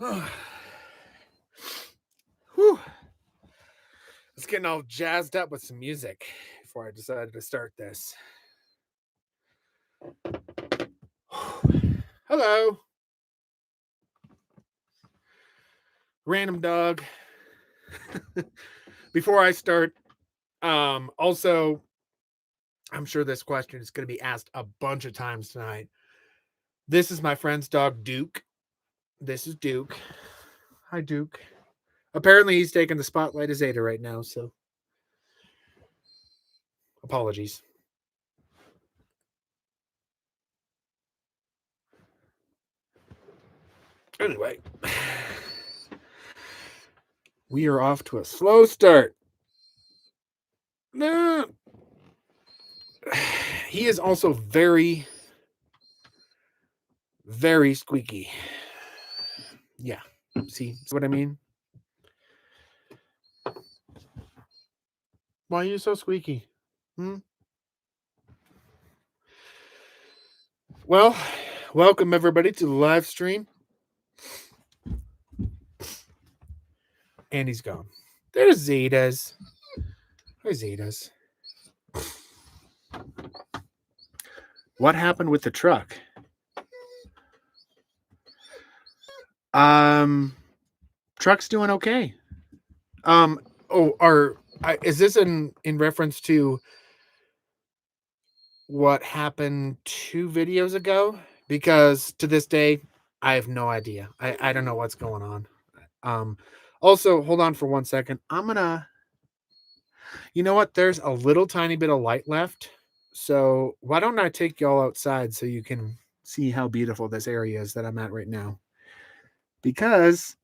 Whew. I was getting all jazzed up with some music before I decided to start this. Hello. Random dog. Before I start, also, I'm sure this question is going to be asked a bunch of times tonight. This is my friend's dog, Duke. This is Duke. Hi, Duke. Apparently, he's taking the spotlight as Ada right now, so apologies. Anyway, we are off to a slow start. No. He is also very, very squeaky. Yeah. See what I mean? Why are you so squeaky? Well, welcome everybody to the live stream. And he's gone. There's Zetas. Hi, Zetas. What happened with the truck? Truck's doing okay. Is this in reference to what happened 2 videos ago? Because to this day, I have no idea. I don't know what's going on. Also, hold on for 1 second. You know what? There's a little tiny bit of light left. So why don't I take y'all outside so you can see how beautiful this area is that I'm at right now? Because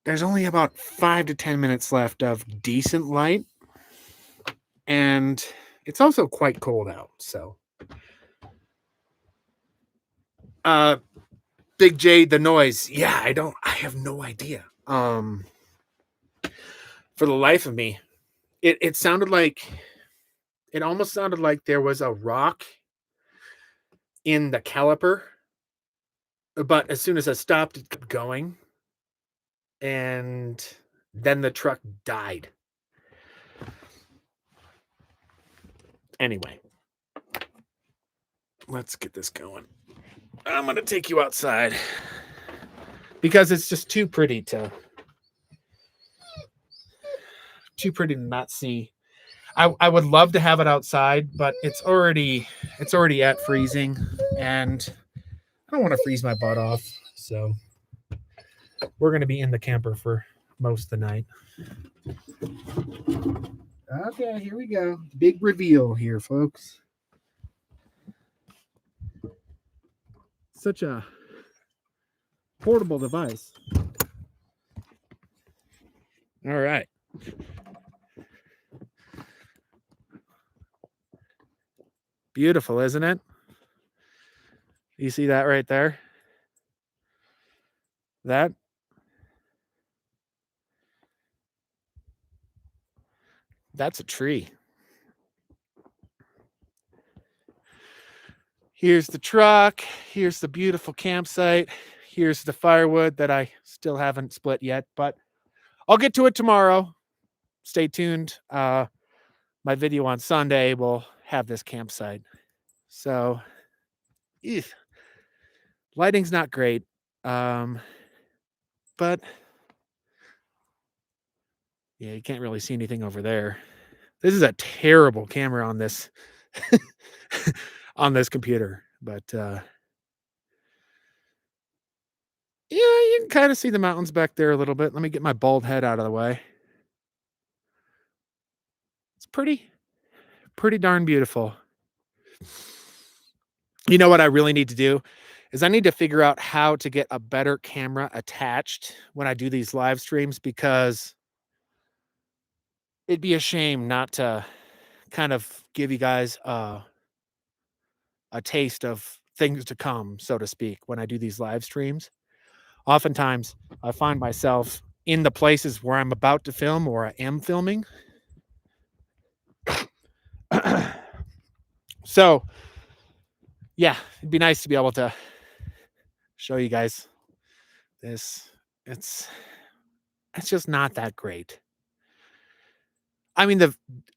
there's only about 5 to 10 minutes left of decent light. And it's also quite cold out, so. Big J, the noise. Yeah, I have no idea. For the life of me, it almost sounded like there was a rock in the caliper, but as soon as I stopped, it kept going. And then the truck died. Anyway, let's get this going. I'm going to take you outside because it's just too pretty to not see. I would love to have it outside, but it's already at freezing, and I don't want to freeze my butt off. So we're going to be in the camper for most of the night. Okay, here we go. Big reveal here, folks. Such a portable device. All right. Beautiful, isn't it? You see that right there? That's a tree. Here's the truck. Here's the beautiful campsite. Here's the firewood that I still haven't split yet, but I'll get to it tomorrow. Stay tuned. My video on Sunday will have this campsite. So, lighting's not great. But yeah, you can't really see anything over there. This is a terrible camera on this on this computer, but yeah, you can kind of see the mountains back there a little bit. Let me get my bald head out of the way. It's pretty darn beautiful. You know what I really need to do is I need to figure out how to get a better camera attached when I do these live streams, because it'd be a shame not to kind of give you guys a taste of things to come, so to speak, when I do these live streams. Oftentimes, I find myself in the places where I'm about to film or I am filming. So, yeah, it'd be nice to be able to show you guys This it's it's just not that great. I mean,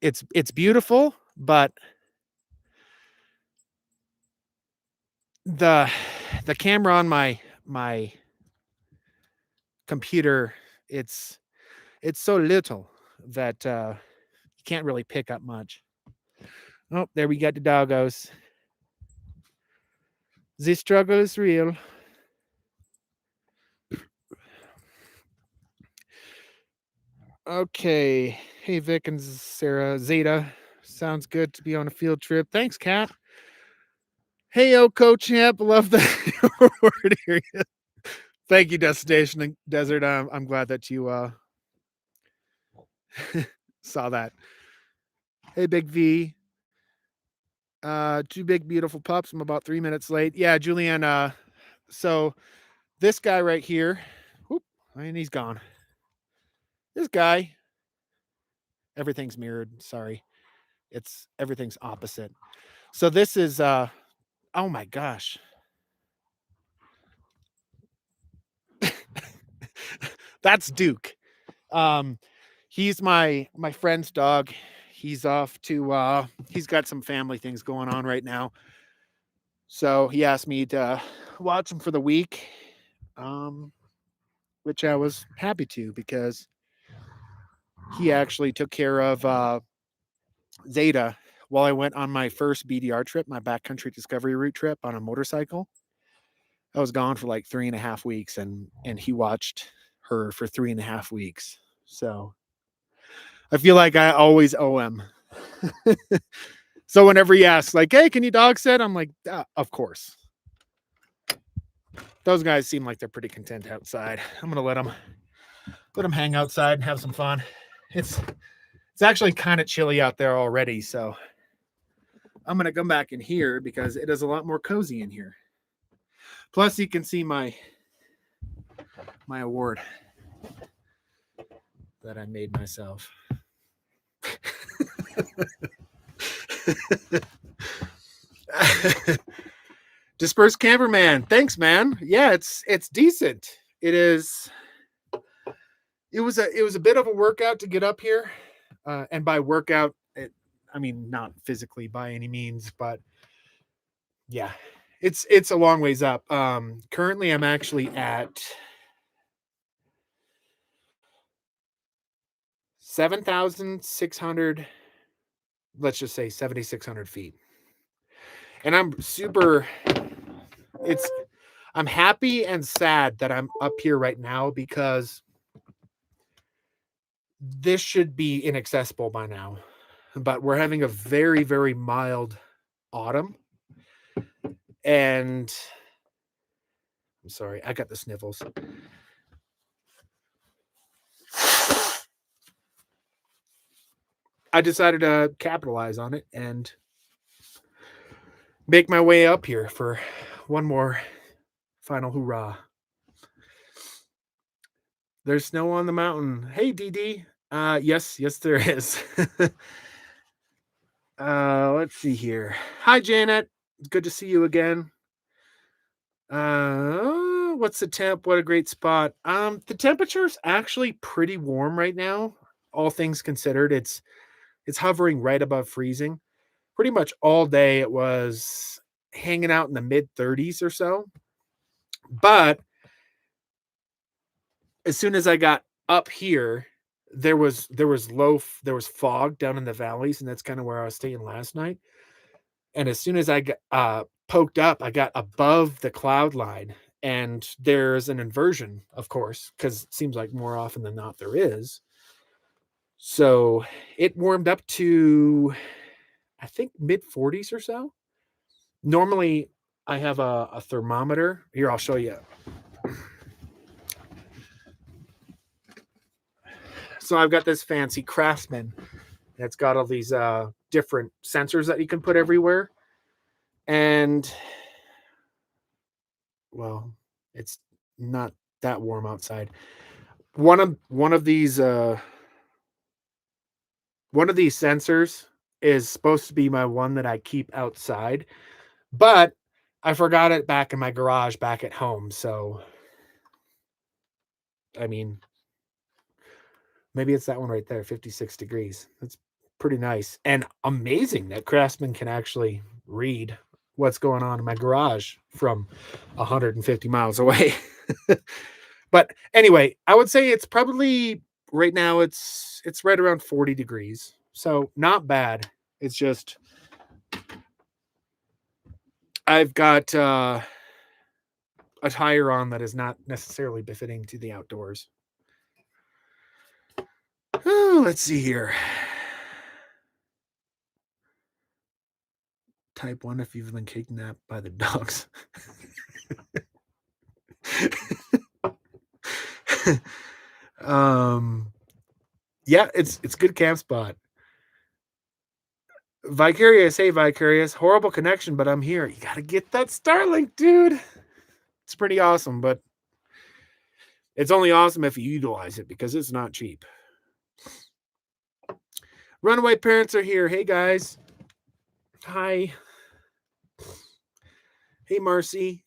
it's beautiful, but the the camera on my computer, it's it's so little that you can't really pick up much. Oh, there we get the doggos. The struggle is real. Okay. Hey, Vic and Sarah. Zeta. Sounds good to be on a field trip. Thanks, Kat. Hey, Coach Champ. Love the word area. Thank you, Destination Desert. I'm glad that you saw that. Hey, Big V. Two big beautiful pups. I'm about 3 minutes late. Yeah, Julianne. So this guy right here, whoop, and he's gone. This guy, everything's mirrored. Sorry, it's everything's opposite. So this is oh my gosh. That's Duke. Um, he's my friend's dog. He's off to he's got some family things going on right now. So he asked me to watch him for the week. Um, which I was happy to because he actually took care of Zeta while I went on my first BDR trip, my backcountry discovery route trip on a motorcycle. I was gone for like 3.5 weeks, and he watched her for 3.5 weeks. So I feel like I always owe him. So whenever he asks, like, "Hey, can you dog sit?" I'm like, "Of course." Those guys seem like they're pretty content outside. I'm gonna let them hang outside and have some fun. It's actually kind of chilly out there already, so I'm gonna come back in here because it is a lot more cozy in here. Plus, you can see my award that I made myself. Dispersed Camperman, thanks, man. Yeah, it's decent. It is. It was a bit of a workout to get up here, and by workout, I mean not physically by any means, but yeah, it's a long ways up. Currently, I'm actually at 7,600. Let's just say 7,600 feet, and I'm super. It's I'm happy and sad that I'm up here right now because this should be inaccessible by now. But we're having a very, very mild autumn. And I'm sorry, I got the sniffles. I decided to capitalize on it and make my way up here for one more final hoorah. There's snow on the mountain. Hey, DD. Yes, there is. Let's see here. Hi, Janet. It's good to see you again. What's the temp? What a great spot. The temperature's actually pretty warm right now. All things considered, it's hovering right above freezing. Pretty much all day it was hanging out in the mid 30s or so. But as soon as I got up here, there was fog down in the valleys, and that's kind of where I was staying last night. And as soon as I got poked up, I got above the cloud line, and there's an inversion, of course, because it seems like more often than not there is. So it warmed up to, I think, mid 40s or so. Normally, I have a thermometer. Here, I'll show you. So I've got this fancy Craftsman that's got all these different sensors that you can put everywhere. And, well, it's not that warm outside. One of these sensors is supposed to be my one that I keep outside, but I forgot it back in my garage back at home. So I mean, maybe it's that one right there, 56 degrees. That's pretty nice and amazing that Craftsman can actually read what's going on in my garage from 150 miles away. But anyway, I would say it's probably right now it's right around 40 degrees. So not bad. It's just I've got attire on that is not necessarily befitting to the outdoors. Oh, let's see here. Type 1 if you've been kidnapped by the dogs. um yeah, it's good camp spot. Vicarious, hey Vicarious, horrible connection, but I'm here. You gotta get that Starlink, dude. It's pretty awesome, but it's only awesome if you utilize it because it's not cheap. Runaway parents are here. Hey guys. Hi. Hey Marcy.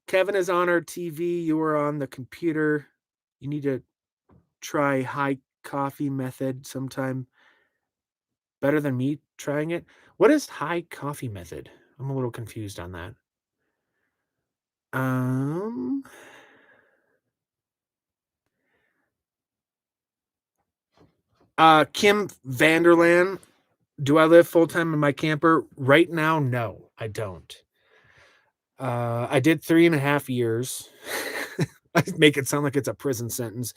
Kevin is on our TV. You are on the computer. You need to try high coffee method sometime. Better than me trying it. What is high coffee method? I'm a little confused on that. Kim Vanderland. Do I live full time in my camper? Right now, no, I don't. I did 3.5 years. I make it sound like it's a prison sentence.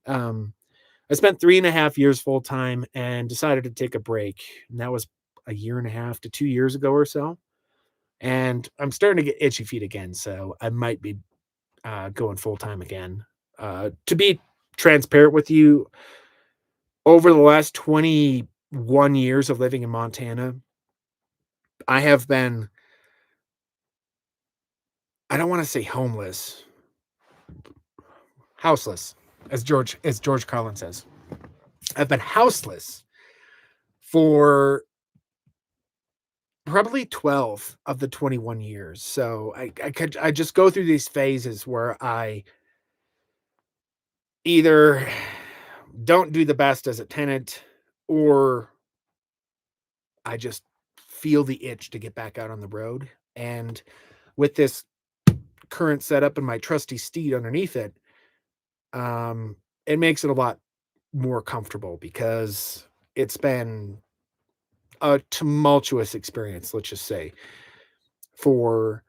I spent 3.5 years full time and decided to take a break. And that was 1.5 to 2 years ago or so. And I'm starting to get itchy feet again. So I might be going full time again. To be transparent with you, over the last 21 years of living in Montana, I have been, I don't want to say homeless, houseless, as George Carlin says. I've been houseless for probably 12 of the 21 years. So I just go through these phases where I either don't do the best as a tenant or I just feel the itch to get back out on the road. And with this current setup and my trusty steed underneath it, it makes it a lot more comfortable because it's been a tumultuous experience, let's just say, for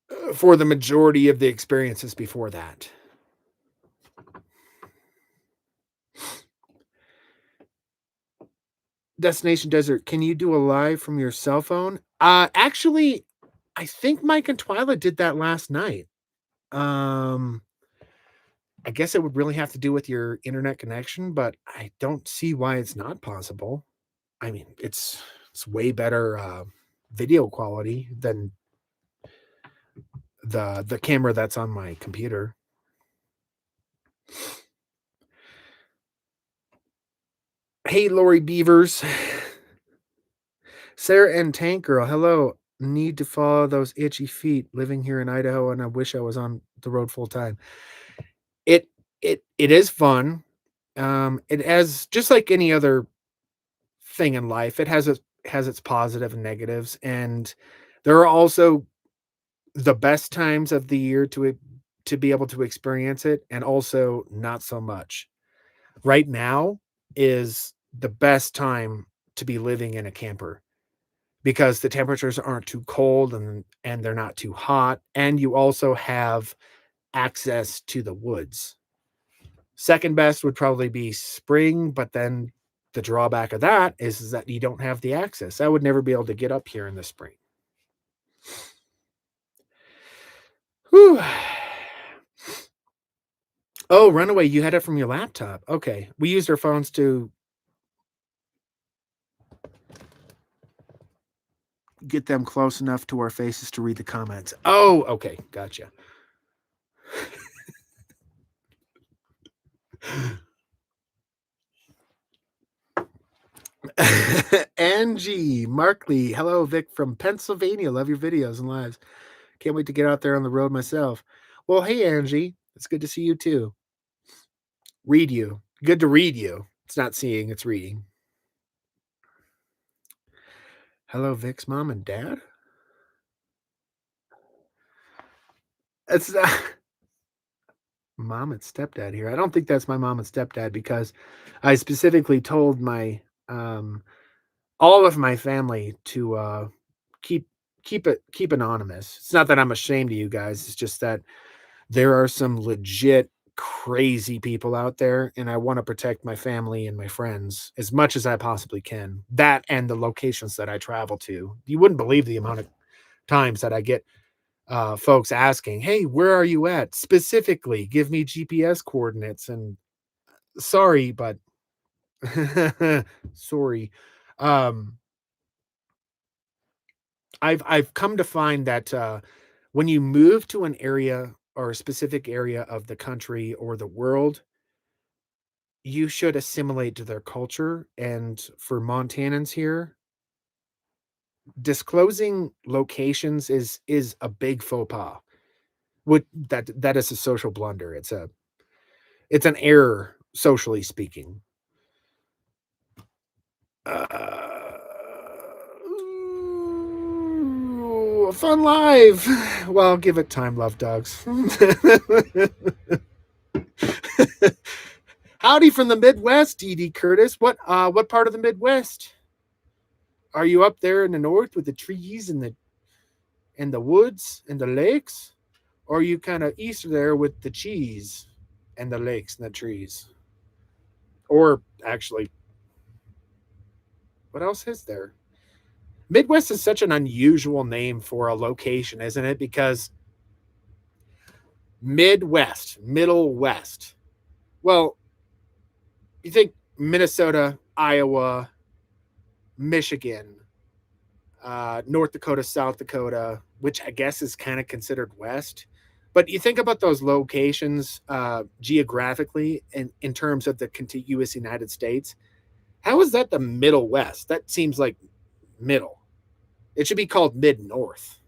the majority of the experiences before that. Destination Desert, can you do a live from your cell phone? Actually, I think Mike and Twyla did that last night. I guess it would really have to do with your internet connection, but I don't see why it's not possible. I mean, it's way better video quality than the camera that's on my computer. Hey, Lori Beavers. Sarah and Tank Girl, hello. Need to follow those itchy feet living here in Idaho, and I wish I was on the road full time. It is fun. It has, just like any other thing in life, it has its positive and negatives, and there are also the best times of the year to be able to experience it, and also not so much. Right now is the best time to be living in a camper because the temperatures aren't too cold and they're not too hot, and you also have access to the woods. Second best would probably be spring, but then the drawback of that is that you don't have the access. I would never be able to get up here in the spring. Whew. Oh, Runaway, you had it from your laptop. Okay. We used our phones to get them close enough to our faces to read the comments. Oh, okay. Gotcha. Angie Markley. Hello, Vic from Pennsylvania. Love your videos and lives. Can't wait to get out there on the road myself. Well, hey, Angie. It's good to see you too. Read you. Good to read you. It's not seeing, it's reading. Hello, Vic's mom and dad. It's mom and stepdad here. I don't think that's my mom and stepdad because I specifically told my all of my family to keep keep anonymous. It's not that I'm ashamed of you guys. It's just that there are some legit crazy people out there, and I want to protect my family and my friends as much as I possibly can. That and the locations that I travel to. You wouldn't believe the amount of times that I get folks asking, "Hey, where are you at? Specifically, give me GPS coordinates." And sorry, but sorry. Um, I've come to find that when you move to an area or a specific area of the country or the world, you should assimilate to their culture. And for Montanans here, disclosing locations is a big faux pas. What that is a social blunder. It's an error, socially speaking. Fun live. Well, give it time, love dogs. Howdy from the Midwest, DD Curtis. What part of the Midwest? Are you up there in the north with the trees and the woods and the lakes? Or are you kind of east there with the cheese and the lakes and the trees? Or actually, what else is there? Midwest is such an unusual name for a location, isn't it? Because Midwest, Middle West. Well, you think Minnesota, Iowa, Michigan, North Dakota, South Dakota, which I guess is kind of considered West. But you think about those locations geographically in terms of the contiguous United States. How is that the Middle West? That seems like middle. It should be called Mid North.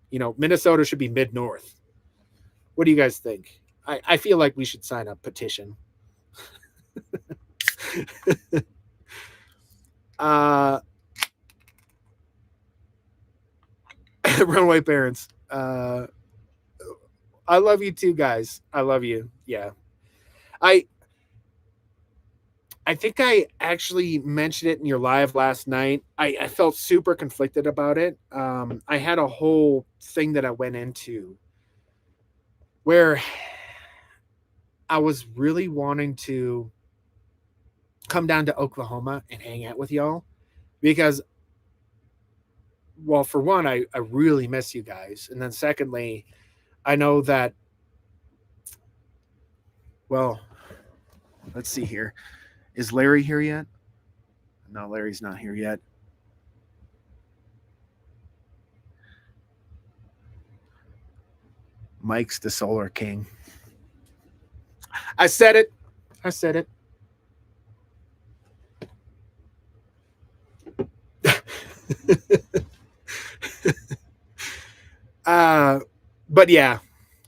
You know, Minnesota should be Mid North. What do you guys think? I feel like we should sign a petition. uh, Runaway Parents. I love you too, guys. I love you. Yeah. I I think I actually mentioned it in your live last night. I felt super conflicted about it. I had a whole thing that I went into where I was really wanting to come down to Oklahoma and hang out with y'all because, well, for one, I really miss you guys. And then secondly, I know that, well, let's see here. Is Larry here yet? No, Larry's not here yet. Mike's the Solar King. I said it. I said it. uh, but yeah,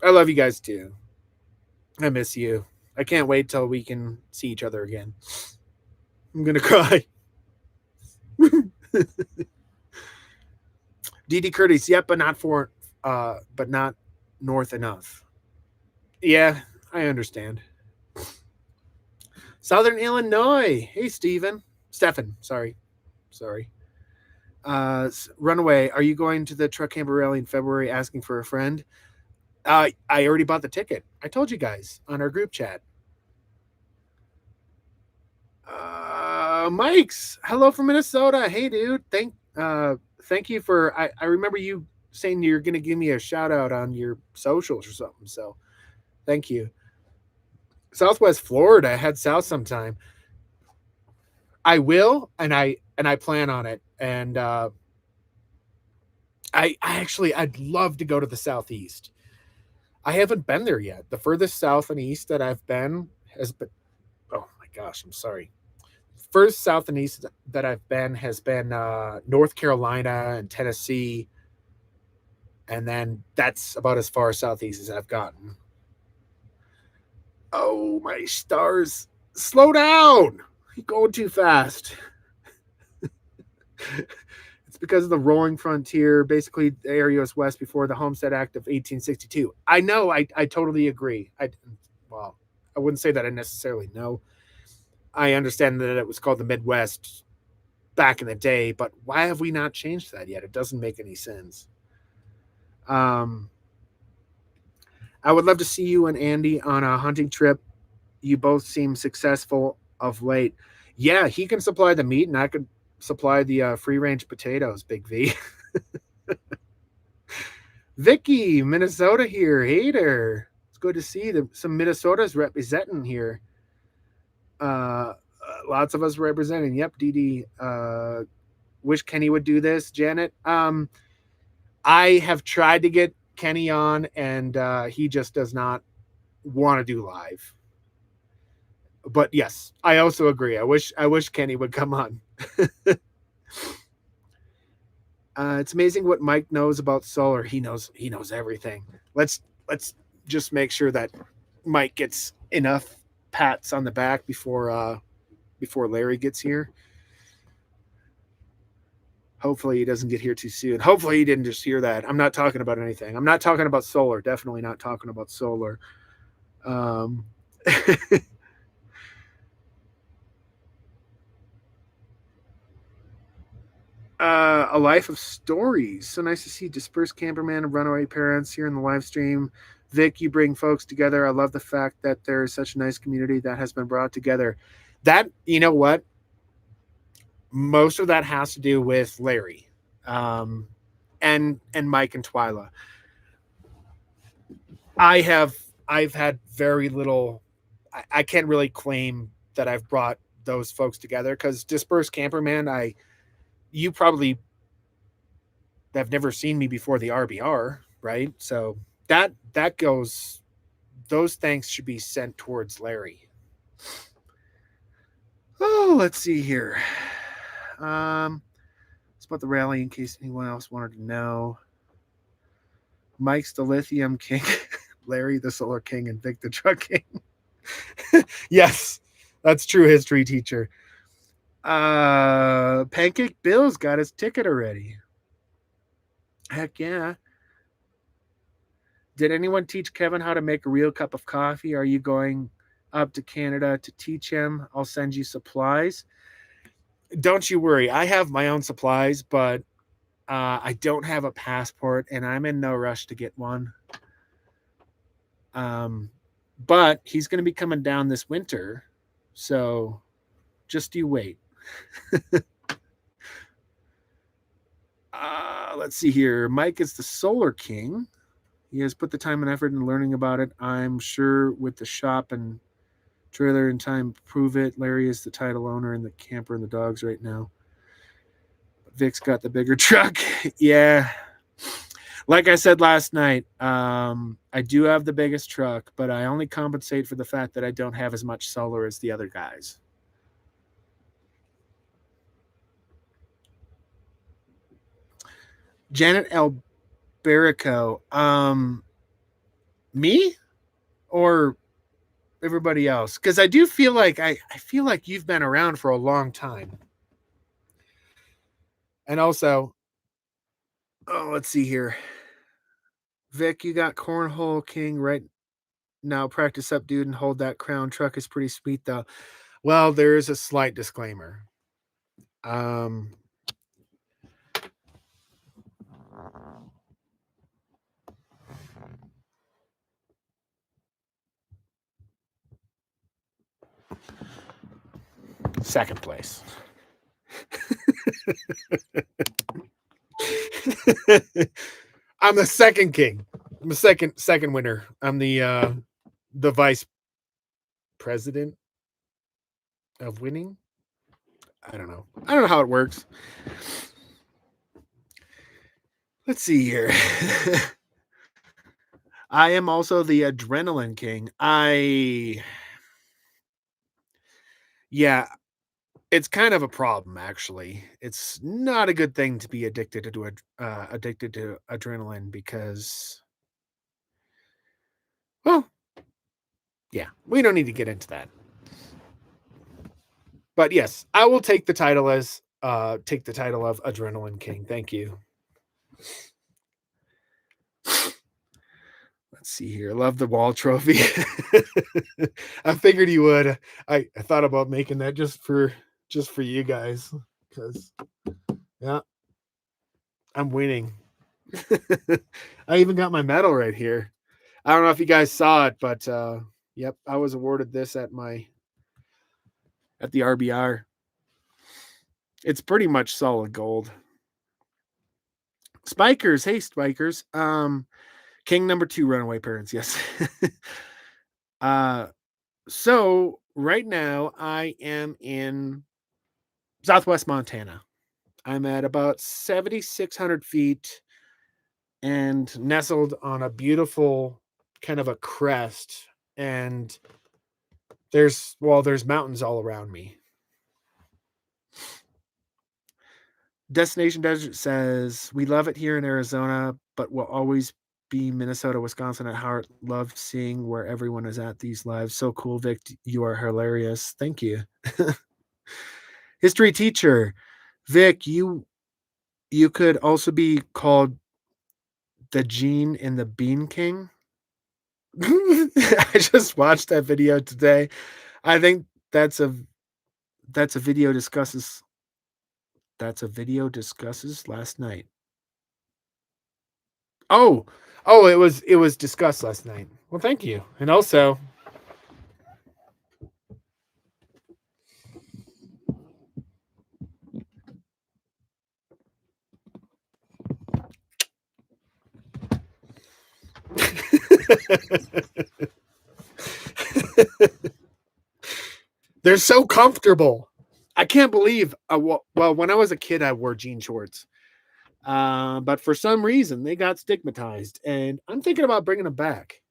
I love you guys too. I miss you. I can't wait till we can see each other again. I'm gonna cry. DD Curtis, yep, but not north enough. Yeah, I understand. Southern Illinois. Hey, Stefan. Sorry. Runaway. Are you going to the Truck Camper Rally in February? Asking for a friend. I already bought the ticket. I told you guys on our group chat. Mike's. Hello from Minnesota. Hey, dude. Thank you for. I remember you saying you're gonna give me a shout out on your socials or something. So thank you. Southwest Florida. Head south sometime. I will, and I plan on it. And I'd love to go to the southeast. I haven't been there yet. The furthest south and east that I've been has been. Oh my gosh, I'm sorry. First south and east that I've been has been North Carolina and Tennessee, and then that's about as far southeast as I've gotten. Oh, my stars. Slow down. You're going too fast. It's because of the rolling frontier, basically the area was west before the Homestead Act of 1862. I know, I totally agree. Well, I wouldn't say that I necessarily know. I understand that it was called the Midwest back in the day, but why have we not changed that yet? It doesn't make any sense. Um, I would love to see you and Andy on a hunting trip. You both seem successful of late. Yeah, he can supply the meat, and I could supply the free range potatoes. Big V. Vicky, Minnesota here. Hey there. It's good to see some Minnesota's representing here. Lots of us representing. Yep, Dee Dee. Wish Kenny would do this. Janet. I have tried to get Kenny on, and he just does not want to do live. But yes, I also agree. I wish Kenny would come on. It's amazing what Mike knows about solar. He knows everything. Let's just make sure that Mike gets enough pats on the back before Larry gets here. Hopefully he doesn't get here too soon. Hopefully he didn't just hear that. I'm not talking about anything. I'm not talking about solar. Definitely not talking about solar. Um, a life of stories. So nice to see dispersed camperman and runaway parents here in the live stream. Vic, you bring folks together. I love the fact that there is such a nice community that has been brought together. That, you know what? Most of that has to do with Larry, um, and Mike and Twyla. I have I've had very little. I can't really claim that I've brought those folks together because dispersed camperman. You probably have never seen me before the RBR, right? So that goes. Those thanks should be sent towards Larry. Oh, let's see here. It's about the rally in case anyone else wanted to know. Mike's the lithium king, Larry the solar king, and Vic the truck king. Yes, that's true history teacher. Pancake Bill's got his ticket already. Heck yeah. Did anyone teach Kevin how to make a real cup of coffee? Are you going up to Canada to teach him? I'll send you supplies. Don't you worry. I have my own supplies, but I don't have a passport and I'm in no rush to get one. Um, but he's going to be coming down this winter. So just you wait. Let's see here. Mike is the solar king. He has put the time and effort in learning about it. I'm sure with the shop and trailer in time prove it. Larry is the title owner and the camper and the dogs right now. Vic's got the bigger truck. Yeah. Like I said last night, I do have the biggest truck, but I only compensate for the fact that I don't have as much solar as the other guys. Janet Alberico, me or everybody else? Because I do feel like I feel like you've been around for a long time. And also, oh, let's see here. Vic, you got Cornhole King right now. Practice up, dude, and hold that crown. Truck is pretty sweet, though. Well, there is a slight disclaimer. Um, second place. I'm the second king. I'm the second winner. I'm the vice president of winning. I don't know. I don't know how it works. Let's see here. I am also the adrenaline king. Yeah, it's kind of a problem actually. It's not a good thing to be addicted to adrenaline because, well, Yeah, we don't need to get into that. But yes, I will take the title of Adrenaline King. Thank you. Let's see here. Love the wall trophy. I figured you would. I thought about making that just for you guys because yeah, I'm winning. I even got my medal right here. I don't know if you guys saw it, but yep, I was awarded this at the RBR. It's pretty much solid gold. Spikers, hey Spikers. King number 2 runaway parents, yes. uh so right now I am in Southwest Montana. I'm at about 7,600 feet and nestled on a beautiful kind of a crest. And there's mountains all around me. Destination Desert says, we love it here in Arizona, but will always be Minnesota, Wisconsin at heart. Love seeing where everyone is at these lives. So cool, Vic. You are hilarious. Thank you. History teacher. Vic, you could also be called the Gene in the Bean King. I just watched that video today. I think that's a video discusses last night. Oh, it was discussed last night. Well, thank you. And also, they're so comfortable. I can't believe. Well, when I was a kid, I wore jean shorts, but for some reason they got stigmatized, and I'm thinking about bringing them back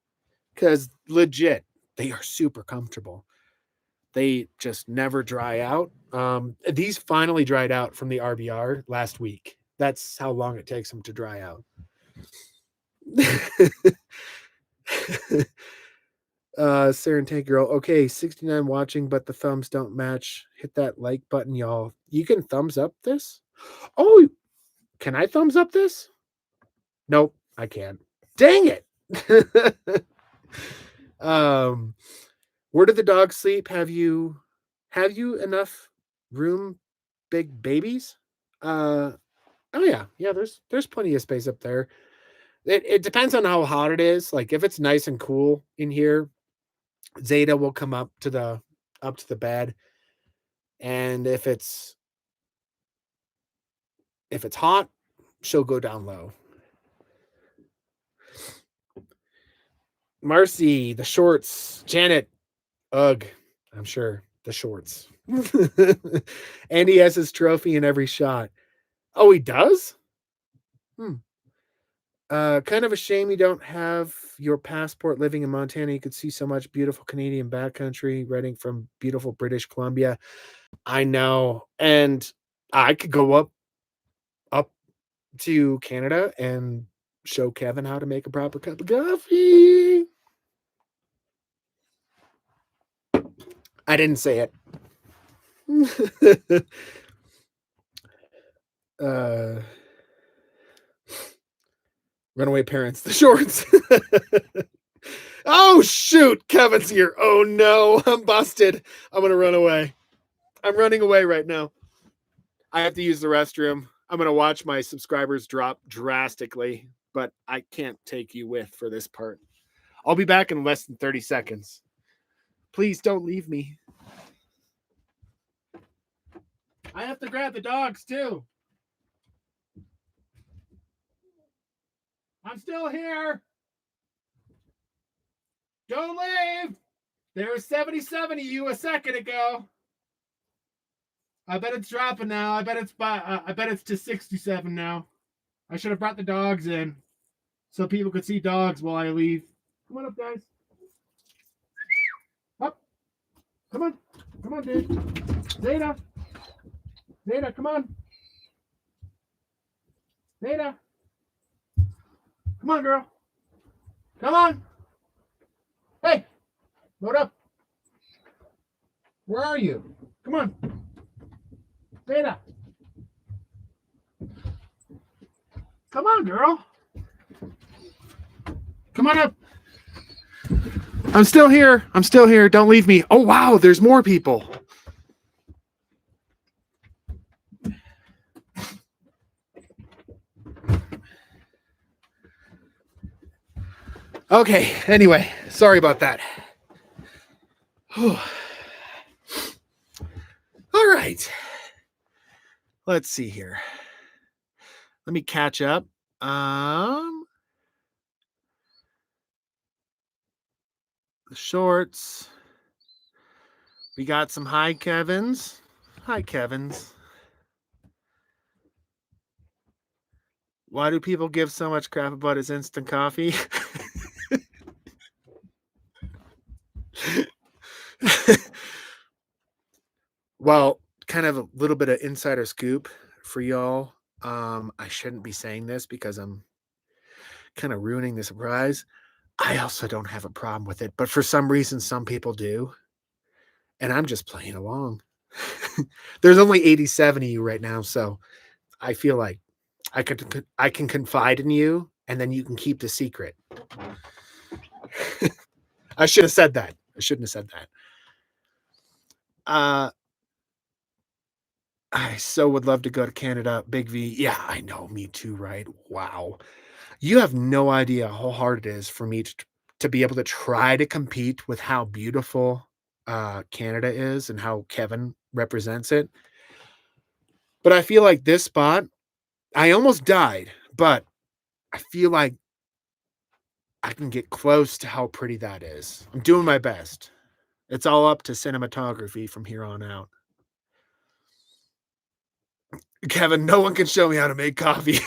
because legit, they are super comfortable. They just never dry out. These finally dried out from the RBR last week. That's how long it takes them to dry out. Sarah and Tank Girl. Okay, 69 watching, but the thumbs don't match. Hit that like button, y'all. You can thumbs up this? Oh, can I thumbs up this? Nope, I can't. Dang it. Where did the dogs sleep? Have you enough room, big babies? Oh yeah, yeah. There's plenty of space up there. It depends on how hot it is. Like if it's nice and cool in here, Zeta will come up to the bed, and if it's hot, she'll go down low. Marcy, the shorts. Janet, ugh. I'm sure the shorts. And he has his trophy in every shot. Oh, he does? Hmm. Kind of a shame you don't have your passport living in Montana. You could see so much beautiful Canadian backcountry, writing from beautiful British Columbia. I know. And I could go up to Canada and show Kevin how to make a proper cup of coffee. I didn't say it. uh Runaway Parents, the shorts. Oh shoot, Kevin's here. Oh no, I'm busted. I'm gonna run away. I'm running away right now. I have to use the restroom. I'm gonna watch my subscribers drop drastically, but I can't take you with for this part. I'll be back in less than 30 seconds. Please don't leave me. I have to grab the dogs too. I'm still here. Don't leave. There was 77 of you a second ago. I bet it's dropping now. I bet it's to 67 now. I should have brought the dogs in so people could see dogs while I leave. Come on up, guys. Up. Come on. Come on, dude. Zeta. Zeta, come on. Zeta. Come on, girl. Come on. Hey. Load up. Where are you? Come on. Beta. Come on, girl. Come on up. I'm still here. I'm still here. Don't leave me. Oh, wow. There's more people. Okay. Anyway, sorry about that. All right. Let's see here. Let me catch up. The shorts. We got some hi Kevins. Hi Kevins. Why do people give so much crap about his instant coffee? Well, kind of a little bit of insider scoop for y'all. I shouldn't be saying this because I'm kind of ruining the surprise. I also don't have a problem with it, but for some reason, some people do. And I'm just playing along. There's only 87 of you right now, so I feel like I can confide in you, and then you can keep the secret. I should have said that. I shouldn't have said that. I so would love to go to Canada, Big V. Yeah, I know, me too, right? Wow. You have no idea how hard it is for me to be able to try to compete with how beautiful Canada is and how Kevin represents it. But I feel like this spot, I almost died, but I feel like I can get close to how pretty that is. I'm doing my best. It's all up to cinematography from here on out. Kevin, no one can show me how to make coffee.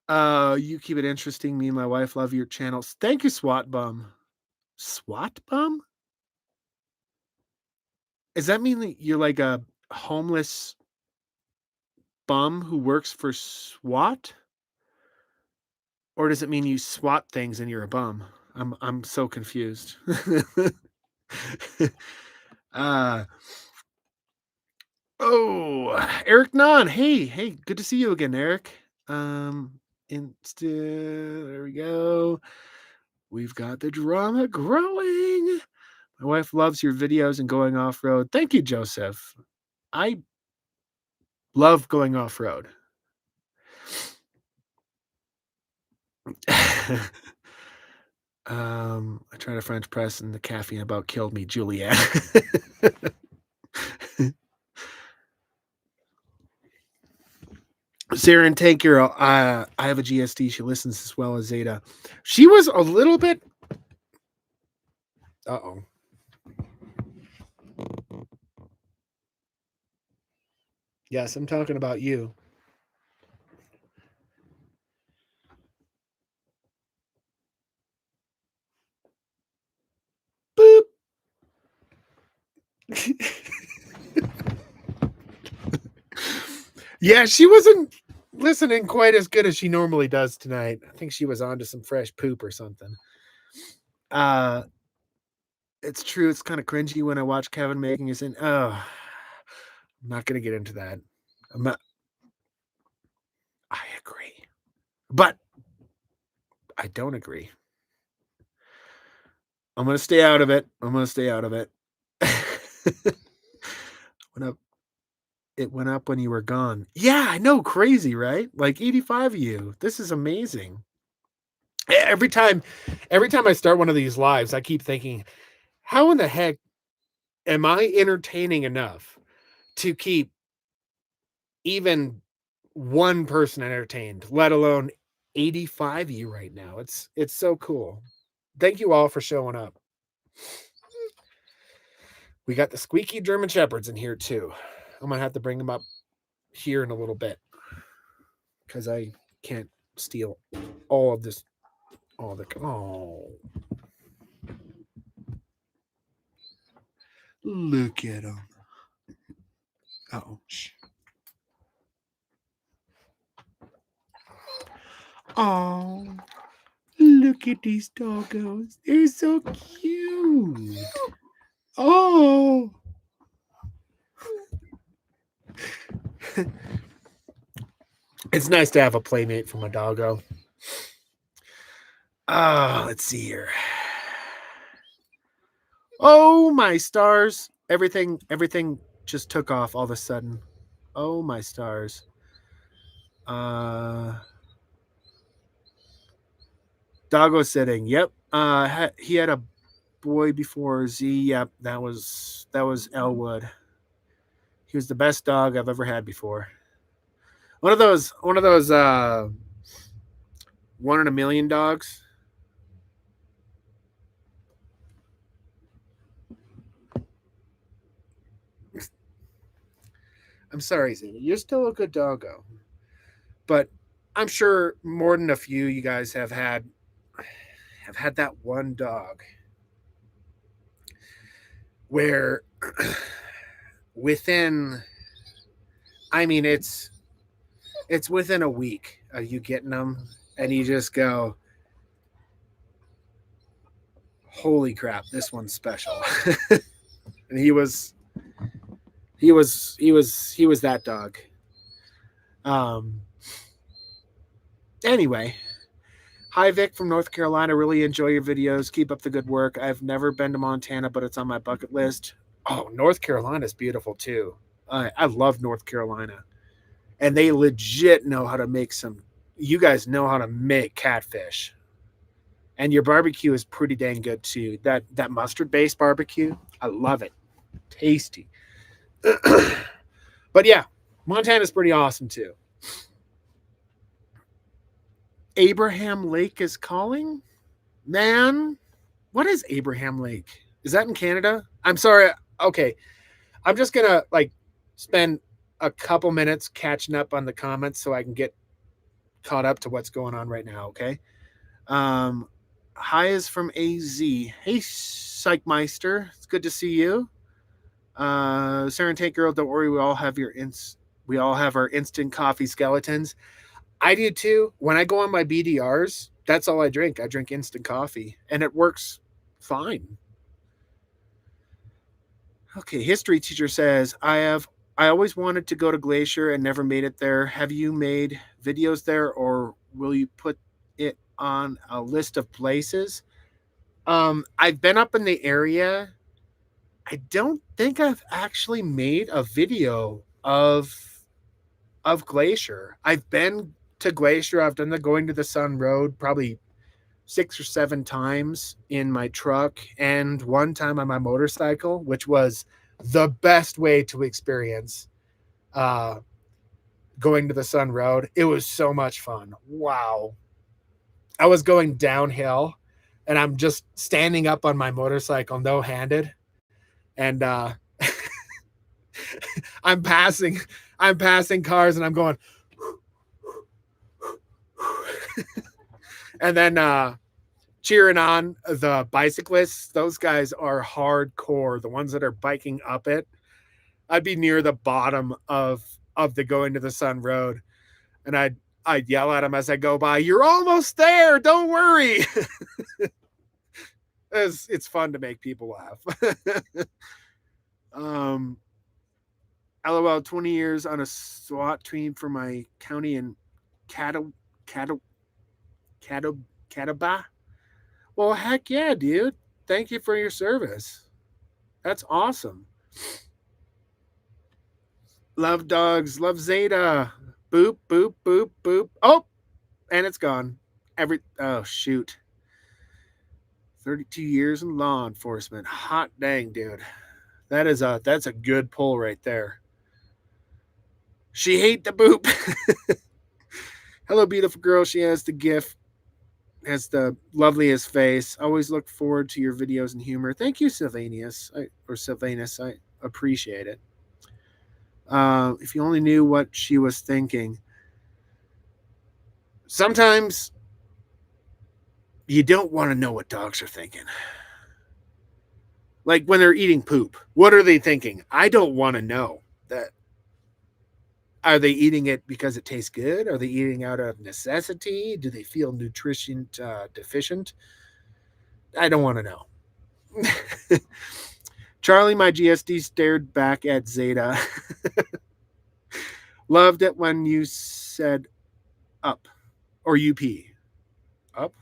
uh, you keep it interesting. Me and my wife love your channels. Thank you, SWAT Bum. SWAT Bum? Does that mean that you're like a homeless bum who works for SWAT? Or does it mean you swat things and you're a bum? I'm so confused. uh Eric Nunn. Hey, good to see you again, Eric. There we go. We've got the drama growing. My wife loves your videos and going off-road. Thank you, Joseph. I love going off-road. I tried a French press and the caffeine about killed me, Juliet. Sarah and Tank Girl, I have a GSD. She listens as well as Zeta. She was a little bit. Uh-oh. Yes, I'm talking about you. Boop. Yeah, she wasn't listening quite as good as she normally does tonight. I think she was on to some fresh poop or something. It's true. It's kind of cringy when I watch Kevin making his I'm not gonna get into that. I agree, but I don't agree. I'm gonna stay out of it. It went up when you were gone. Yeah, I know, crazy, right? Like 85 of you. This is amazing. Every time I start one of these lives, I keep thinking, how in the heck am I entertaining enough to keep even one person entertained, let alone 85 of you right now? It's so cool. Thank you all for showing up. We got the squeaky German Shepherds in here too. I'm gonna have to bring them up here in a little bit because I can't steal all of this. Look at them. Oh, Oh, look at these doggos. They're so cute. Oh. It's nice to have a playmate from a doggo. Let's see here. Oh my stars. Everything just took off all of a sudden. Oh my stars. Doggo sitting. Yep. He had a boy before Z. Yep, that was Elwood. He was the best dog I've ever had before. One of those 1 in a million dogs. I'm sorry, Z. You're still a good doggo. But I'm sure more than a few you guys have had that one dog where within, I mean, it's within a week of you getting them, and you just go, holy crap, this one's special. And he was that dog. Anyway, hi Vic from North Carolina. Really enjoy your videos. Keep up the good work. I've never been to Montana, but it's on my bucket list. Oh, North Carolina is beautiful too. I love North Carolina, and they legit know how to make some. You guys know how to make catfish, and your barbecue is pretty dang good too. That mustard based barbecue, I love it. Tasty. But yeah, Montana's pretty awesome too. Abraham Lake is calling? Man, what is Abraham Lake? Is that in Canada? I'm sorry. Okay. I'm just going to spend a couple minutes catching up on the comments so I can get caught up to what's going on right now, okay? Hi is from AZ. Hey, Psychmeister. It's good to see you. Sarah and Tank Girl, don't worry, we all have our instant coffee skeletons. I do too. When I go on my BDRs, that's all I drink. I drink instant coffee, and it works fine. Okay, history teacher says, I always wanted to go to Glacier and never made it there. Have you made videos there, or will you put it on a list of places? I've been up in the area. I don't think I've actually made a video of Glacier. I've been to Glacier. I've done the Going to the Sun Road probably 6 or 7 times in my truck, and one time on my motorcycle, which was the best way to experience Going to the Sun Road. It was so much fun. Wow. I was going downhill, and I'm just standing up on my motorcycle, no-handed, and I'm passing cars, and I'm going and then cheering on the bicyclists. Those guys are hardcore. The ones that are biking up it. I'd be near the bottom of the Going to the Sun Road, and I'd yell at them as I go by, "You're almost there. Don't worry." It's fun to make people laugh. LOL, 20 years on a SWAT team for my county in Catawba. Well, heck yeah, dude. Thank you for your service. That's awesome. Love dogs. Love Zeta. Boop, boop, boop, boop. Oh, and it's gone. Oh, shoot. 32 years in law enforcement. Hot dang, dude. That's a good pull right there. She hate the boop. Hello, beautiful girl. She has the gift. Has the loveliest face. Always look forward to your videos and humor. Thank you, Sylvanus. Sylvanus. I appreciate it. If you only knew what she was thinking. Sometimes you don't want to know what dogs are thinking. Like when they're eating poop. What are they thinking? I don't want to know that. Are they eating it because it tastes good? Are they eating out of necessity? Do they feel nutrition deficient? I don't want to know. Charlie, my GSD, stared back at Zeta. Loved it when you said up or UP. Up.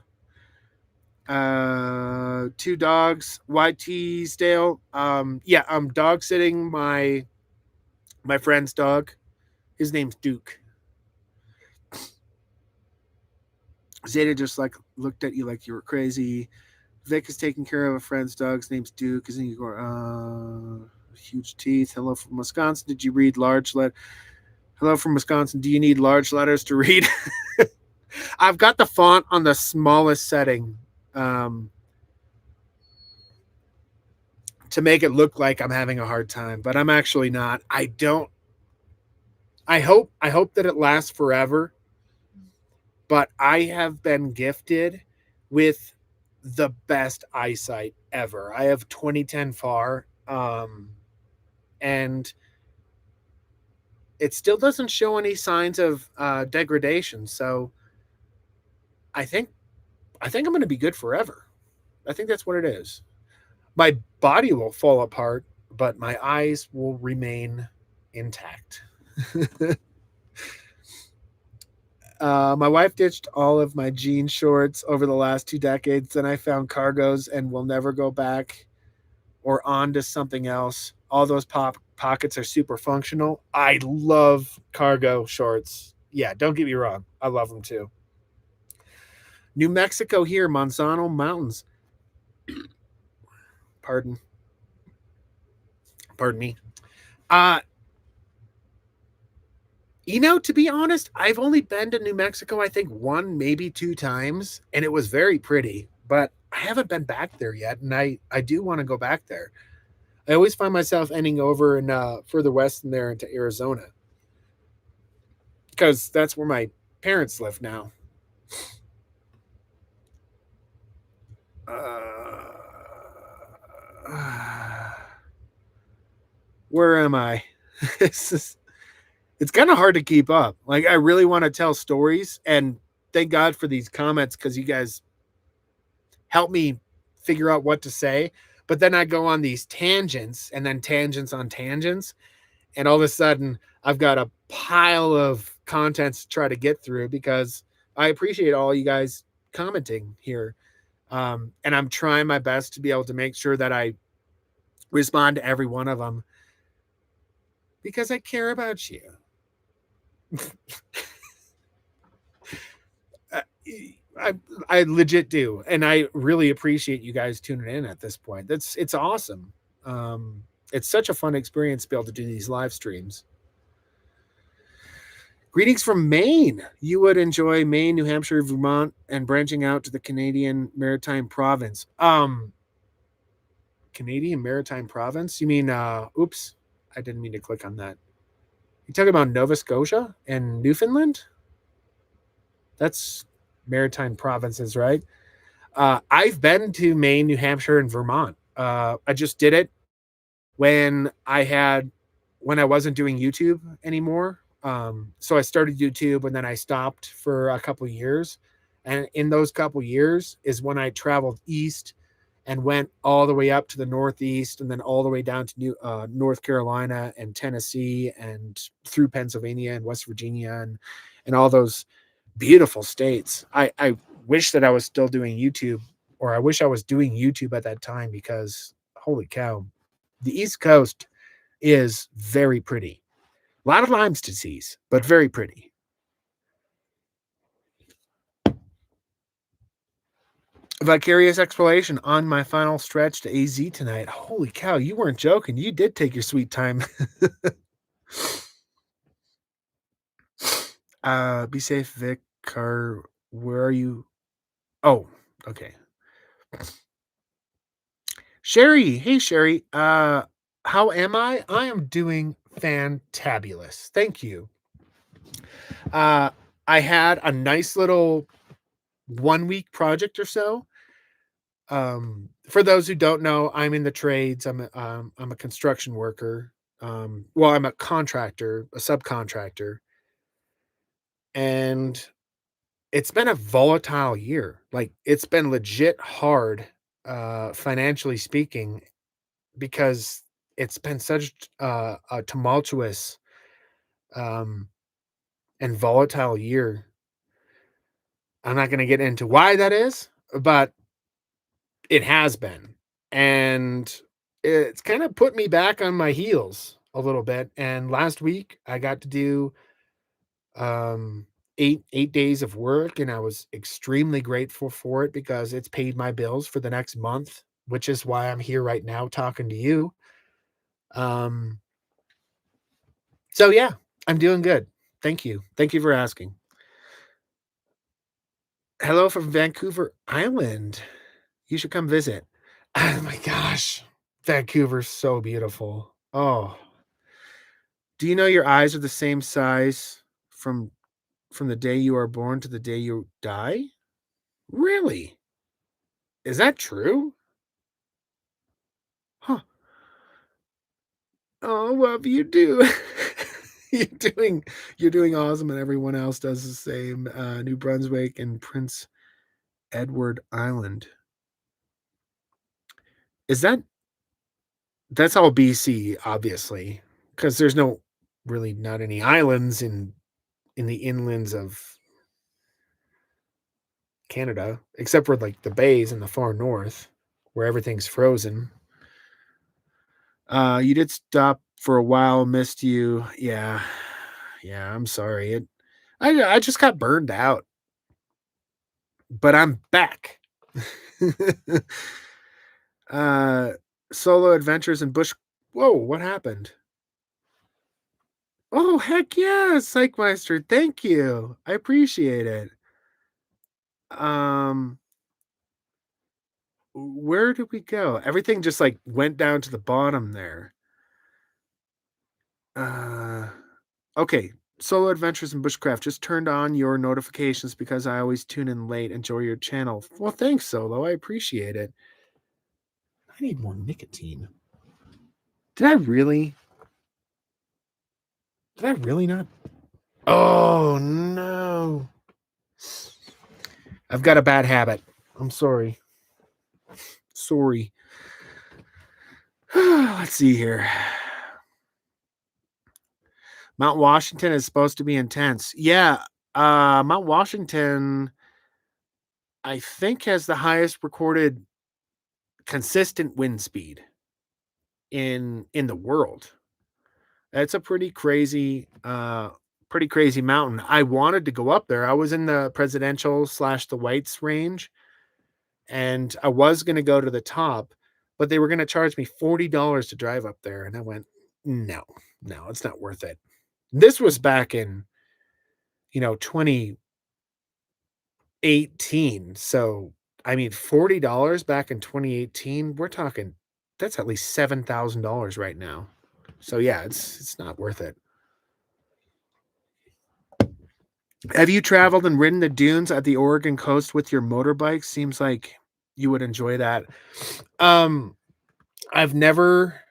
Two dogs. YT Dale. Yeah, I'm dog sitting my friend's dog. His name's Duke. Zeta just like looked at you like you were crazy. Vic is taking care of a friend's dog. His name's Duke. Isn't he going? Huge teeth. Hello from Wisconsin. Did you read large letter? Hello from Wisconsin. Do you need large letters to read? I've got the font on the smallest setting to make it look like I'm having a hard time, but I'm actually not. I don't. I hope that it lasts forever. But I have been gifted with the best eyesight ever. I have 2010 far, and it still doesn't show any signs of degradation. So I think I think I'm going to be good forever. I think that's what it is. My body will fall apart, but my eyes will remain intact. My wife ditched all of my jean shorts over the last 2 decades. Then I found cargos and will never go back or on to something else. All those pockets are super functional. I love cargo shorts. Yeah, don't get me wrong. I love them too. New Mexico here, Monsanto Mountains. Pardon. Pardon me. Uh, to be honest, I've only been to New Mexico, I think one, maybe two times, and it was very pretty, but I haven't been back there yet, and I do want to go back there. I always find myself ending over in further west than there into Arizona because that's where my parents live now. Where am I? It's kind of hard to keep up. Like I really want to tell stories, and thank God for these comments because you guys help me figure out what to say. But then I go on these tangents and then tangents on tangents, and all of a sudden I've got a pile of content to try to get through because I appreciate all you guys commenting here. And I'm trying my best to be able to make sure that I respond to every one of them because I care about you. Uh, I I legit do, and I really appreciate you guys tuning in at this point. It's awesome. It's such a fun experience to be able to do these live streams. Greetings from Maine. You would enjoy Maine, New Hampshire, Vermont, and branching out to the Canadian Maritime Province. Canadian Maritime Province? You mean oops, I didn't mean to click on that. You talking about Nova Scotia and Newfoundland? That's maritime provinces, right? I've been to Maine, New Hampshire, and Vermont. I just did it when when I wasn't doing YouTube anymore. So I started YouTube and then I stopped for a couple of years. And in those couple of years is when I traveled east and went all the way up to the northeast and then all the way down to North Carolina and Tennessee and through Pennsylvania and West Virginia and all those beautiful states. I wish that I was still doing YouTube, or I wish I was doing YouTube at that time because holy cow, the East Coast is very pretty. A lot of Lyme's disease, but very pretty. Vicarious exploration on my final stretch to AZ tonight. Holy cow, you weren't joking. You did take your sweet time. Be safe, Vic. Where are you? Oh, okay. Sherry, hey Sherry. How am I? I am doing fantabulous. Thank you. I had a nice little 1 week project or so. For those who don't know, I'm in the trades. I'm a construction worker. Well, I'm a contractor, a subcontractor, and it's been a volatile year. Like, it's been legit hard, financially speaking, because it's been such a tumultuous, um, and volatile year. I'm not gonna get into why that is, but it has been, and it's kinda put me back on my heels a little bit, and last week, I got to do, um, 8 days of work, and I was extremely grateful for it because it's paid my bills for the next month, which is why I'm here right now talking to you. Um, so yeah, I'm doing good. Thank you. Thank you for asking. Hello from Vancouver Island. You should come visit. Oh my gosh. Vancouver's so beautiful. Oh, do you know your eyes are the same size from the day you are born to the day you die? Really? Is that true? Huh. Oh, well, you do. You're doing you're doing awesome, and everyone else does the same. New Brunswick and Prince Edward Island. Is that's all BC, obviously, because there's no really not any islands in the inlands of Canada, except for, like, the bays in the far north where everything's frozen. You did stop for a while, missed you. Yeah. Yeah, I'm sorry. I just got burned out, but I'm back. Uh, Solo adventures in bush. Whoa, what happened? Oh, heck yeah, Psychmeister, thank you. I appreciate it. Um, where did we go? Everything just, like, went down to the bottom there. Uh, okay. Solo Adventures in Bushcraft just turned on your notifications because I always tune in late. Enjoy your channel. Well, thanks, Solo. I appreciate it. I need more nicotine. Did I really? Did I really not? Oh, no. I've got a bad habit. I'm sorry. Sorry. Let's see here. Mount Washington is supposed to be intense. Yeah, Mount Washington, I think, has the highest recorded consistent wind speed in the world. That's a pretty crazy mountain. I wanted to go up there. I was in the presidential slash the whites range, and I was gonna go to the top, but they were gonna charge me $40 to drive up there, and I went, no, no, it's not worth it. This was back in 2018. So I mean, $40 back in 2018, we're talking that's at least $7,000 right now. So yeah, it's not worth it. Have you traveled and ridden the dunes at the Oregon coast with your motorbike? Seems like you would enjoy that. Um, I've never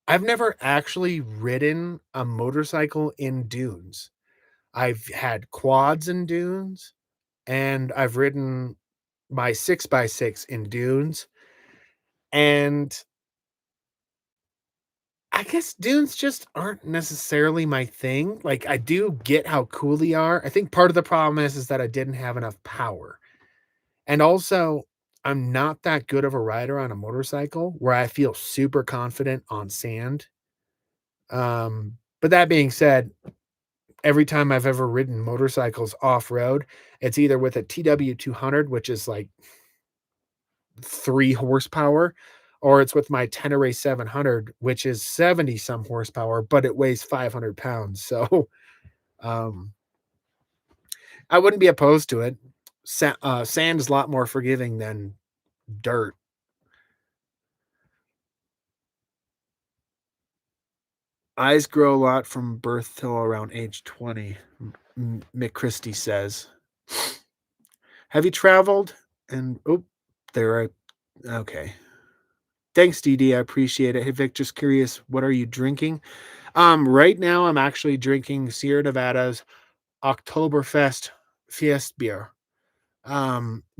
I've never actually ridden a motorcycle in dunes. I've had quads in dunes, and I've ridden my 6 by 6 in dunes, and I guess dunes just aren't necessarily my thing. Like, I do get how cool they are. I think part of the problem is that I didn't have enough power. And also, I'm not that good of a rider on a motorcycle where I feel super confident on sand. But that being said, every time I've ever ridden motorcycles off-road, it's either with a TW200, which is like 3 horsepower, or it's with my Tenere 700, which is 70 some horsepower, but it weighs 500 pounds. So, um, I wouldn't be opposed to it. Sand is a lot more forgiving than dirt. Eyes grow a lot from birth till around age 20, Mick Christie says. Have you traveled? And oh, there are okay. Thanks, DD. I appreciate it. Hey, Vic, just curious, what are you drinking? Right now I'm actually drinking Sierra Nevada's Oktoberfest Fiest beer.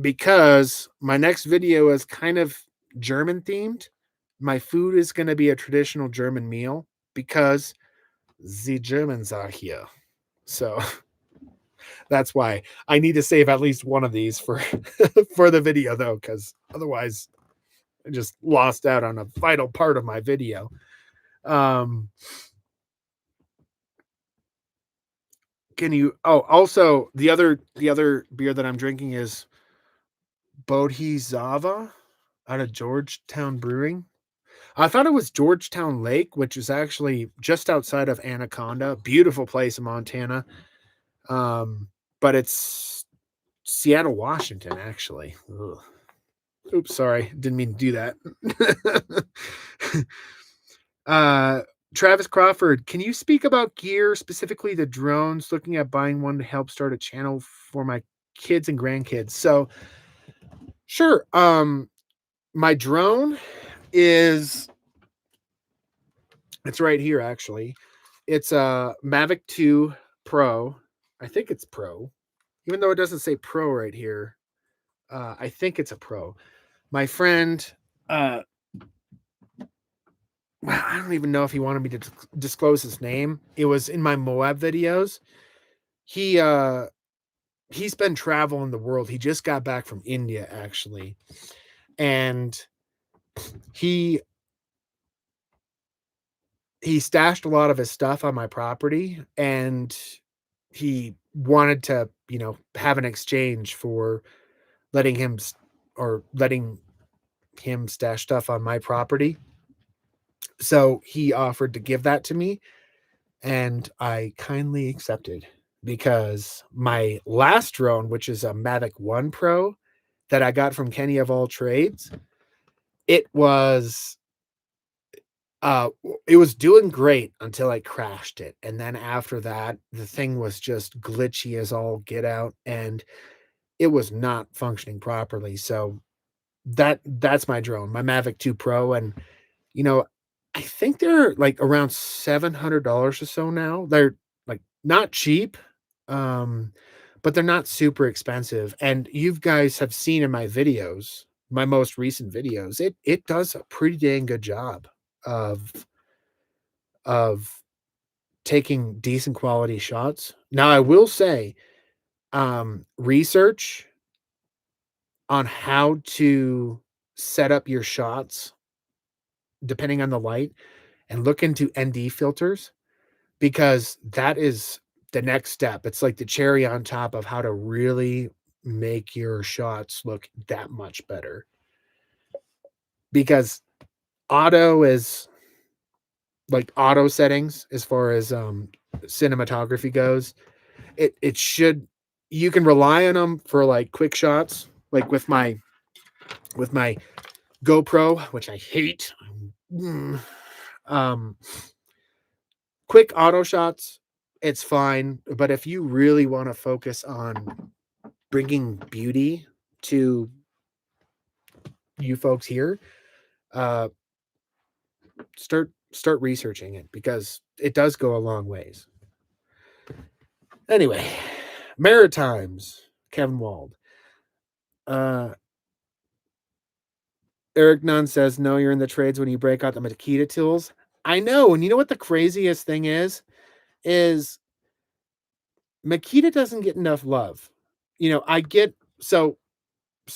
Because my next video is kind of German themed. My food is going to be a traditional German meal because the Germans are here. So that's why I need to save at least one of these for for the video though, because otherwise I just lost out on a vital part of my video. Um, can you? Oh, also the other beer that I'm drinking is Bodhisattva out of Georgetown Brewing. I thought it was Georgetown Lake, which is actually just outside of Anaconda. Beautiful place in Montana. Um, but it's Seattle, Washington, actually. Ugh. Oops, sorry. Didn't mean to do that. uh, Travis Crawford, can you speak about gear, specifically the drones? Looking at buying one to help start a channel for my kids and grandkids. So, sure. My drone is it's right here actually. It's a Mavic 2 Pro. I think it's Pro, even though it doesn't say Pro right here. I think it's a Pro. My friend, uh, well, I don't even know if he wanted me to disclose his name. It was in my Moab videos. He he's been traveling the world. He just got back from India actually, and he he stashed a lot of his stuff on my property, and he wanted to, have an exchange for letting him letting him stash stuff on my property. So he offered to give that to me, and I kindly accepted because my last drone, which is a Mavic 1 Pro that I got from Kenny of All Trades, it was uh it was doing great until I crashed it. And then after that, the thing was just glitchy as all get out, and it was not functioning properly. So that's my drone, my Mavic 2 Pro. And you know, I think they're like around $700 or so now. They're like not cheap, um, but they're not super expensive. And you guys have seen in my videos, my most recent videos, it does a pretty dang good job of of taking decent quality shots. Now I will say, research on how to set up your shots depending on the light, and look into ND filters, because that is the next step. It's like the cherry on top of how to really make your shots look that much better. Because auto is like auto settings as far as cinematography goes. It should, you can rely on them for like quick shots, like with my GoPro, which I hate. Mm, Um, quick auto shots, it's fine. But if you really want to focus on bringing beauty to you folks here, uh, start researching it, because it does go a long ways. Anyway, Maritimes, Kevin Wald. Uh, Eric Nunn says, no, you're in the trades when you break out the Makita tools. I know. And you know what the craziest thing is Makita doesn't get enough love. I get, so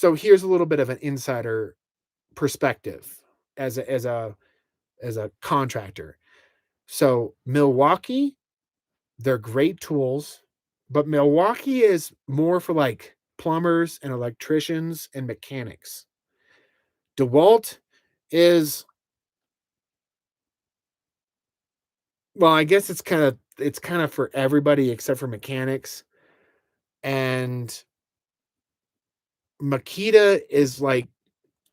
here's a little bit of an insider perspective as a contractor. So Milwaukee, they're great tools, but Milwaukee is more for like plumbers and electricians and mechanics. DeWalt is, well, I guess it's kind of for everybody except for mechanics. And Makita is like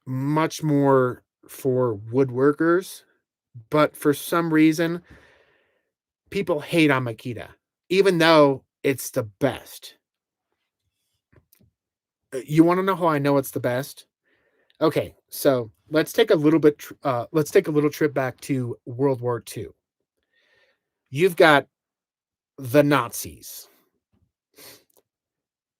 much more for woodworkers, but for some reason people hate on Makita, even though it's the best. You want to know how I know it's the best? Okay, so let's take a little trip back to World War II. You've got the Nazis,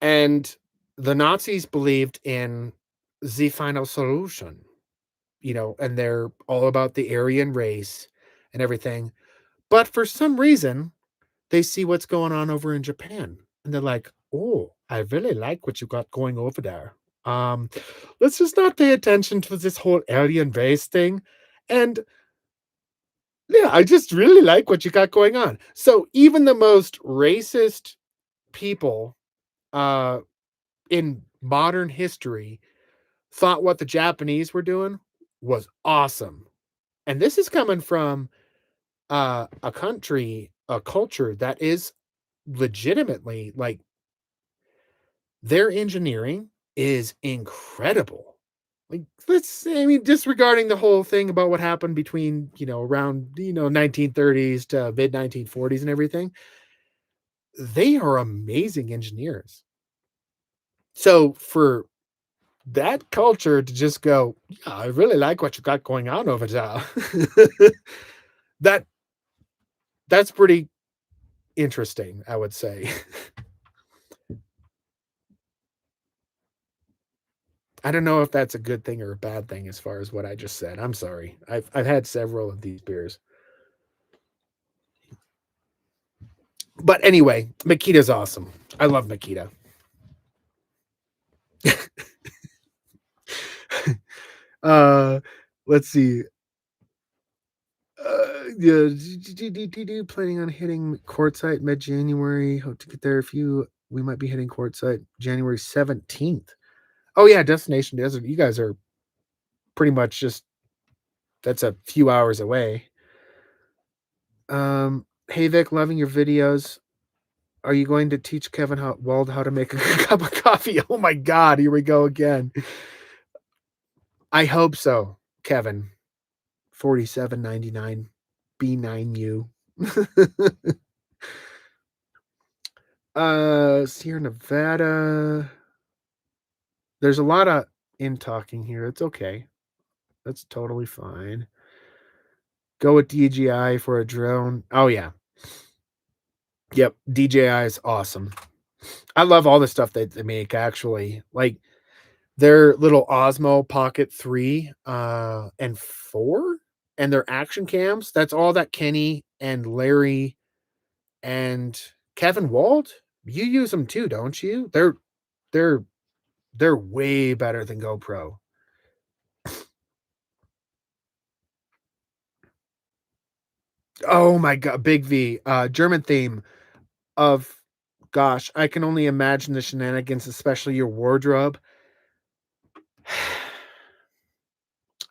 and the Nazis believed in the final solution, and they're all about the Aryan race and everything. But for some reason, they see what's going on over in Japan, and they're like, "Oh, I really like what you got going over there. Um, let's just not pay attention to this whole alien race thing, and yeah, I just really like what you got going on." So even the most racist people, uh, in modern history thought what the Japanese were doing was awesome. And this is coming from, a culture that is legitimately, like, their engineering is incredible. Like, I mean, disregarding the whole thing about what happened between, around, 1930s to mid 1940s and everything, they are amazing engineers. So for that culture to just go, "Yeah, I really like what you got going on over there." That that's pretty interesting, I would say. I don't know if that's a good thing or a bad thing as far as what I just said. I'm sorry. I've had several of these beers. But anyway, Makita's awesome. I love Makita. uh let's see. Yeah, planning on hitting courtside mid January. Hope to get there if you we might be hitting courtside January 17th. Oh yeah, Destination Desert. You guys are pretty much just that's a few hours away. Hey Vic, loving your videos. Are you going to teach Wald how to make a cup of coffee? Oh my God, here we go again. I hope so, Kevin. 4799 B9U. Sierra Nevada. There's a lot of in talking here. It's okay. That's totally fine. Go with DJI for a drone. Oh yeah. Yep. DJI is awesome. I love all the stuff that they make actually. Like their little Osmo Pocket 3 and 4 and their action cams. That's all that Kenny and Larry and Kevin Wald, you use them too, don't you? They're they're way better than GoPro. Oh my god, Big V, German theme of gosh, I can only imagine the shenanigans, especially your wardrobe.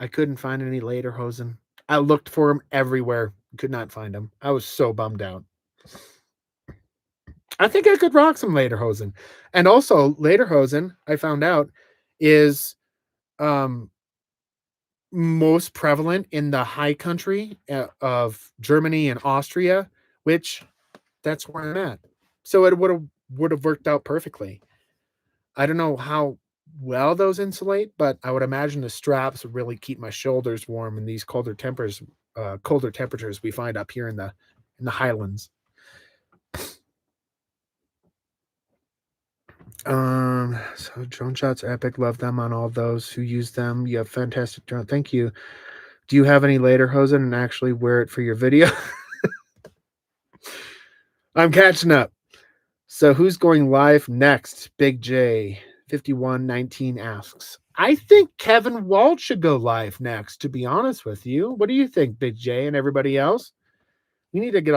I couldn't find any lederhosen. I looked for them everywhere, could not find them. I was so bummed out. I think I could rock some lederhosen. And also, lederhosen, I found out, is um most prevalent in the high country of Germany and Austria, which that's where I'm at. So it would have worked out perfectly. I don't know how well those insulate, but I would imagine the straps would really keep my shoulders warm in these colder temperatures we find up here in the highlands. So drone shots epic. Love them on all those who use them. You have fantastic drone. Thank you. Do you have any lederhosen and actually wear it for your video? I'm catching up. So who's going live next? Big J 5119 asks. I think Kevin Wald should go live next, to be honest with you. What do you think, Big J and everybody else? We need to get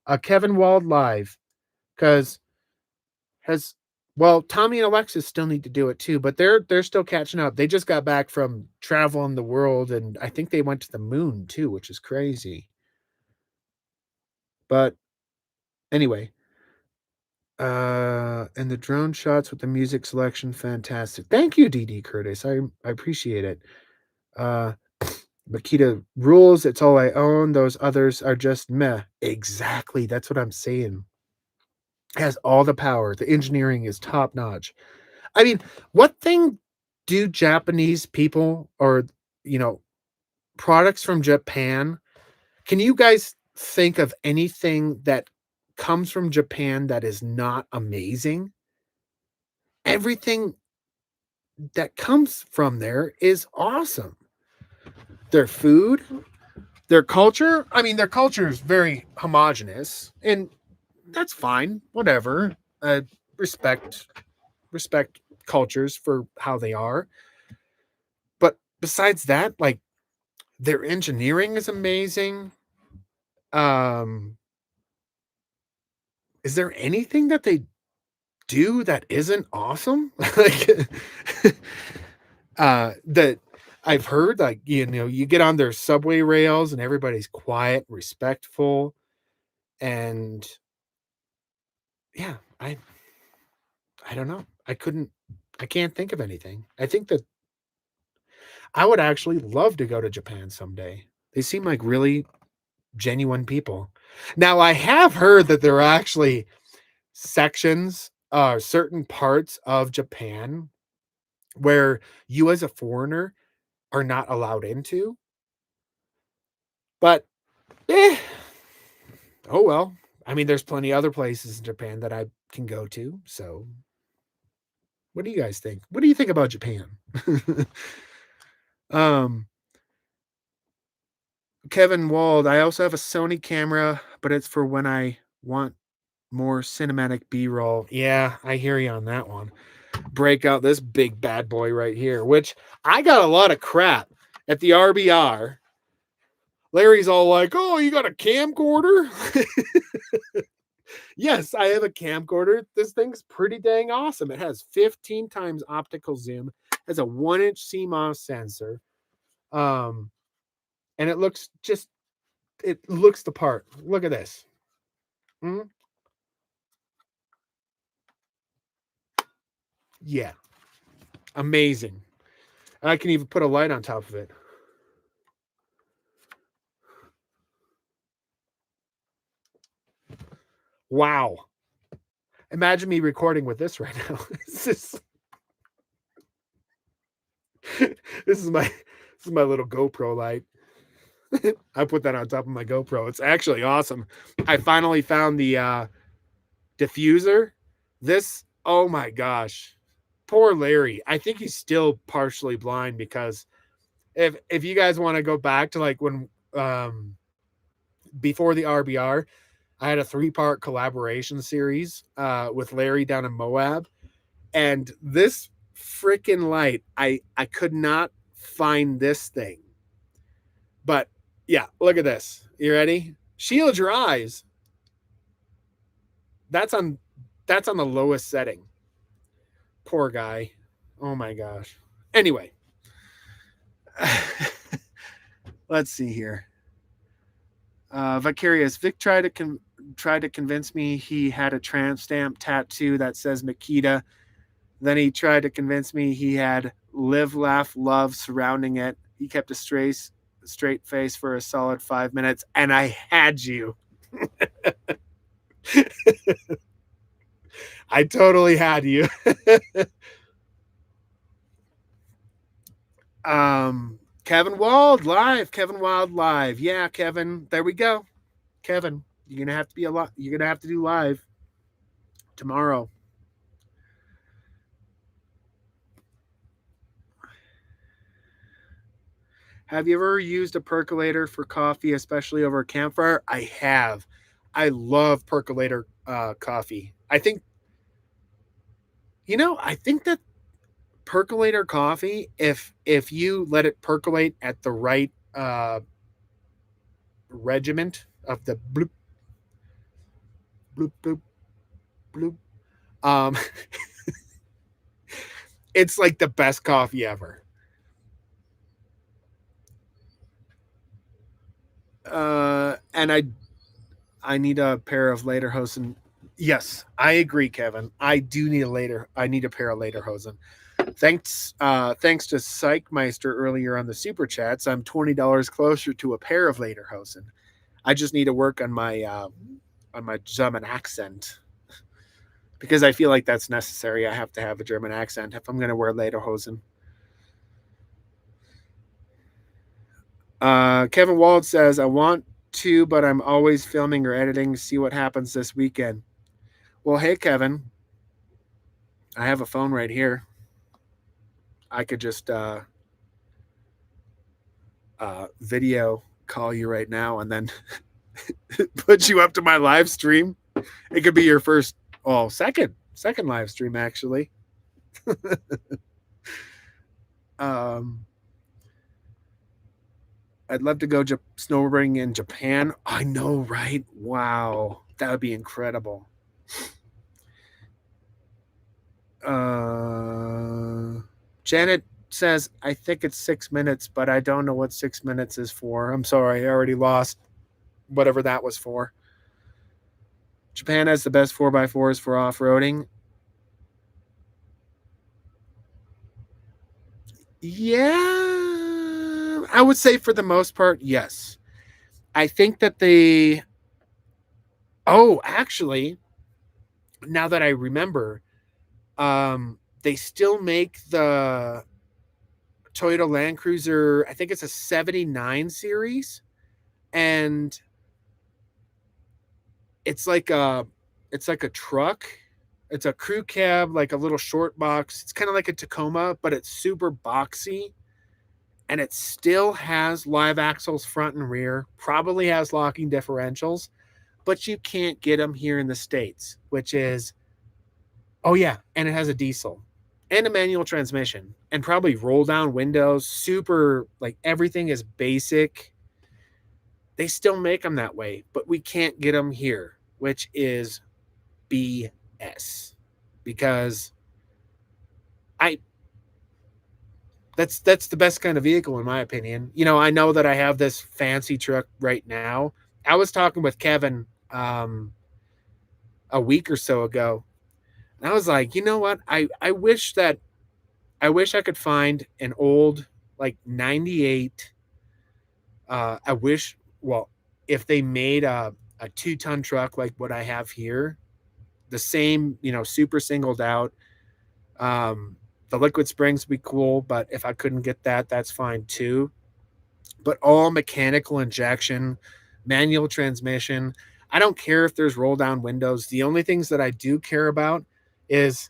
a Kevin Wald live because has well, Tommy and Alexis still need to do it too, but they're still catching up. They just got back from traveling the world, and I think they went to the moon too, which is crazy. But anyway, and the drone shots with the music selection, fantastic. Thank you, DD Curtis. I appreciate it. Uh, Makita rules. It's all I own. Those others are just meh. Exactly. That's what I'm saying. Has all the power. The engineering is top notch. I mean, what thing do Japanese people or, you know, products from Japan, can you guys think of anything that comes from Japan that is not amazing? Everything that comes from there is awesome. Their food, their culture, I mean, their culture is very homogenous, and that's fine, whatever. Respect respect cultures for how they are. But besides that, like, their engineering is amazing. Um, is there anything that they do that isn't awesome? Like, that I've heard, like, you know, you get on their subway rails and everybody's quiet, respectful, and yeah, I don't know. I can't think of anything. I think that I would actually love to go to Japan someday. They seem like really genuine people. Now, I have heard that there are actually sections, certain parts of Japan where you as a foreigner are not allowed into, but eh, oh well. I mean, there's plenty other places in Japan that I can go to. So, what do you guys think? What do you think about Japan? um, Kevin Wald, I also have a Sony camera, but it's for when I want more cinematic B-roll. Yeah, I hear you on that one. Break out this big bad boy right here, which I got a lot of crap at the RBR. Larry's all like, "Oh, you got a camcorder?" Yes, I have a camcorder. This thing's pretty dang awesome. It has 15 times optical zoom, has a 1-inch CMOS sensor, um, and it looks the part. Look at this. Mhm. Yeah, amazing. I can even put a light on top of it. Wow. Imagine me recording with this right now. This is this is my little GoPro light. I put that on top of my GoPro. It's actually awesome. I finally found the diffuser. This, oh my gosh. Poor Larry. I think he's still partially blind because if you guys want to go back to like when before the RBR, I had a 3-part collaboration series with Larry down in Moab, and this freaking light, I could not find this thing. But yeah, look at this. You ready? Shield your eyes. That's on that's on the lowest setting. Poor guy. Oh my gosh. Anyway, let's see here. Vicarious Vic tried to convince me he had a tramp stamp tattoo that says Makita. Then he tried to convince me he had live, laugh, love surrounding it. He kept a straight face for a solid 5 minutes, and I had you. I totally had you. Kevin Wald live. Kevin Wald live. Yeah, Kevin. There we go. Kevin, you're gonna have to be a lot. You're gonna have to do live tomorrow. Have you ever used a percolator for coffee, especially over a campfire? I have. I love percolator coffee. I think that percolator coffee, if you let it percolate at the right regiment of the bloop bloop bloop bloop, um, it's like the best coffee ever. And I need a pair of lederhosen. Yes, I agree, Kevin. I need a pair of lederhosen. Thanks to Psychmeister earlier on the super chats. I'm $20 closer to a pair of lederhosen. I just need to work on my German accent because I feel like that's necessary. I have to have a German accent if I'm going to wear lederhosen. Kevin Wald says, I want to, but I'm always filming or editing. See what happens this weekend. Well, hey, Kevin, I have a phone right here. I could just video call you right now and then put you up to my live stream. It could be your first, second live stream, actually. um, I'd love to go snowboarding in Japan. I know, right? Wow. That would be incredible. Janet says, I think it's 6 minutes, but I don't know what 6 minutes is for. I'm sorry. I already lost whatever that was for. Japan has the best 4x4s for off roading. Yeah. I would say for the most part, yes. I think that actually, now that I remember, they still make the Toyota Land Cruiser, I think it's a 79 series, and it's like a truck. It's a crew cab, like a little short box. It's kind of like a Tacoma, but it's super boxy, and it still has live axles front and rear, probably has locking differentials, but you can't get them here in the States, which is, oh yeah, and it has a diesel and a manual transmission and probably roll down windows, super, like everything is basic. They still make them that way, but we can't get them here, which is BS. Because I that's the best kind of vehicle in my opinion. I know that I have this fancy truck right now. I was talking with Kevin a week or so ago, and I was like, you know what? I wish I could find an old, like, 98. I wish, well, if they made a 2-ton truck like what I have here, the same, super singled out. The liquid springs would be cool, but if I couldn't get that, that's fine too. But all mechanical injection, manual transmission. I don't care if there's roll down windows. The only things that I do care about is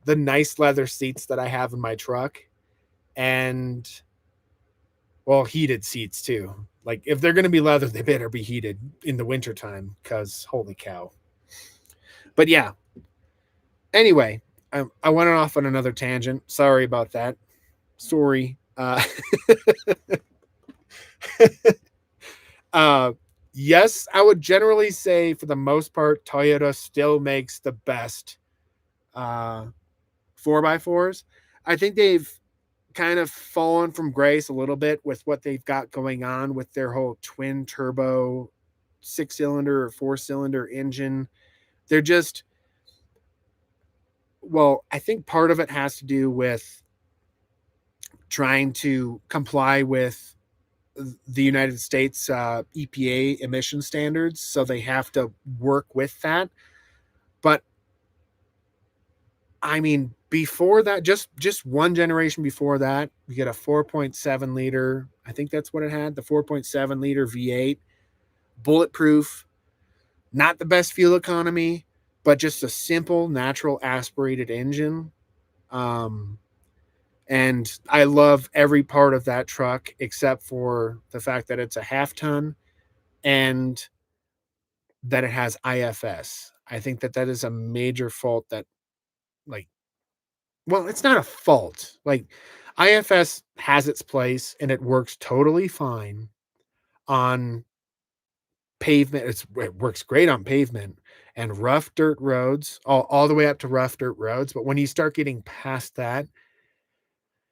the nice leather seats that I have in my truck, and, well, heated seats too. Like, if they're going to be leather, they better be heated in the wintertime, because holy cow. But yeah, anyway, I went off on another tangent. Sorry about that. Sorry. Uh, yes, I would generally say for the most part, Toyota still makes the best 4x4s. I think they've kind of fallen from grace a little bit with what they've got going on with their whole twin turbo 6-cylinder or 4-cylinder engine. They're just, well, I think part of it has to do with trying to comply with the United States EPA emission standards, so they have to work with that. But I mean, before that, just one generation before that, we get a 4.7 liter. I think that's what it had, the 4.7 liter V8, bulletproof, not the best fuel economy, but just a simple, natural aspirated engine. Um, and I love every part of that truck except for the fact that it's a half ton and that it has IFS. I think that that is a major fault that, like, well, it's not a fault. Like, IFS has its place and it works totally fine on pavement. It works great on pavement and rough dirt roads, all the way up to rough dirt roads. But when you start getting past that,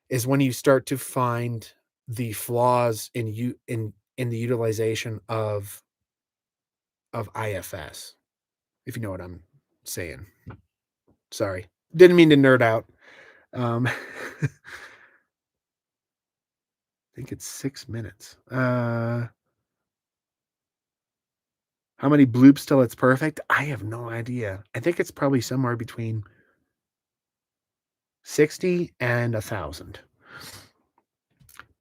is when you start to find the flaws in the utilization of IFS, if you know what I'm saying. Sorry. Didn't mean to nerd out. I think it's 6 minutes. How many bloops till it's perfect? I have no idea. I think it's probably somewhere between 60 and 1,000.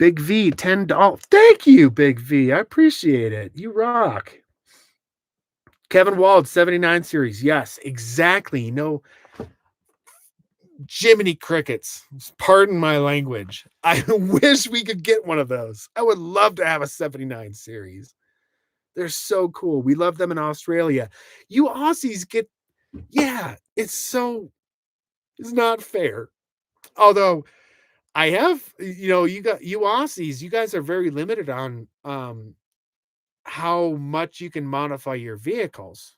Big V, $10. Thank you, Big V. I appreciate it. You rock. Kevin Wald, 79 series. Yes, exactly. No, Jiminy Crickets. Pardon my language. I wish we could get one of those. I would love to have a 79 series. They're so cool. We love them in Australia. You Aussies get, yeah, it's not fair. Although I have, you Aussies, you guys are very limited on how much you can modify your vehicles.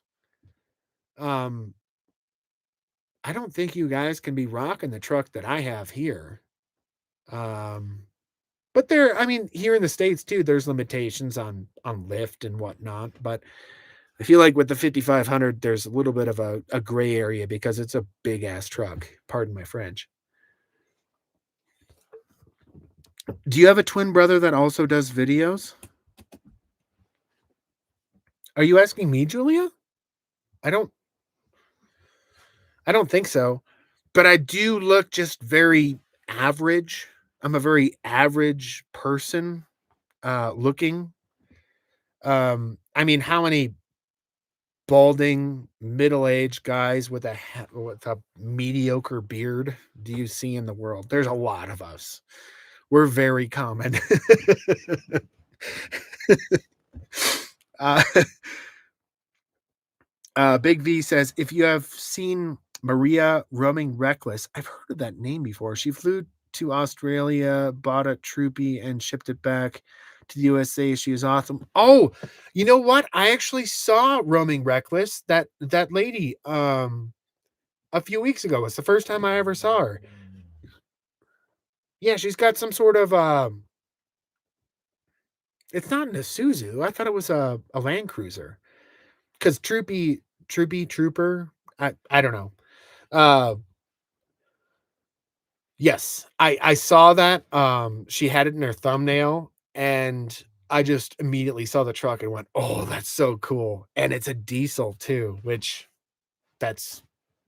Um, I don't think you guys can be rocking the truck that I have here. Um, but I mean, here in the States too, there's limitations on lift and whatnot. But I feel like with the 5500, there's a little bit of a gray area because it's a big ass truck. Pardon my French. Do you have a twin brother that also does videos? Are you asking me, Julia? I don't I don't think so. But I do look just very average. I'm a very average person looking. I mean, how many balding middle-aged guys with a mediocre beard do you see in the world? There's a lot of us. We're very common. uh, Big V says, if you have seen Maria Roaming Reckless, I've heard of that name before. She flew to Australia, bought a Troopy, and shipped it back to the USA. She is awesome. Oh, you know what? I actually saw Roaming Reckless, that lady, a few weeks ago. It's the first time I ever saw her. Yeah, she's got some sort of it's not an Isuzu. I thought it was a Land Cruiser. Because Trooper, I don't know. Uh, yes, I saw that. She had it in her thumbnail, and I just immediately saw the truck and went, "Oh, that's so cool!" And it's a diesel too, which that's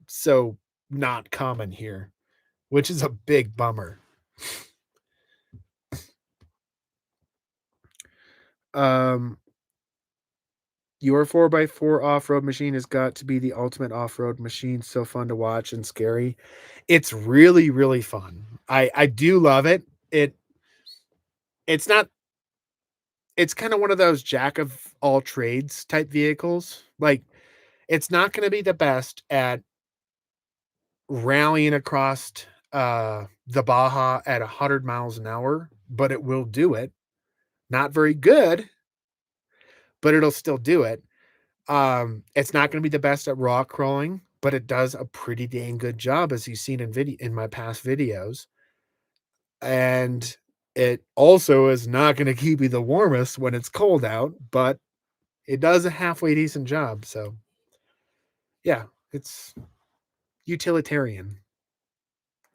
so not common here, which is a big bummer. Your 4x4 off-road machine has got to be the ultimate off-road machine. So fun to watch and scary. It's really, really fun. I do love it. It's not it's kind of one of those jack of all trades type vehicles. Like, it's not going to be the best at rallying across the Baja at 100 miles an hour, but it will do it. Not very good, but it'll still do it. It's not going to be the best at rock crawling, but it does a pretty dang good job, as you've seen in my past videos. And it also is not going to keep you the warmest when it's cold out, but it does a halfway decent job. So yeah, it's utilitarian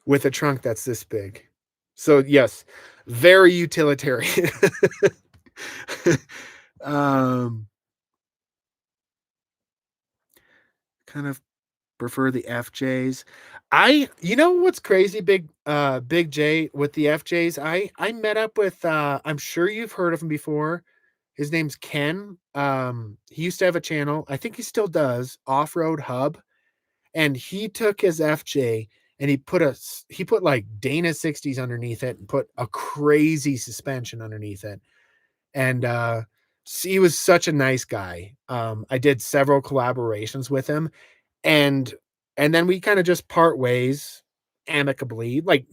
with a trunk that's this big. So yes, very utilitarian. um, kind of prefer the FJs. You know what's crazy, Big J, with the FJs? I met up with I'm sure you've heard of him before. His name's Ken. He used to have a channel. I think he still does, Off-Road Hub. And he took his FJ and he put like Dana 60s underneath it and put a crazy suspension underneath it. And he was such a nice guy. I did several collaborations with him, and then we kind of just part ways amicably. Like,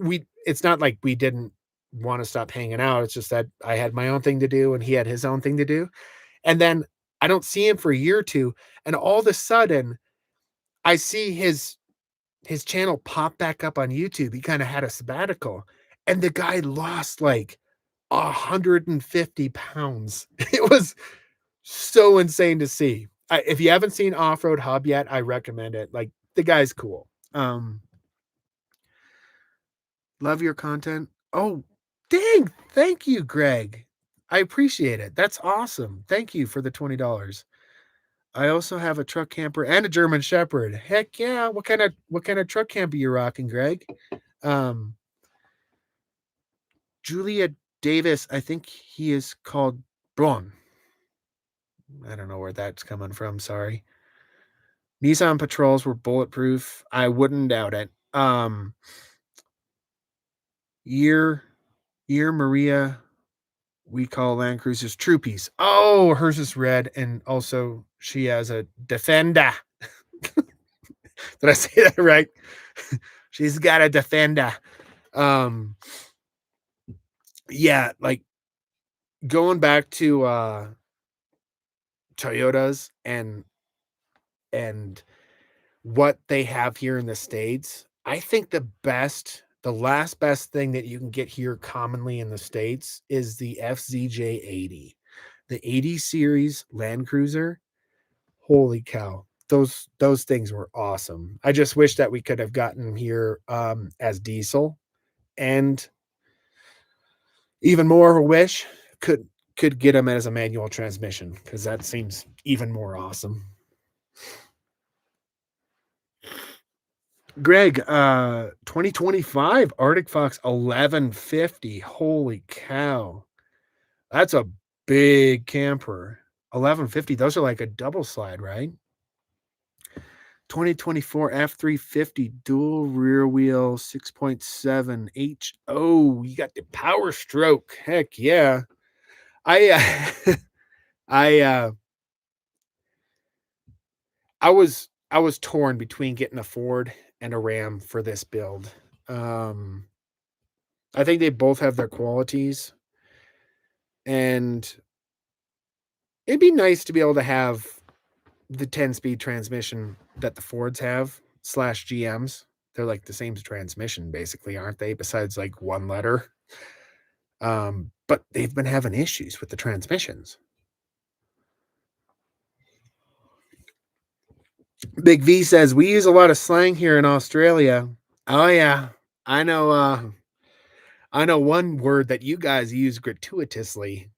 it's not like we didn't want to stop hanging out. It's just that I had my own thing to do and he had his own thing to do. And then I don't see him for a year or two, and all of a sudden I see his channel pop back up on YouTube. He kind of had a sabbatical, and the guy lost like 150 pounds. It was so insane to see. If you haven't seen Off-Road Hub yet, I recommend it. Like, the guy's cool. Love your content. Oh, dang. Thank you, Greg. I appreciate it. That's awesome. Thank you for the $20. I also have a truck camper and a German Shepherd. Heck yeah. What kind of truck camper you rocking, Greg? Julia Davis, I think he is called Blon. I don't know where that's coming from, sorry. Nissan Patrols were bulletproof. I wouldn't doubt it. Year Year Maria, we call Land Cruisers Troopies. Oh, hers is red, and also she has a Defender. Did I say that right? She's got a Defender. Um, yeah, like going back to Toyotas and what they have here in the States, I think the last best thing that you can get here commonly in the States is the FZJ80. The 80 series Land Cruiser. Holy cow. Those things were awesome. I just wish that we could have gotten them here as diesel, and even more of a wish could get them as a manual transmission, because that seems even more awesome. Greg, 2025 Arctic Fox 1150. Holy cow. That's a big camper. 1150. Those are like a double slide, right? 2024 F350 dual rear wheel 6.7 HO. You got the Power Stroke. Heck yeah. I I I was torn between getting a Ford and a Ram for this build. I think they both have their qualities, and it'd be nice to be able to have the 10-speed transmission that the Fords have slash GMs. They're like the same transmission, basically, aren't they? Besides like one letter. But they've been having issues with the transmissions. Big V says we use a lot of slang here in Australia. Oh yeah, I know. I know one word that you guys use gratuitously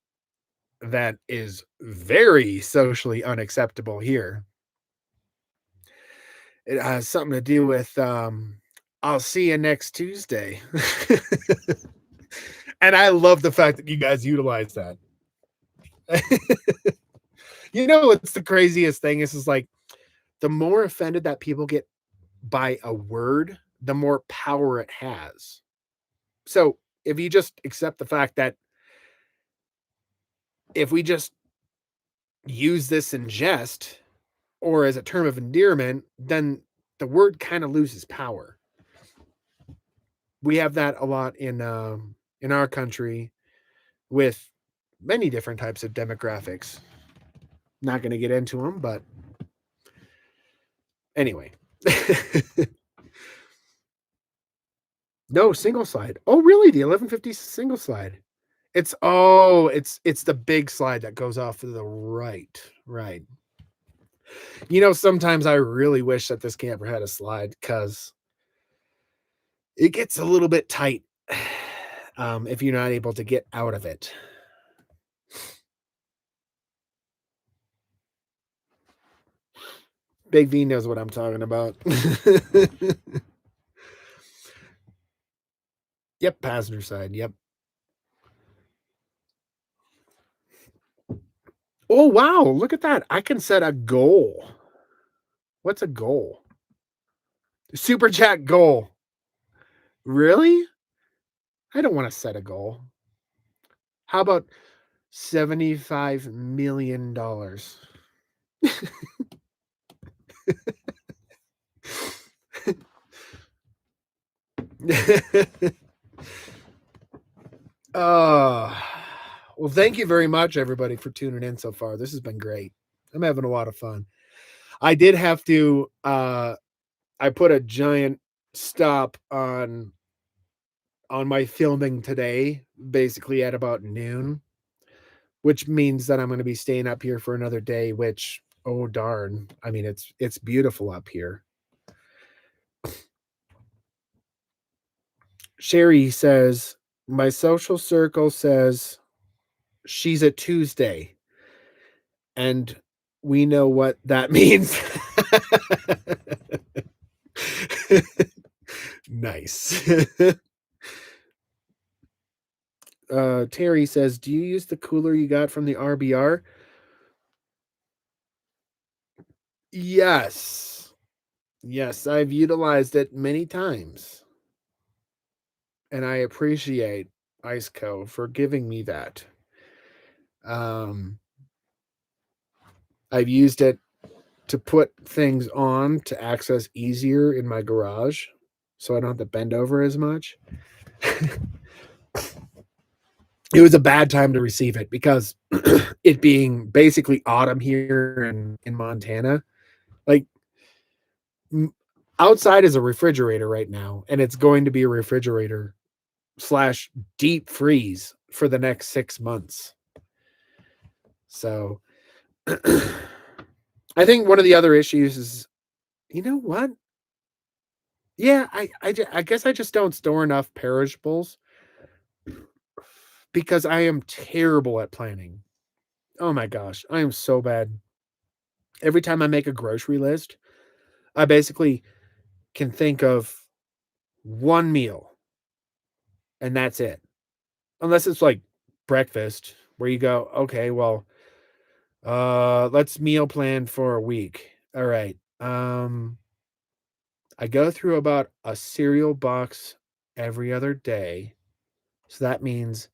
that is very socially unacceptable here. It has something to do with I'll see you next Tuesday. And I love the fact that you guys utilize that. You know what's the craziest thing is like the more offended that people get by a word, the more power it has. So if you just accept the fact that if we just use this in jest or as a term of endearment, then the word kind of loses power. We have that a lot in our country with many different types of demographics. Not going to get into them, but anyway. No, single slide. Oh, really? The 1150 single slide. It's the big slide that goes off to the right. Right. You know, sometimes I really wish that this camper had a slide because it gets a little bit tight if you're not able to get out of it. Big V knows what I'm talking about. Yep, passenger side. Yep. Oh, wow. Look at that. I can set a goal. What's a goal? Super chat goal. Really? I don't want to set a goal. How about $75 million? Well, thank you very much, everybody, for tuning in so far. This has been great. I'm having a lot of fun. I did have to I put a giant stop on my filming today, basically at about noon, which means that I'm going to be staying up here for another day, which, oh darn. I mean, it's beautiful up here. Sherry says, my social circle says she's a Tuesday. And we know what that means. Nice. Terry says, "Do you use the cooler you got from the RBR?" Yes. Yes, I've utilized it many times, and I appreciate Iceco for giving me that. Um, I've used it to put things on to access easier in my garage, so I don't have to bend over as much. It was a bad time to receive it because it being basically autumn here in Montana, like outside is a refrigerator right now, and it's going to be a refrigerator slash deep freeze for the next 6 months. So I think one of the other issues is, you know what? Yeah, I guess I just don't store enough perishables because I am terrible at planning. Oh my gosh, I am so bad. Every time I make a grocery list, I basically can think of one meal and that's it. Unless it's like breakfast where you go, okay, well, let's meal plan for a week. All right. I go through about a cereal box every other day. So that means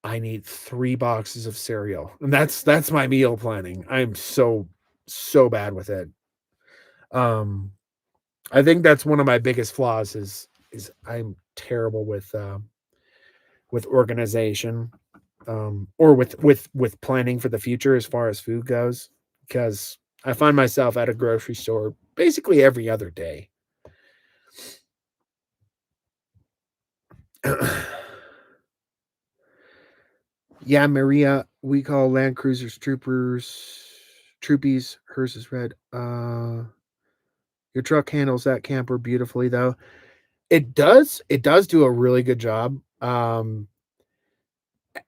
I need 3 boxes of cereal. And that's my meal planning. I'm so bad with it. Um I think that's one of my biggest flaws is I'm terrible with organization, or with planning for the future as far as food goes, because I find myself at a grocery store basically every other day. Yeah, Maria, we call Land Cruisers troopers, troopies. Hers is red. Your truck handles that camper beautifully, though. It does. It does do a really good job.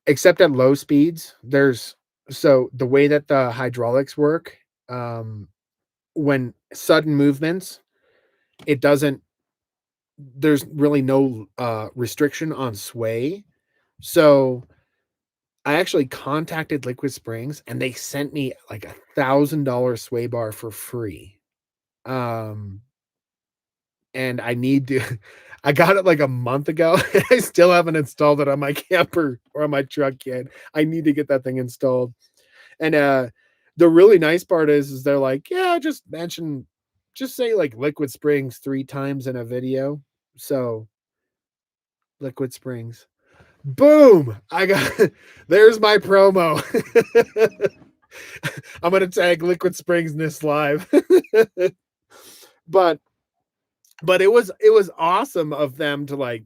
Except at low speeds. There's so the way that the hydraulics work, um, when sudden movements, it doesn't. There's really no restriction on sway. So I actually contacted Liquid Springs and they sent me like $1,000 sway bar for free. Um, and I need to I got it like a month ago and I still haven't installed it on my camper or on my truck yet. I need to get that thing installed. And the really nice part is they're like, yeah, just say like Liquid Springs 3 times in a video. So Liquid Springs. Boom! I got there's my promo. I'm gonna tag Liquid Springs in this live. but it was awesome of them to like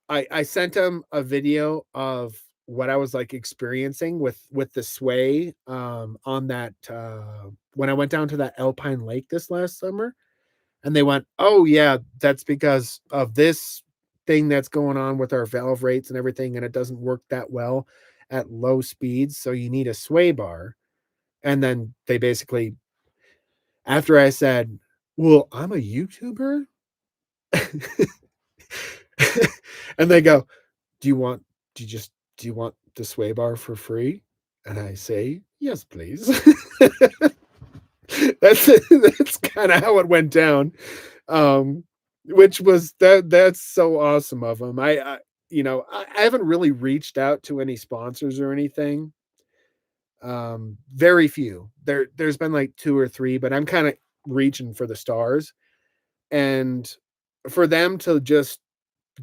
I sent him a video of what I was like experiencing with the sway on that when I went down to that Alpine Lake this last summer, and they went, "Oh yeah, that's because of this thing that's going on with our valve rates and everything, and it doesn't work that well at low speeds, so you need a sway bar." And then they basically, after I said, "Well, I'm a YouTuber," and they go, do you want do you want the sway bar for free? And I say, yes, please. That's kind of how it went down. Um, which was that's so awesome of them. I haven't really reached out to any sponsors or anything. Very few. There's been like 2 or 3, but I'm kind of reaching for the stars. And for them to just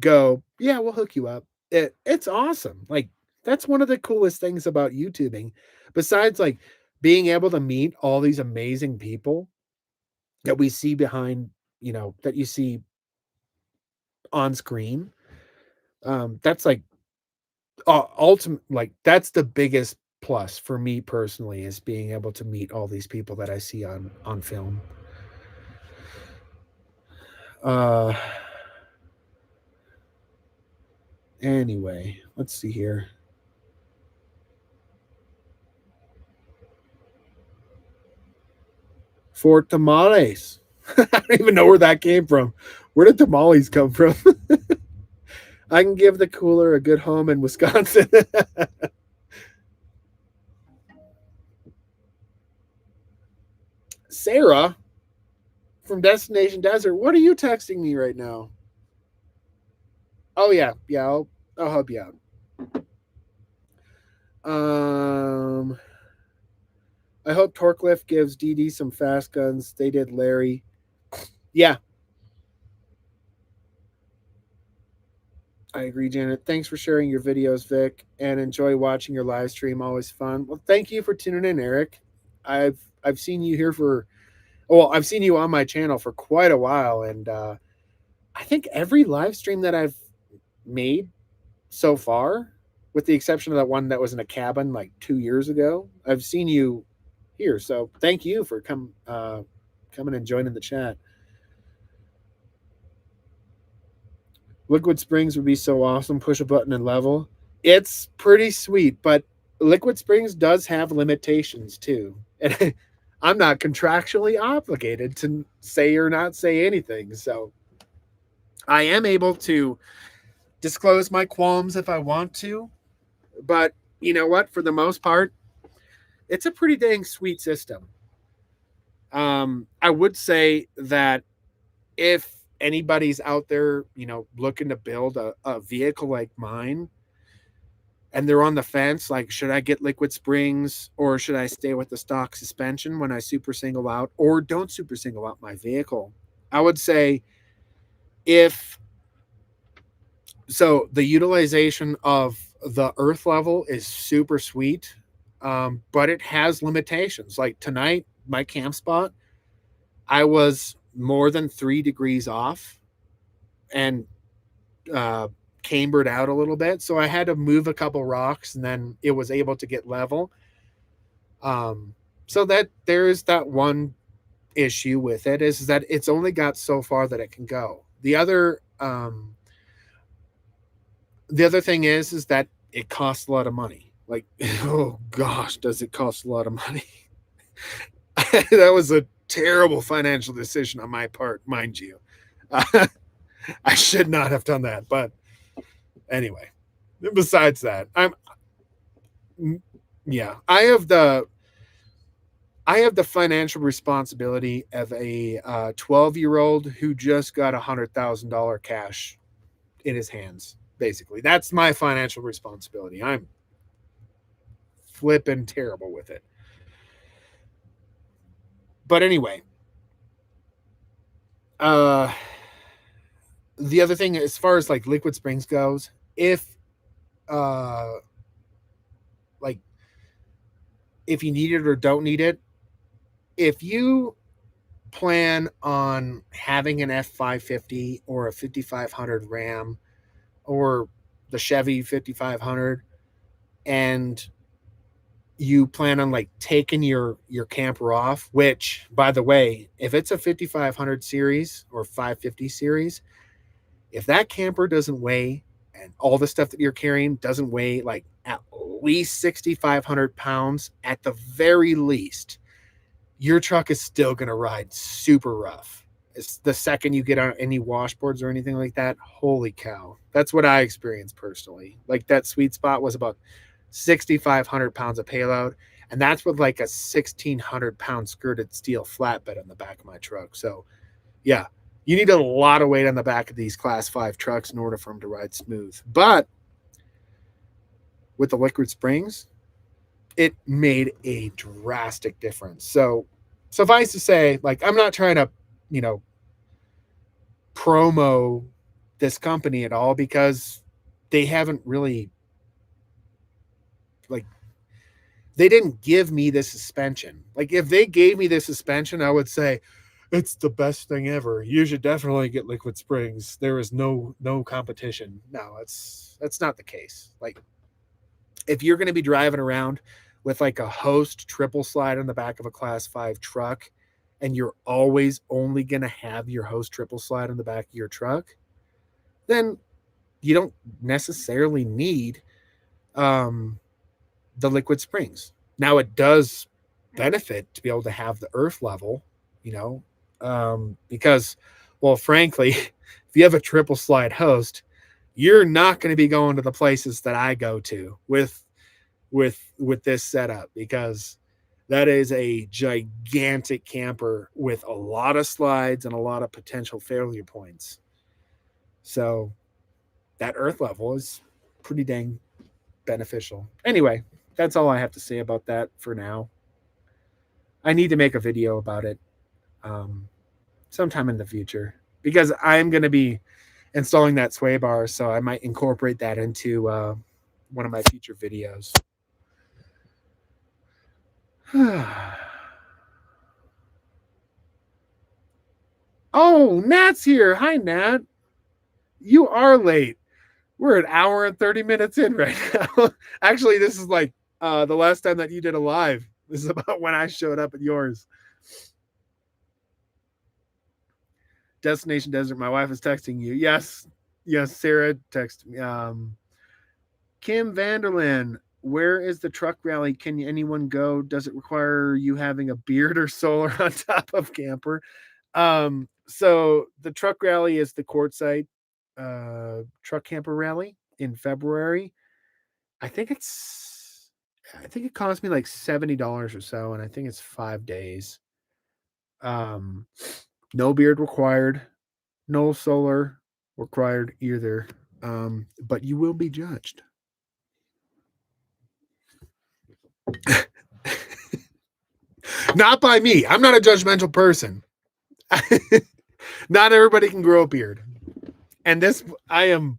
go, yeah, we'll hook you up. It's awesome. Like that's one of the coolest things about YouTubing. Besides like being able to meet all these amazing people that we see behind, that you see on screen. That's like ultimate like that's the biggest plus for me personally is being able to meet all these people that I see on film. Uh anyway, let's see here. For tamales. I don't even know where that came from. Where did tamales come from? I can give the cooler a good home in Wisconsin. Sarah from Destination Desert, what are you texting me right now? Oh yeah, yeah, I'll help you out. Um, I hope Torcliffe gives DD some fast guns. They did Larry. Yeah, I agree, Janet. Thanks for sharing your videos, Vic, and enjoy watching your live stream. Always fun. Well, thank you for tuning in, Eric. I've seen you here for well, I've seen you on my channel for quite a while, and I think every live stream that I've made so far, with the exception of that one that was in a cabin like 2 years ago, I've seen you here. So thank you for coming and joining the chat. Liquid Springs would be so awesome. Push a button and level. It's pretty sweet, but Liquid Springs does have limitations too. And I'm not contractually obligated to say or not say anything. So I am able to disclose my qualms if I want to. But you know what? For the most part, it's a pretty dang sweet system. I would say that if anybody's out there, looking to build a vehicle like mine and they're on the fence, like, should I get Liquid Springs or should I stay with the stock suspension when I super single out or don't super single out my vehicle? I would say if so, the utilization of the earth level is super sweet, but it has limitations. Like tonight, my camp spot, I was more than 3 degrees off and cambered out a little bit. So I had to move a couple rocks and then it was able to get level. So that there is that one issue with it is that it's only got so far that it can go. The other thing is that it costs a lot of money. Like, oh gosh, does it cost a lot of money? That was a terrible financial decision on my part, mind you. I should not have done that, but anyway. Besides that, yeah, I have the financial responsibility of a 12-year-old who just got $100,000 cash in his hands. Basically, that's my financial responsibility. I'm flipping terrible with it. But anyway, the other thing as far as like Liquid Springs goes, if like if you need it or don't need it, if you plan on having an F550 or a 5500 Ram or the Chevy 5500 and you plan on like taking your camper off, which by the way, if it's a 5500 series or 550 series, if that camper doesn't weigh and all the stuff that you're carrying doesn't weigh like at least 6,500 pounds at the very least, your truck is still going to ride super rough. It's the second you get on any washboards or anything like that, holy cow. That's what I experienced personally. Like that sweet spot was about 6,500 pounds of payload. And that's with like a 1,600 pound skirted steel flatbed on the back of my truck. So yeah, you need a lot of weight on the back of these class 5 trucks in order for them to ride smooth. But with the Liquid Springs, it made a drastic difference. So suffice to say, like, I'm not trying to, promo this company at all because they haven't really, like, they didn't give me the suspension. Like, if they gave me the suspension, I would say it's the best thing ever. You should definitely get Liquid Springs. There is no competition. No, that's not the case. Like, if you're going to be driving around with like a Host triple slide on the back of a class 5 truck and you're always only going to have your Host triple slide on the back of your truck, then you don't necessarily need the Liquid Springs. Now it does benefit to be able to have the earth level, because, well, frankly, if you have a triple slide Host, You're not going to be going to the places that I go to with this setup, because that is a gigantic camper with a lot of slides and a lot of potential failure points. So that earth level is pretty dang beneficial. Anyway, that's all I have to say about that for now. I need to make a video about it um, sometime in the future, because I'm going to be installing that sway bar, so I might incorporate that into one of my future videos. Oh, Nat's here. Hi, Nat. You are late. We're an hour and 30 minutes in right now. Actually, this is like the last time that you did a live. This is about when I showed up at yours. Destination Desert. My wife is texting you. Yes. Yes, Sarah texted me. Kim Vanderland. Where is the truck rally? Can anyone go? Does it require you having a beard or solar on top of camper? So the truck rally is the Quartzsite truck camper rally in February. I think it cost me like $70 or so, and I think it's 5 days. Um, no beard required, no solar required either. But you will be judged. Not by me. I'm not a judgmental person. Not everybody can grow a beard. And this I am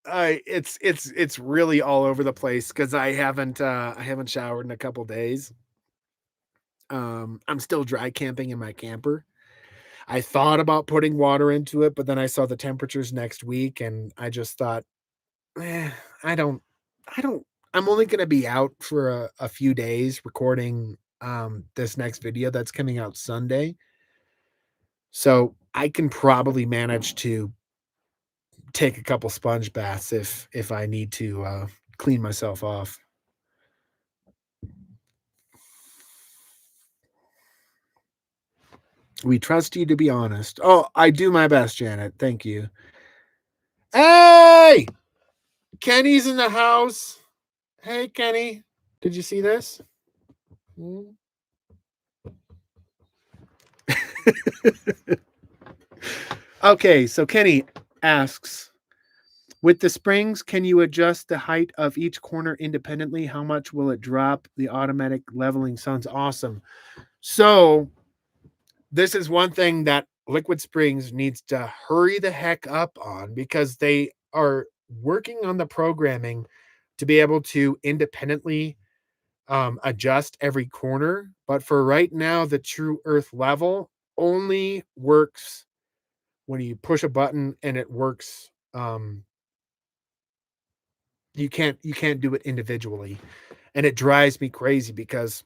it's really all over the place because I haven't showered in a couple days. I'm still dry camping in my camper. I thought about putting water into it, but then I saw the temperatures next week and I just thought, eh, I don't I don't I'm only gonna be out for a few days recording this next video that's coming out Sunday. So I can probably manage to take a couple sponge baths if I need to clean myself off. We trust you to be honest. Oh, I do my best, Janet. Thank you. Hey, Kenny's in the house. Hey, Kenny. Did you see this? Hmm? Okay, so Kenny asks, with the springs, can you adjust the height of each corner independently? How much will it drop? The automatic leveling sounds awesome. So this is one thing that Liquid Springs needs to hurry the heck up on, because they are working on the programming to be able to independently adjust every corner. But for right now, the true earth level only works when you push a button and it works. You can't do it individually, and it drives me crazy because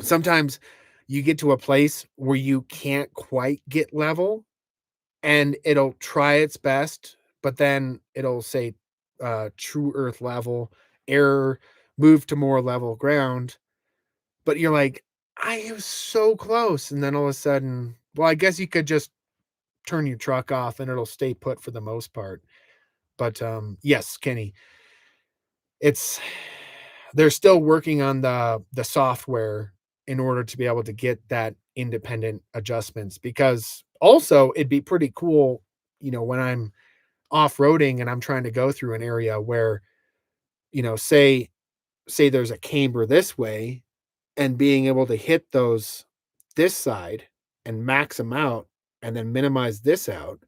sometimes you get to a place where you can't quite get level and it'll try its best, but then it'll say true earth level, error, move to more level ground. But you're like, I am so close. And then all of a sudden, well, I guess you could just turn your truck off and it'll stay put for the most part. But yes, Kenny, it's they're still working on the software in order to be able to get that independent adjustments, because also it'd be pretty cool, when I'm off-roading and I'm trying to go through an area where, say there's a camber this way, and being able to hit those this side and max them out and then minimize this out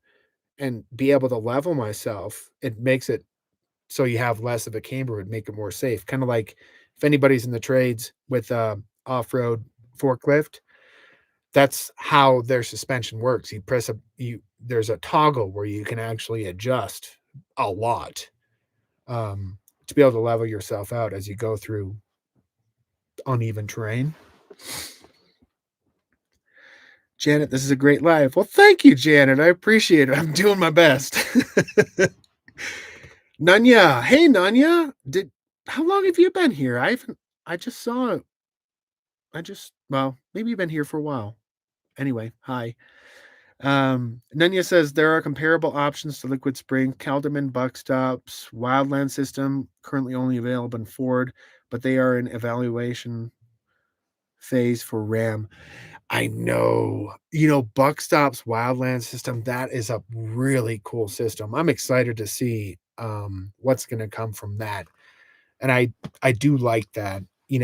and be able to level myself, it makes it so you have less of a camber, would make it more safe. Kind of like if anybody's in the trades with off-road forklift, that's how their suspension works. You press there's a toggle where you can actually adjust a lot to be able to level yourself out as you go through uneven terrain. Janet, this is a great live. Well, thank you, Janet. I appreciate it. I'm doing my best. Nanya, hey Nanya, how long have you been here? I just saw well, maybe you've been here for a while. Anyway, hi. Nenya says there are comparable options to Liquid Spring, Calderman, Buckstops, Wildland System, currently only available in Ford, but they are in evaluation phase for Ram. I know. Buckstop's Wildland System, that is a really cool system. I'm excited to see what's going to come from that. And I do like that. In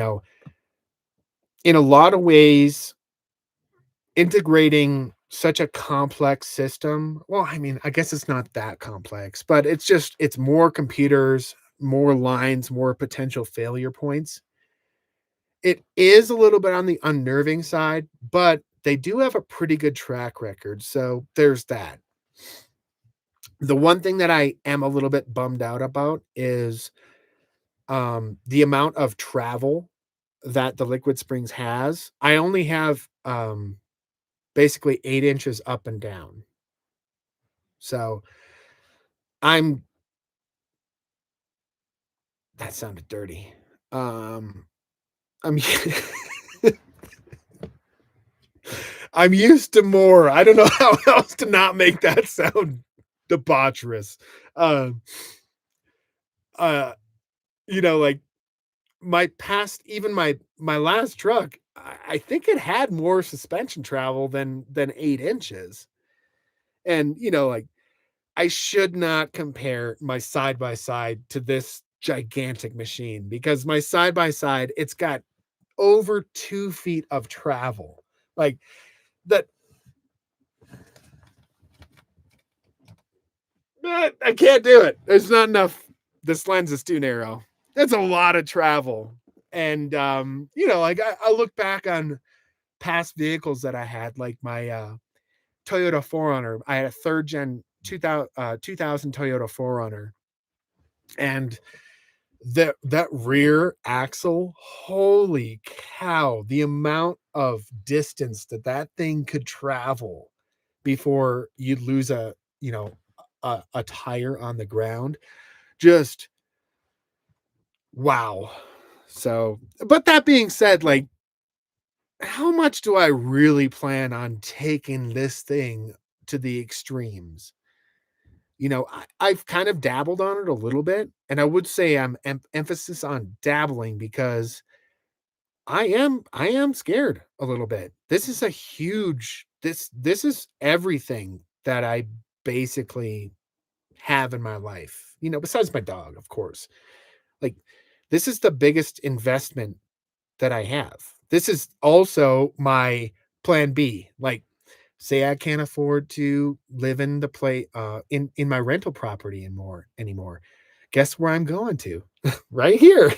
a lot of ways, integrating such a complex system, well, I mean, I guess it's not that complex, but it's more computers, more lines, more potential failure points. It is a little bit on the unnerving side, but they do have a pretty good track record, so there's that. The one thing that I am a little bit bummed out about is the amount of travel that the Liquid Springs has. I only have basically 8 inches up and down. So I'm that sounded dirty. I'm I'm used to more. I don't know how else to not make that sound debaucherous. Um, uh, like my past, even my last truck, I think it had more suspension travel than 8 inches. And like I should not compare my side by side to this gigantic machine because my side by side, it's got over 2 feet of travel. Like that, I can't do it. There's not enough. This lens is too narrow. That's a lot of travel. And like I look back on past vehicles that I had, like my Toyota 4Runner. I had a third gen 2000 Toyota 4Runner, and that rear axle, holy cow, the amount of distance that thing could travel before you'd lose a tire on the ground, just wow. So, but that being said, like, how much do I really plan on taking this thing to the extremes? I've kind of dabbled on it a little bit, and I would say I'm emphasis on dabbling because I am scared a little bit. This is a huge this is everything that I basically have in my life. Besides my dog, of course. Like this is the biggest investment that I have. This is also my plan B. Like say I can't afford to live in the in my rental property anymore. Guess where I'm going to? Right here.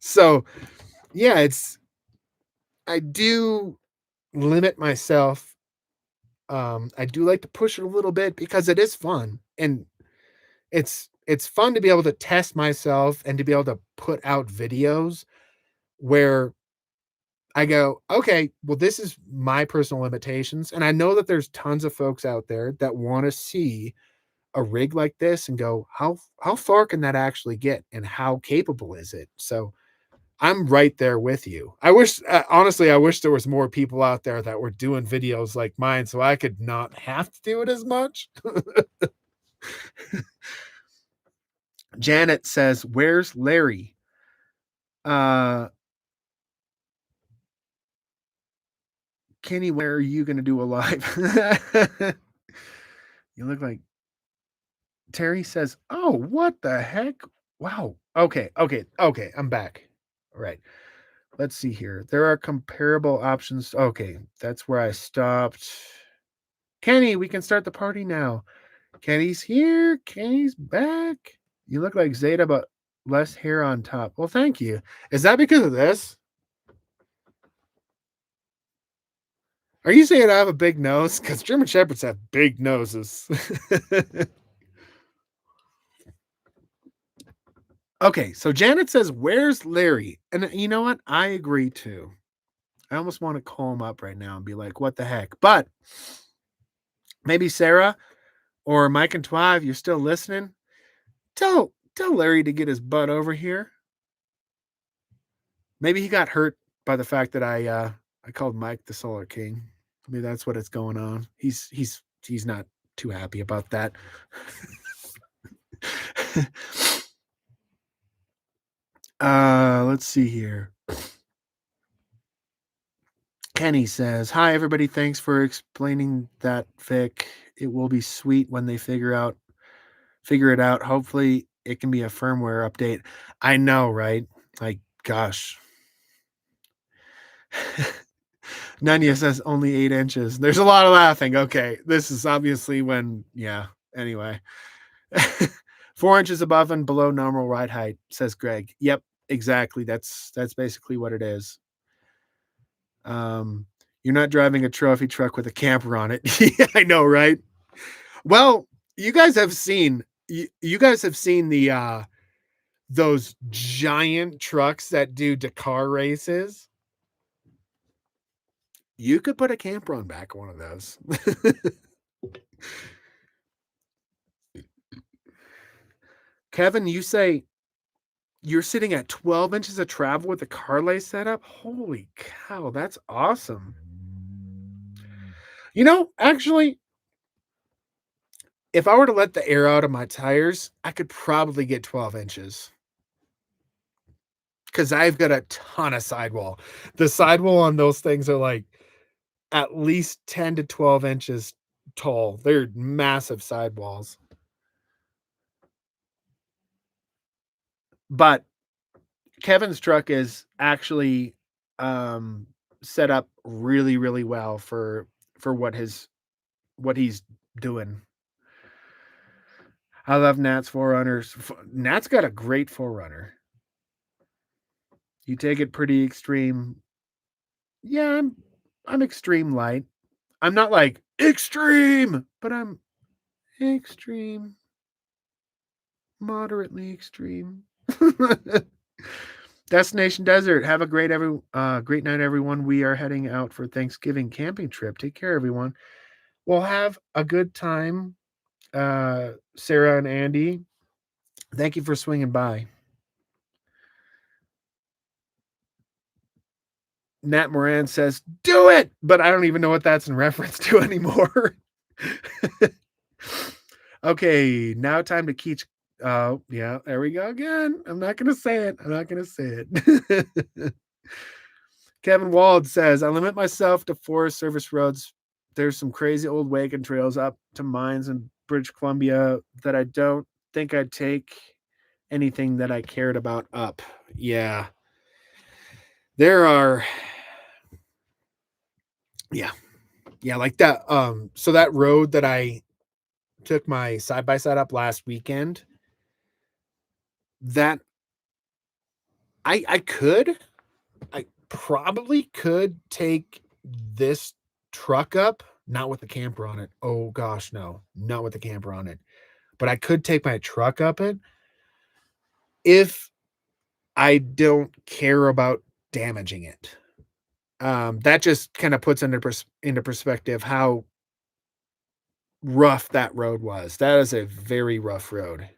So, yeah, I do limit myself. I do like to push it a little bit because it is fun, and it's fun to be able to test myself and to be able to put out videos where I go, okay, well, this is my personal limitations. And I know that there's tons of folks out there that want to see a rig like this and go, how far can that actually get? And how capable is it? So I'm right there with you. I wish, honestly, I wish there was more people out there that were doing videos like mine so I could not have to do it as much. Janet says, where's Larry? Uh, Kenny, where are you going to do a live? You look like Terry says, oh, what the heck? Wow. Okay. I'm back. All right. Let's see here. There are comparable options. Okay. That's where I stopped. Kenny, we can start the party now. Kenny's here. Kenny's back. You look like Zeta, but less hair on top. Well, thank you. Is that because of this? Are you saying I have a big nose? Because German Shepherds have big noses. Okay, so Janet says, where's Larry? And you know what? I agree too. I almost want to call him up right now and be like, what the heck? But maybe Sarah or Mike and Twy, if you're still listening, tell Larry to get his butt over here. Maybe he got hurt by the fact that I called Mike the Solar King. Maybe that's what it's going on. He's not too happy about that. Let's see here. Kenny says, "Hi everybody, thanks for explaining that, Vic. It will be sweet when they figure it out. Hopefully it can be a firmware update." I know, right? Like, gosh. Nanya says only 8 inches. There's a lot of laughing. Okay. This is obviously when, yeah. Anyway. 4 inches above and below normal ride height, says Greg. Yep, exactly. That's basically what it is. You're not driving a trophy truck with a camper on it. Yeah, I know, right? Well, you guys have seen the those giant trucks that do Dakar races. You could put a camper on back of one of those. Kevin, you say you're sitting at 12 inches of travel with the car lay setup? Holy cow, that's awesome. Actually, if I were to let the air out of my tires, I could probably get 12 inches. Because I've got a ton of sidewall. The sidewall on those things are like at least 10 to 12 inches tall. They're massive sidewalls. But Kevin's truck is actually set up really, really well for what he's doing. I love Nat's Forerunners. Nat's got a great Forerunner. You take it pretty extreme. Yeah, I'm extreme light. I'm not like extreme, but I'm extreme. Moderately extreme. Destination Desert. Have a great night, everyone. We are heading out for Thanksgiving camping trip. Take care, everyone. We'll have a good time. Sarah and Andy, thank you for swinging by. Nat Moran says, "Do it," but I don't even know what that's in reference to anymore. Okay, now time to teach. Oh, yeah, there we go again. I'm not going to say it. Kevin Wald says, "I limit myself to Forest Service roads. There's some crazy old wagon trails up to mines in British Columbia that I don't think I'd take anything that I cared about up." Yeah. There are, yeah, like that. So that road that I took my side by side up last weekend, that I probably could take this truck up, not with the camper on it. Oh gosh, no, not with the camper on it. But I could take my truck up it if I don't care about damaging it. That just kind of puts into perspective how rough that road was. That is a very rough road.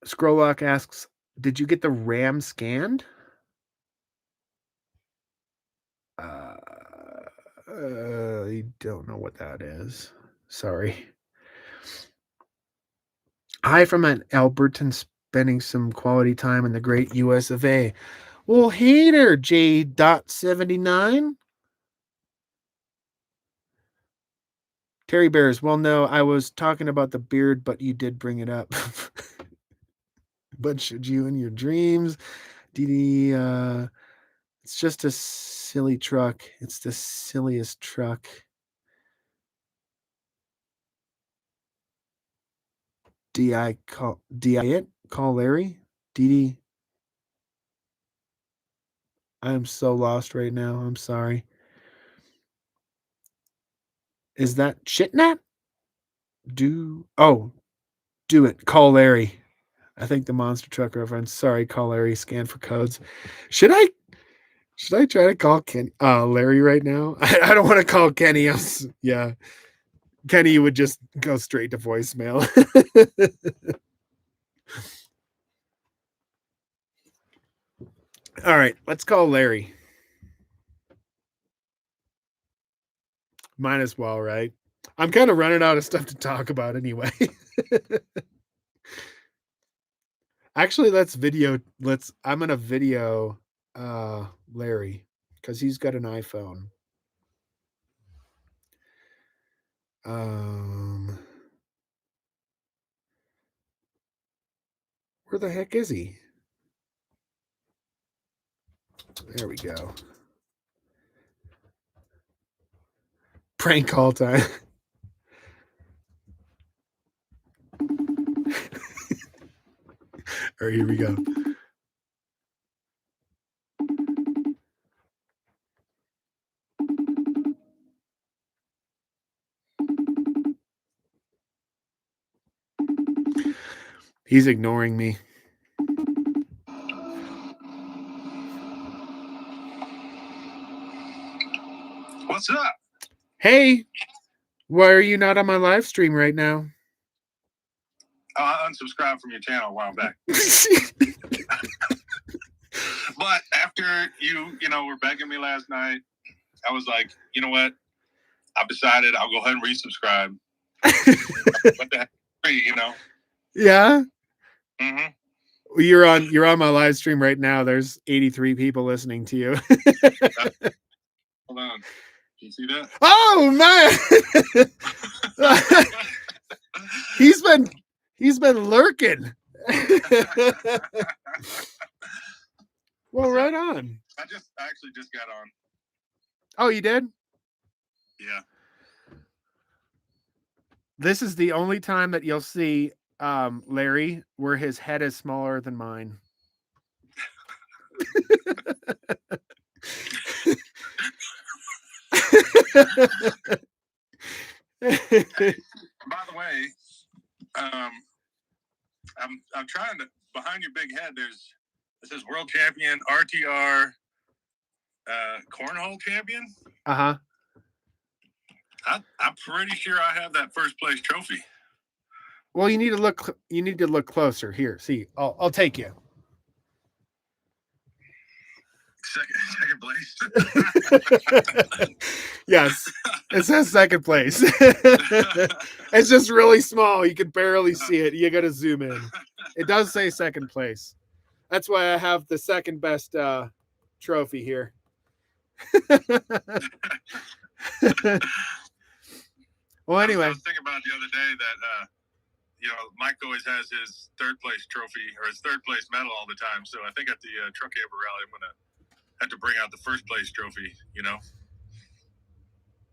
Scrollock asks, "Did you get the RAM scanned?" I don't know what that is. Sorry. Hi from an Albertan spending some quality time in the great US of A. Well, hey there, J.79. Terry Bears, well, no, I was talking about the beard, but you did bring it up. But should you in your dreams? DD, it's just a silly truck. It's the silliest truck. Call Larry? DD. I'm so lost right now. I'm sorry. Is that Chitnat? Do it. Call Larry. I think the monster truck reference. Sorry, call Larry. Scan for codes. Should I try to call Larry right now? I don't want to call Kenny. Yeah, Kenny would just go straight to voicemail. All right, let's call Larry. Might as well, right? I'm kind of running out of stuff to talk about anyway. Actually, I'm gonna video Larry because he's got an iPhone. Um where the heck is he? There we go. Prank call time. All right, here we go. He's ignoring me. What's up? Hey, why are you not on my live stream right now? Oh, I unsubscribed from your channel a while back. But after you were begging me last night, I was like, you know what? I've decided I'll go ahead and resubscribe. What the heck? Free, Yeah. Mm-hmm. You're on my live stream right now. There's 83 people listening to you. Hold on. Can you see that? Oh man. He's been lurking. Well, right on. I actually just got on. Oh, you did? Yeah. This is the only time that you'll see Larry where his head is smaller than mine. By the way, I'm trying to, behind your big head, it says world champion, RTR, cornhole champion. Uh-huh. I'm pretty sure I have that first place trophy. Well, you need to look closer. Here, see, I'll take you. Second place. Yes, it says second place. It's just really small. You can barely see it. You got to zoom in. It does say second place. That's why I have the second best trophy here. Well, anyway. I was thinking about the other day that Mike always has his third place trophy or his third place medal all the time. So I think at the Truck Haber Rally, I'm gonna have to bring out the first place trophy.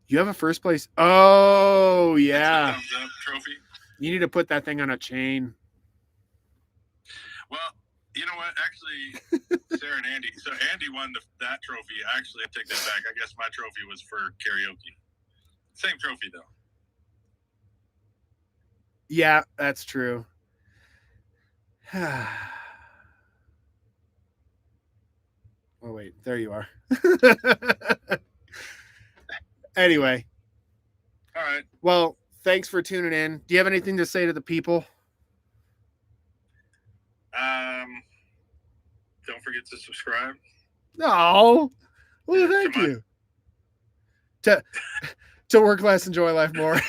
You have a first place? Oh yeah. Thumbs up trophy. You need to put that thing on a chain. Well, you know what? Actually, Sarah and Andy. So Andy won that trophy. Actually, I take that back. I guess my trophy was for karaoke. Same trophy though. Yeah, that's true. Oh wait, there you are. Anyway. All right. Well, thanks for tuning in. Do you have anything to say to the people? Don't forget to subscribe. No. Well, thank you. To work less, enjoy life more.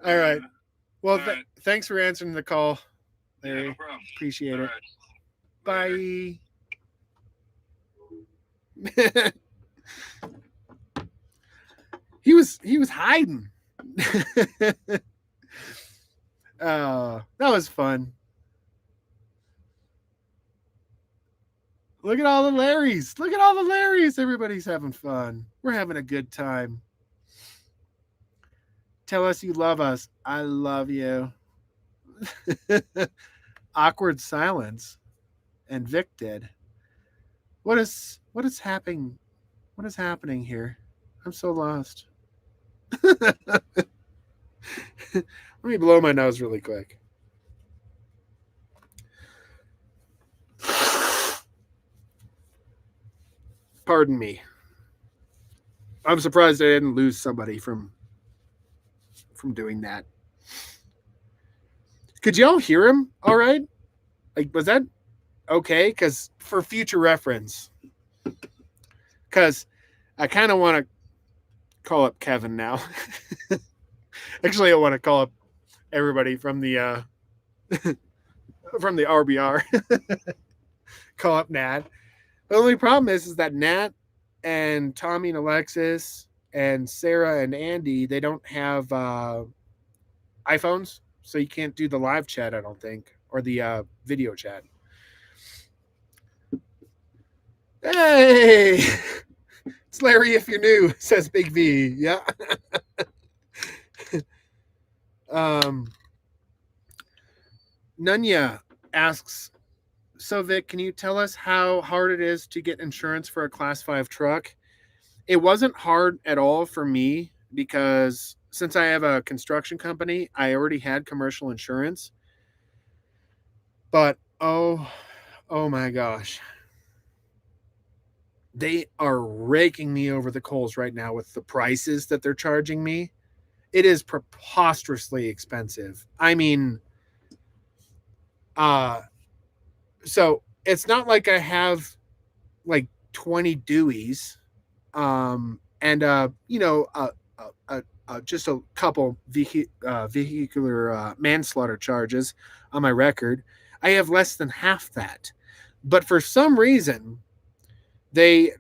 All right. Well, thanks for answering the call, Larry. Yeah, no problem. Appreciate it. Right. Bye. He was hiding. That was fun. Look at all the Larrys. Look at all the Larrys. Everybody's having fun. We're having a good time. Tell us you love us. I love you. Awkward silence. And Vic did. What is happening? What is happening here? I'm so lost. Let me blow my nose really quick. Pardon me. I'm surprised I didn't lose somebody from doing that. Could y'all hear him all right? Like, was that okay? Because for future reference, because I kind of want to call up Kevin now. Actually, I want to call up everybody from the RBR. Call up Nat. The only problem is that Nat and Tommy and Alexis and Sarah and Andy, they don't have iPhones, so you can't do the live chat. I don't think, or the video chat. Hey, it's Larry. If you're new, says Big V. Yeah. um, Nunya asks, so Vic, can you tell us how hard it is to get insurance for a Class 5 truck? It wasn't hard at all for me because since I have a construction company, I already had commercial insurance. But oh my gosh. They are raking me over the coals right now with the prices that they're charging me. It is preposterously expensive. I mean, uh so it's not like I have like 20 Deweys and just a couple vehicular manslaughter charges on my record. I have less than half that, but for some reason they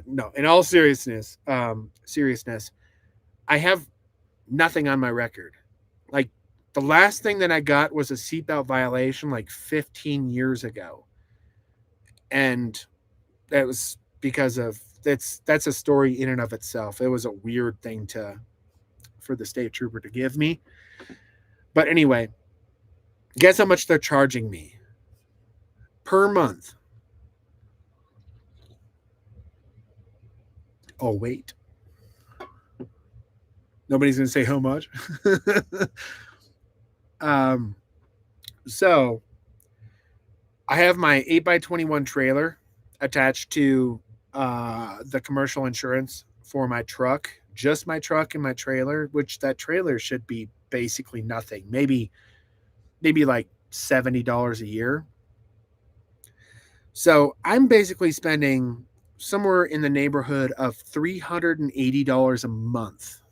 no. In all seriousness, I have nothing on my record. Like the last thing that I got was a seatbelt violation like 15 years ago, and that was because of that's a story in and of itself. It was a weird thing to for the state trooper to give me. But anyway, guess how much they're charging me per month? Oh wait, nobody's gonna say how much. um, so I have my 8x21 trailer attached to the commercial insurance for my truck, just my truck and my trailer, which that trailer should be basically nothing. Maybe like $70 a year. So I'm basically spending somewhere in the neighborhood of $380 a month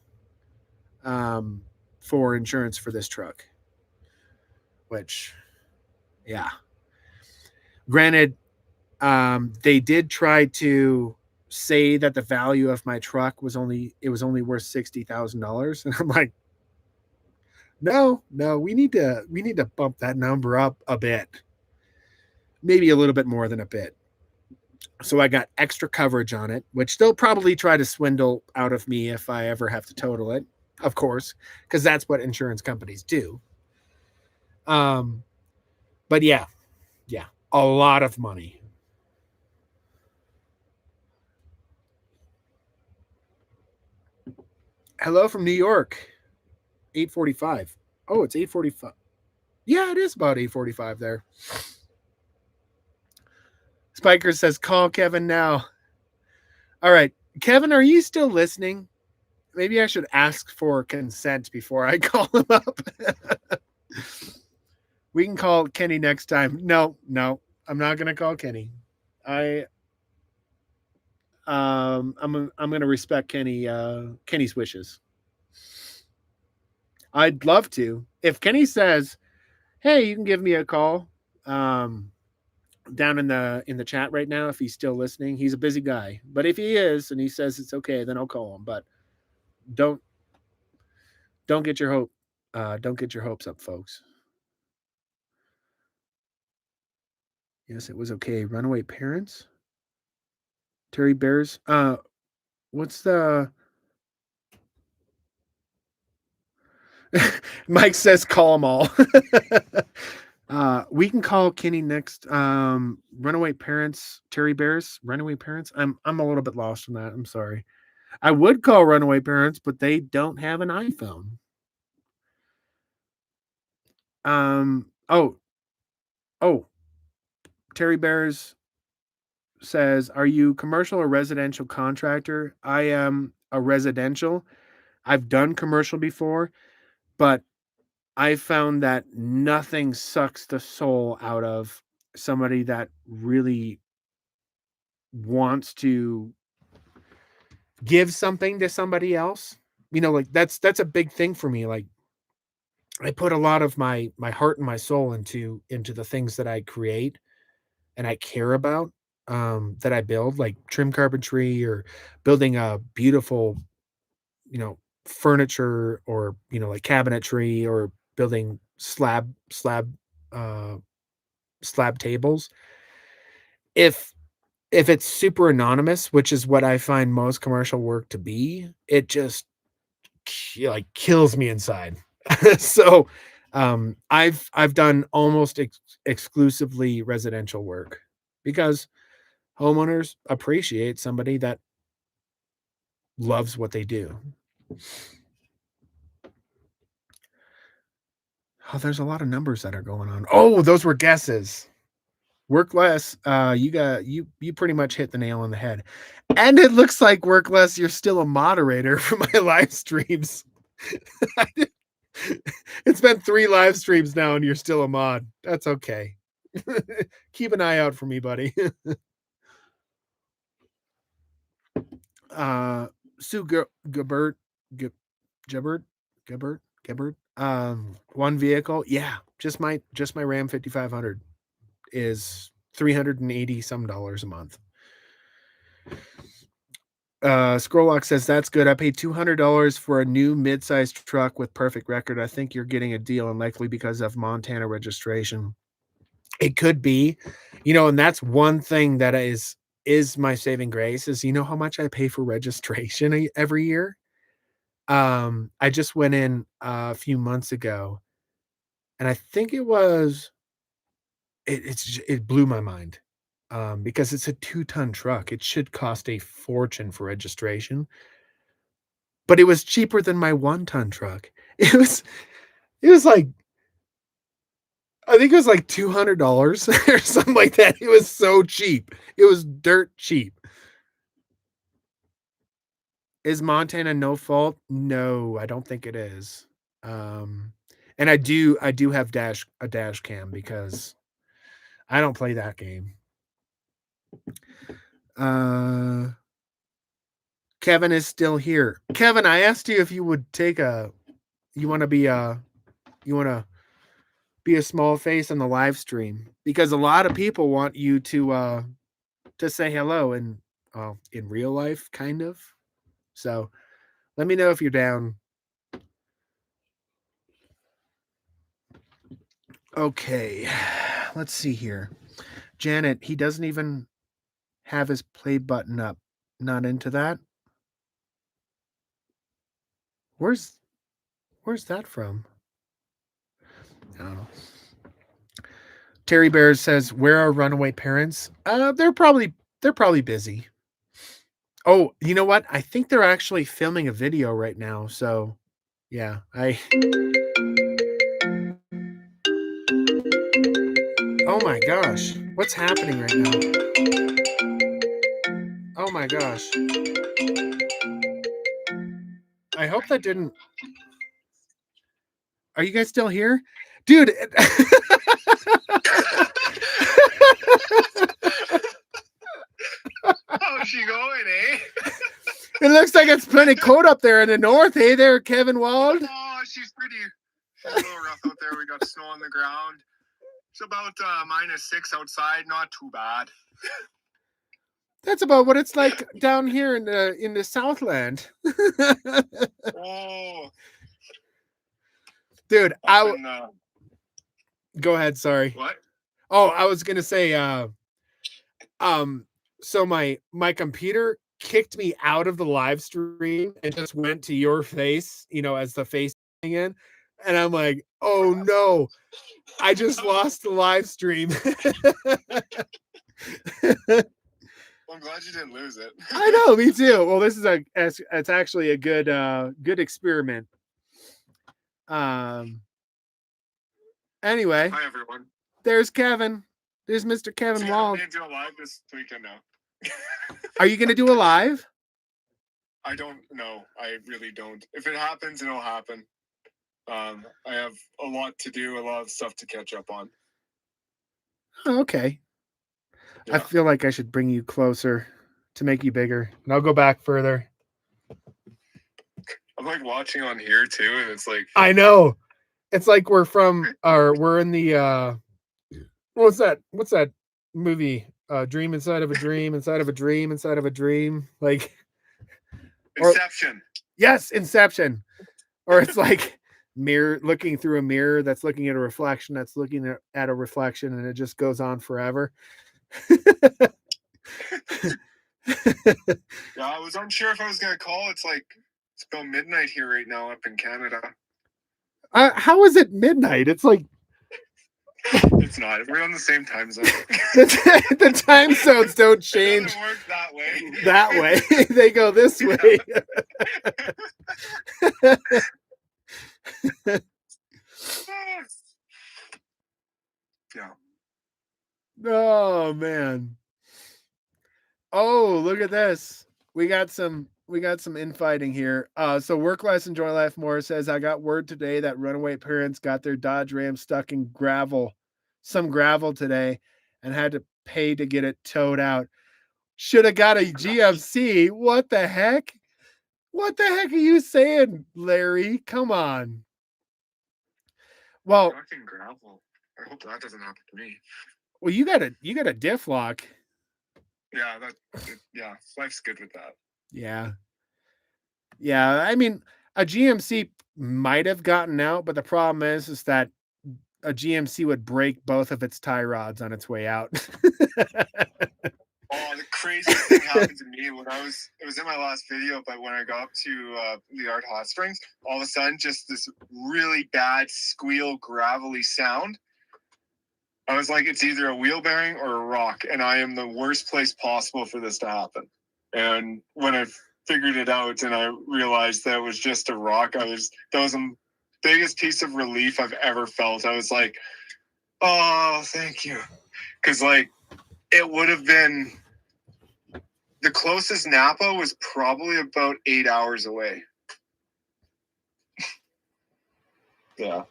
um, for insurance for this truck, which, yeah. Granted, they did try to say that the value of my truck was only worth $60,000, and I'm like, no, we need to bump that number up a bit, maybe a little bit more than a bit. So I got extra coverage on it, which they'll probably try to swindle out of me if I ever have to total it, of course, because that's what insurance companies do. Um, but yeah, a lot of money. Hello from New York, 8:45. Oh, it's 8:45. Yeah, it is about 8:45 there. Spiker says, call Kevin now. All right. Kevin, are you still listening? Maybe I should ask for consent before I call him up. We can call Kenny next time. No, I'm not gonna call Kenny. I I'm gonna respect Kenny's wishes. I'd love to. If Kenny says, "Hey, you can give me a call," um, down in the chat right now, if he's still listening, he's a busy guy. But if he is and he says it's okay, then I'll call him. But don't don't get your don't get your hopes up, folks. Yes, it was okay. Runaway parents, Terry Bears. What's the Mike says call them all. We can call Kenny next. Runaway parents, Terry Bears, runaway parents. I'm a little bit lost on that. I'm sorry. I would call runaway parents, but they don't have an iPhone. Oh, oh, Terry Bears says, "Are you commercial or residential contractor?" I am a residential. I've done commercial before, but I found that nothing sucks the soul out of somebody that really wants to give something to somebody else. Like that's a big thing for me. Like I put a lot of my heart and my soul into the things that I create and I care about, that I build, like trim carpentry or building a beautiful, you know, furniture or, like cabinetry or building uh slab tables. If if it's super anonymous, which is what I find most commercial work to be, it just like kills me inside. So, I've done almost exclusively residential work because homeowners appreciate somebody that loves what they do. Oh, there's a lot of numbers that are going on. Oh, those were guesses. Work less. You pretty much hit the nail on the head. And it looks like work less. You're still a moderator for my live streams. It's been 3 live streams now, and you're still a mod. That's okay. Keep an eye out for me, buddy. uh, Sue Gabert, Gibbert, Gibbert. One vehicle. Yeah, just my Ram 5500 is $380 some dollars a month. Scrolllock says that's good. I paid $200 for a new mid-sized truck with perfect record. I think you're getting a deal, and likely because of Montana registration. It could be, and that's one thing that is my saving grace is how much I pay for registration every year. I just went in a few months ago, and I think it blew my mind. Because it's a 2-ton truck. It should cost a fortune for registration, but it was cheaper than my 1-ton truck. It was like, I think it was like $200 or something like that. It was so cheap. It was dirt cheap. Is Montana no fault? No, I don't think it is. And I do have a dash cam because I don't play that game. Kevin is still here. Kevin, I asked you if you would you want to be a small face on the live stream because a lot of people want you to say hello in real life, kind of. So let me know if you're down. Okay, let's see here. Janet, he doesn't even have his play button up. Not into that. Where's where's that from? I don't know. Terry Bears says, "Where are runaway parents?" They're probably busy. Oh, you know what? I think they're actually filming a video right now. So, yeah, Oh my gosh, what's happening right now? Oh my gosh. I hope that didn't. Are you guys still here, dude? How's she going, eh? It looks like it's plenty cold up there in the north. Hey there, Kevin Wald. Oh, she's a little rough out there. We got snow on the ground. It's about -6 outside. Not too bad. That's about what it's like down here in the Southland. Oh, Dude, go ahead. Sorry. What? Oh, I was gonna say, so my computer kicked me out of the live stream and just went to your face, as the face in, and I'm like, oh no, I just lost the live stream. I'm glad you didn't lose it. I know, me too. Well, this is it's actually a good experiment. Anyway, Hi everyone. there's Kevin. There's Mr. Kevin Wald. I'm do a live this weekend now. Are you gonna do a live? I don't know. I really don't. If it happens, it'll happen. I have a lot to do, a lot of stuff to catch up on. Oh, okay. I Yeah. feel like I should bring you closer to make you bigger. And I'll go back further. I'm like watching on here too, and it's like I know. It's like we're in the what's that movie? Dream inside of a dream, inside of a dream, inside of a dream. Like Inception. Yes, Inception. Or it's like mirror looking through a mirror that's looking at a reflection that's looking at a reflection, and it just goes on forever. Yeah, I was unsure if I was gonna call. It's like it's about midnight here right now up in Canada. How is it midnight? It's like It's not. We're on the same time zone. the time zones don't change. It doesn't work that way. That way. They go this way. Yeah. Oh man. Oh, look at this. We got some infighting here. So work less, enjoy life more says, I got word today that runaway parents got their Dodge Ram stuck in some gravel today, and had to pay to get it towed out. Should have got a GMC. What the heck? What the heck are you saying, Larry? Come on. Well, Fucking gravel. I hope that doesn't happen to me. Well, you got a diff lock. Yeah, life's good with that. Yeah. Yeah, I mean, a GMC might have gotten out, but the problem is that a GMC would break both of its tie rods on its way out. Oh, the craziest thing happened to me when it was in my last video, but when I got up to the Art Hot Springs, all of a sudden, just this really bad squeal, gravelly sound. I was like, it's either a wheel bearing or a rock, and I am the worst place possible for this to happen. And when I figured it out and I realized that it was just a rock, that was the biggest piece of relief I've ever felt. I was like, oh, thank you. Because, like, it would have been... The closest Napa was probably about 8 hours away. Yeah.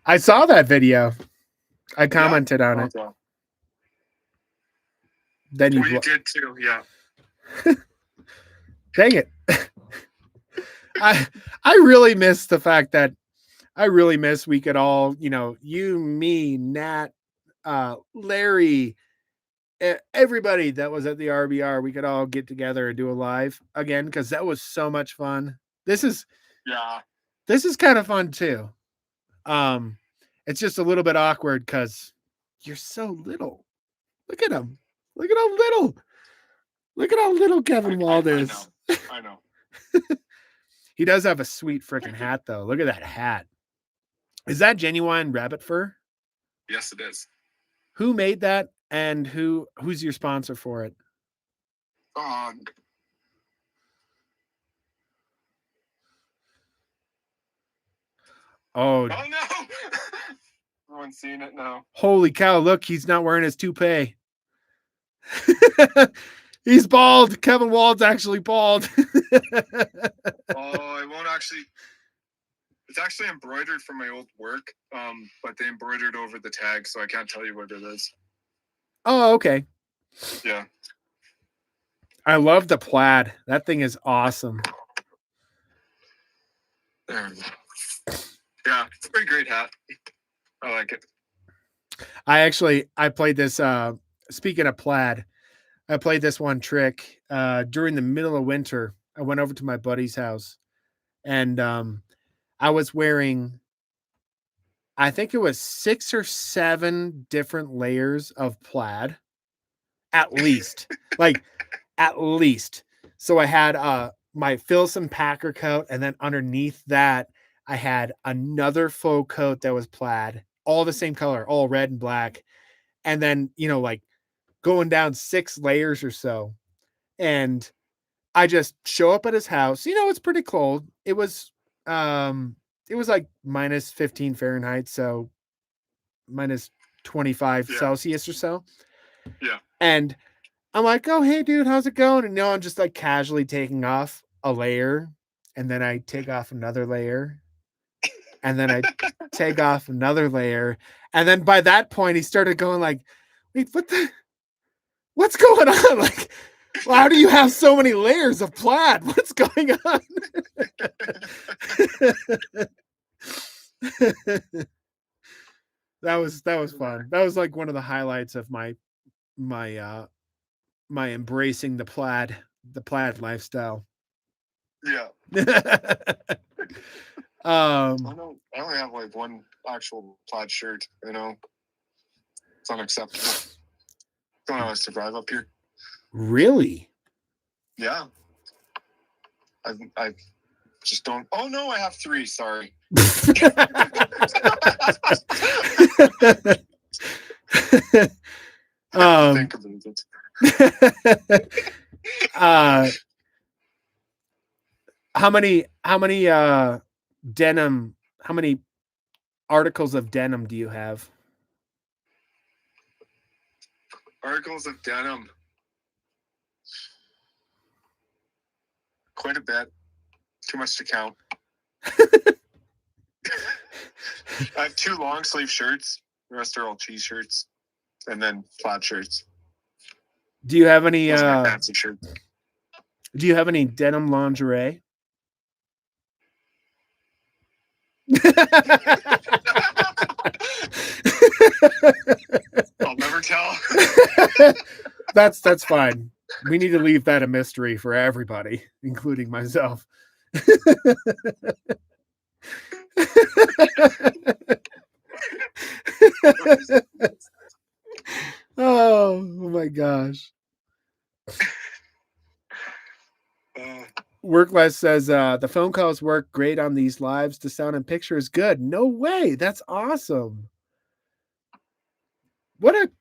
I saw that video. I commented on it. Then you did too, yeah. Dang it. I really miss the fact that we could all, you, me, Nat, Larry, everybody that was at the RBR, we could all get together and do a live again, because that was so much fun. This is kind of fun too. It's just a little bit awkward because you're so little. Look at him. Look at how little Kevin Wald is. I know. He does have a sweet freaking hat though. Look at that hat. Is that genuine rabbit fur? Yes, it is. Who made that, and who's your sponsor for it? Oh no. Everyone's seeing it now. Holy cow, look, he's not wearing his toupee. He's bald. Kevin Wald's actually bald. Oh, it won't actually. It's actually embroidered from my old work, but they embroidered over the tag, so I can't tell you what it is. Oh, okay. Yeah. I love the plaid. That thing is awesome. Yeah, it's a pretty great hat. I like it. I played this, speaking of plaid, I played this one trick during the middle of winter. I went over to my buddy's house, and I was wearing, I think it was 6 or 7 different layers of plaid, at least. At least. So I had my Filson Packer coat, and then underneath that, I had another faux coat that was plaid, all the same color, all red and black. And then, going down 6 layers or so. And I just show up at his house. It's pretty cold. It was like minus 15 Fahrenheit, so minus 25 Celsius or so. Yeah. And I'm like, oh, hey, dude, how's it going? And I'm just like casually taking off a layer, and then I take off another layer. and then I take off another layer, and then by that point he started going like, wait, what's going on? Like, how do you have so many layers of plaid? What's going on? That was fun. That was like one of the highlights of my my embracing the plaid lifestyle. Yeah. I only have like one actual plaid shirt. It's unacceptable. Don't know how to survive up here. Really? Yeah. I just don't. Oh no, I have 3. Sorry. Think about it. How many denim? How many articles of denim do you have? Articles of denim. Quite a bit. Too much to count. I have 2 long sleeve shirts. The rest are all cheese shirts, and then plaid shirts. Do you have any? Those are my fancy shirts. Do you have any denim lingerie? I'll never tell. That's fine. We need to leave that a mystery for everybody, including myself. Oh my gosh. Workless says the phone calls work great on these lives. The sound and picture is good. No way. That's awesome.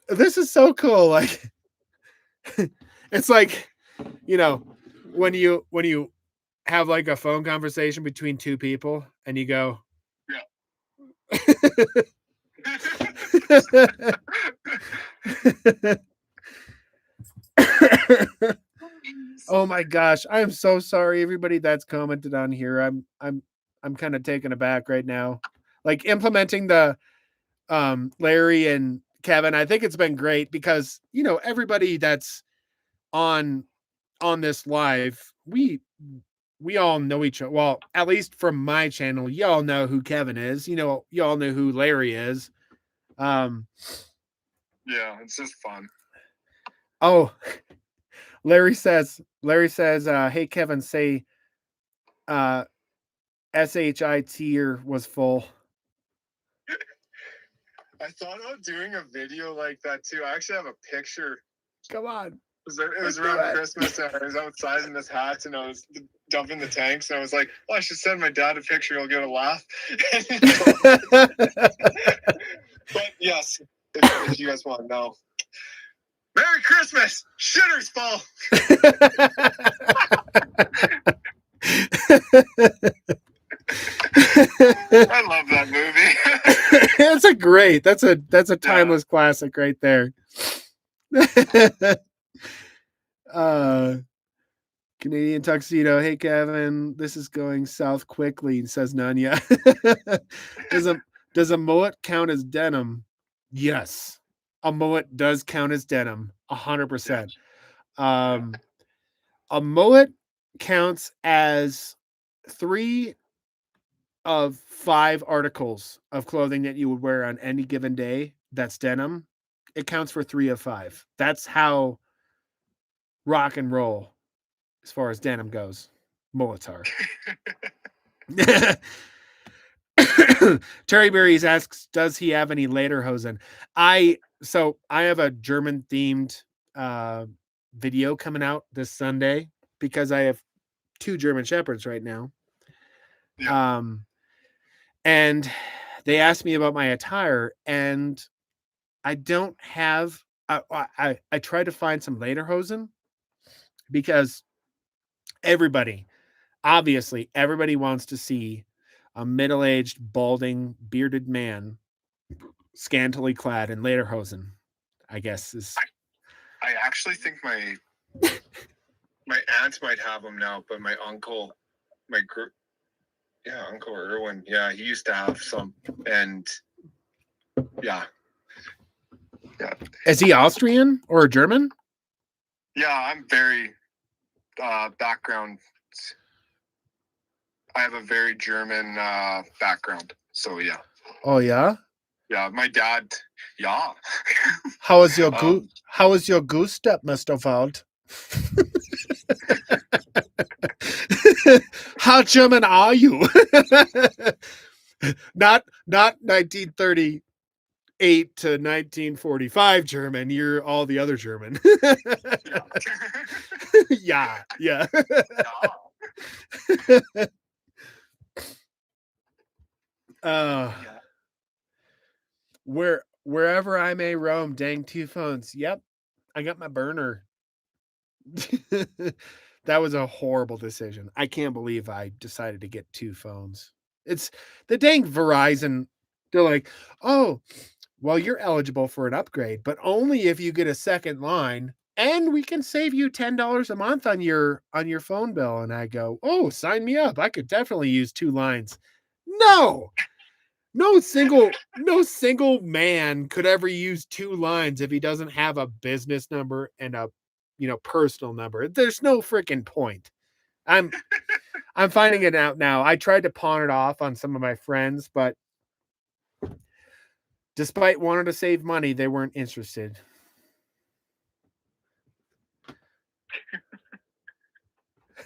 This is so cool. Like it's like, when you have like a phone conversation between 2 people and you go, yeah. Oh my gosh, I am so sorry everybody that's commented on here. I'm kind of taken aback right now. Like implementing the Larry and Kevin, I think it's been great because, everybody that's on this live, we all know each other. Well, at least from my channel, y'all know who Kevin is. Y'all know who Larry is. Yeah, it's just fun. Oh, Larry says, hey Kevin, say SHIT was full. I thought about doing a video like that too. I actually have a picture. Come on. It was around Christmas and I was outside in this hat and I was dumping the tanks and I was like, I should send my dad a picture. He'll get a laugh. But yes, if you guys want to know. Merry Christmas! Shitter's full! I love that movie. That's a timeless classic right there. Canadian Tuxedo. Hey Kevin, this is going south quickly, says Nanya. Does a mullet count as denim? Yes. A mullet does count as denim. 100%. A mullet counts as 3 of 5 articles of clothing that you would wear on any given day that's denim. It counts for 3 of 5. That's how rock and roll as far as denim goes. Mullets are. Terry Berries asks, does he have any lederhosen? I have a German themed video coming out this Sunday because I have 2 German Shepherds right now. Yeah. And they asked me about my attire, and I don't have. I tried to find some lederhosen because obviously, everybody wants to see a middle-aged, balding, bearded man scantily clad in lederhosen. I guess is. I actually think my aunt might have them now, but my uncle, Yeah, Uncle Erwin. Yeah, he used to have some, and yeah. Is he Austrian or German? Yeah, I'm very background. I have a very German background, so yeah. Oh yeah. Yeah, my dad. Yeah. How is your How is your goose step, Mr. Wald? How German are you? not 1938 to 1945 German. You're all the other German. Yeah. Yeah. Yeah. Wherever I may roam, dang 2 phones. Yep, I got my burner. That was a horrible decision. I can't believe I decided to get 2 phones. It's the dang Verizon. They're like, "Oh, well, you're eligible for an upgrade, but only if you get a second line, and we can save you $10 a month on your phone bill." And I go, "Oh, sign me up. I could definitely use 2 lines." No. No single man could ever use 2 lines if he doesn't have a business number and a, personal number. There's no freaking point. I'm finding it out now. I tried to pawn it off on some of my friends, but despite wanting to save money, they weren't interested.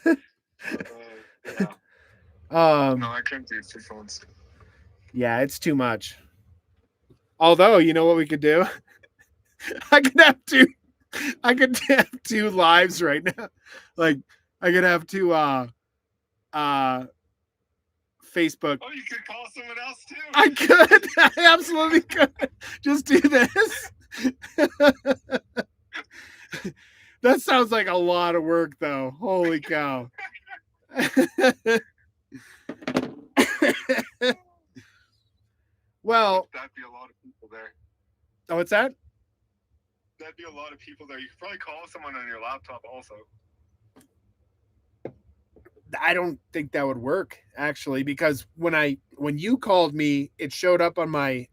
Yeah. No, I couldn't do 2 phones. Yeah, it's too much. Although, you know what we could do? I could have 2 lives right now. Like I could have 2 Facebook. Oh, you could call someone else too. I could. I absolutely could. Just do this. That sounds like a lot of work, though. Holy cow. Well, that'd be a lot of people there. Oh, what's that? That'd be a lot of people there. You could probably call someone on your laptop also. I don't think that would work actually, because when you called me, it showed up on my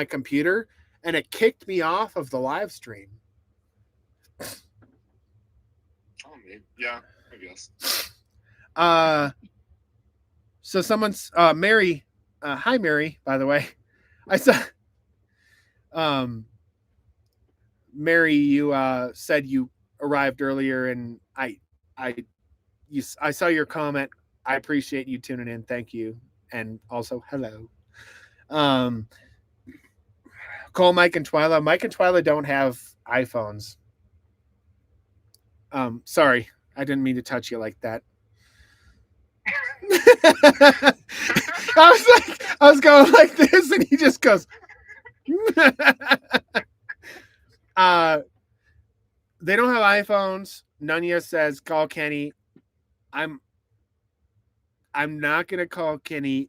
computer and it kicked me off of the live stream. Oh, maybe. Yeah, I guess. So someone's Mary. Hi, Mary. By the way, I saw. Mary, you said you arrived earlier, and I saw your comment. I appreciate you tuning in. Thank you, and also hello. Call Mike and Twyla. Mike and Twyla don't have iPhones. Sorry, I didn't mean to touch you like that. I was going like this, and he just goes. They don't have iPhones. Nunya says call Kenny. I'm not gonna call Kenny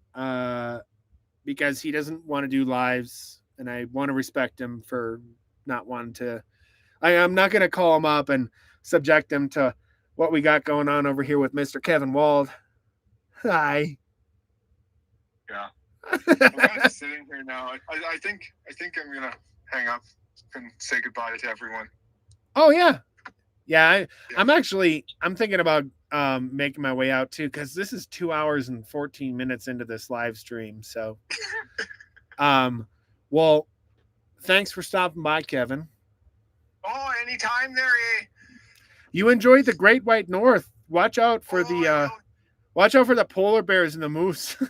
because he doesn't want to do lives, and I want to respect him for not wanting to. I'm not gonna call him up and subject him to what we got going on over here with Mr. Kevin Wald. Hi. Yeah. I'm kind of sitting here now. I think I'm gonna hang up and say goodbye to everyone. Oh yeah. I'm thinking about making my way out too, because this is 2 hours and 14 minutes into this live stream. So well, thanks for stopping by, Kevin. Oh, anytime there, eh? You enjoyed the Great White North. Watch out for the polar bears and the moose. You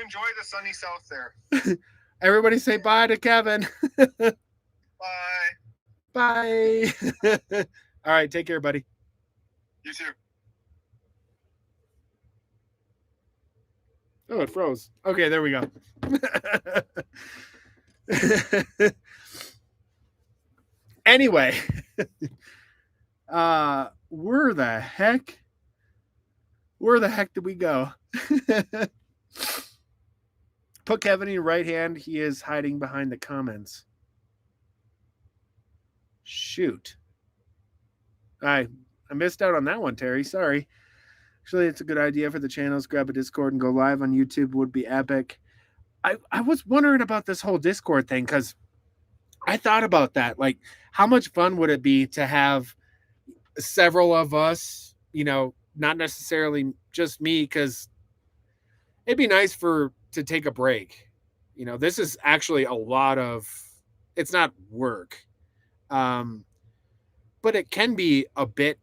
enjoy the sunny south there. Everybody say bye to Kevin. Bye. Bye. All right, take care, buddy. You too. Oh, it froze. Okay, there we go. Anyway, where the heck did we go? Put Kevin in your right hand. He is hiding behind the comments. Shoot. I missed out on that one, Terry. Sorry. Actually, it's a good idea for the channels. Grab a Discord and go live on YouTube would be epic. I was wondering about this whole Discord thing because I thought about that. Like, how much fun would it be to have several of us, not necessarily just me, because it'd be nice to take a break. This is actually a lot of, it's not work. Um, but it can be a bit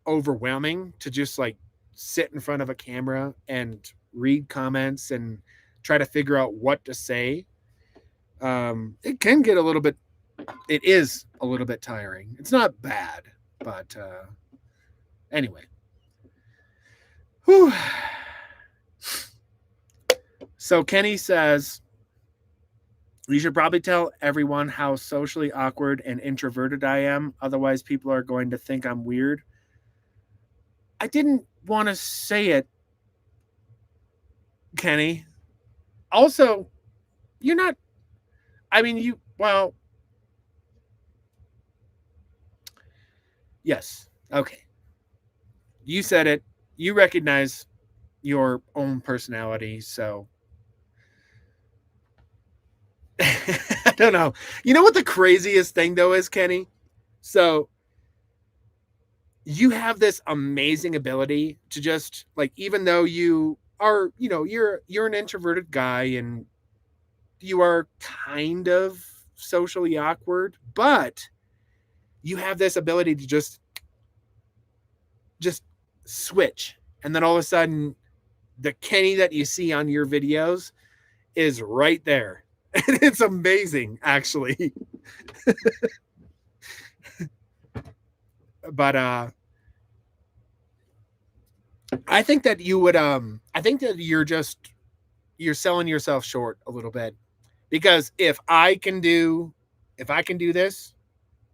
overwhelming to just like sit in front of a camera and read comments and try to figure out what to say. It can get a little bit, it is a little bit tiring. It's not bad, but anyway. Whew. So Kenny says, you should probably tell everyone how socially awkward and introverted I am. Otherwise, people are going to think I'm weird. I didn't want to say it, Kenny. Also, you're not, I mean, well, yes. Okay. You said it. You recognize your own personality. So I don't know. You know what the craziest thing though is, Kenny? So you have this amazing ability to just like, even though you are, you're an introverted guy and you are kind of socially awkward, but you have this ability to just switch. And then all of a sudden the Kenny that you see on your videos is right there. And it's amazing, actually. But I think that you would I think that you're selling yourself short a little bit. Because if I can do this,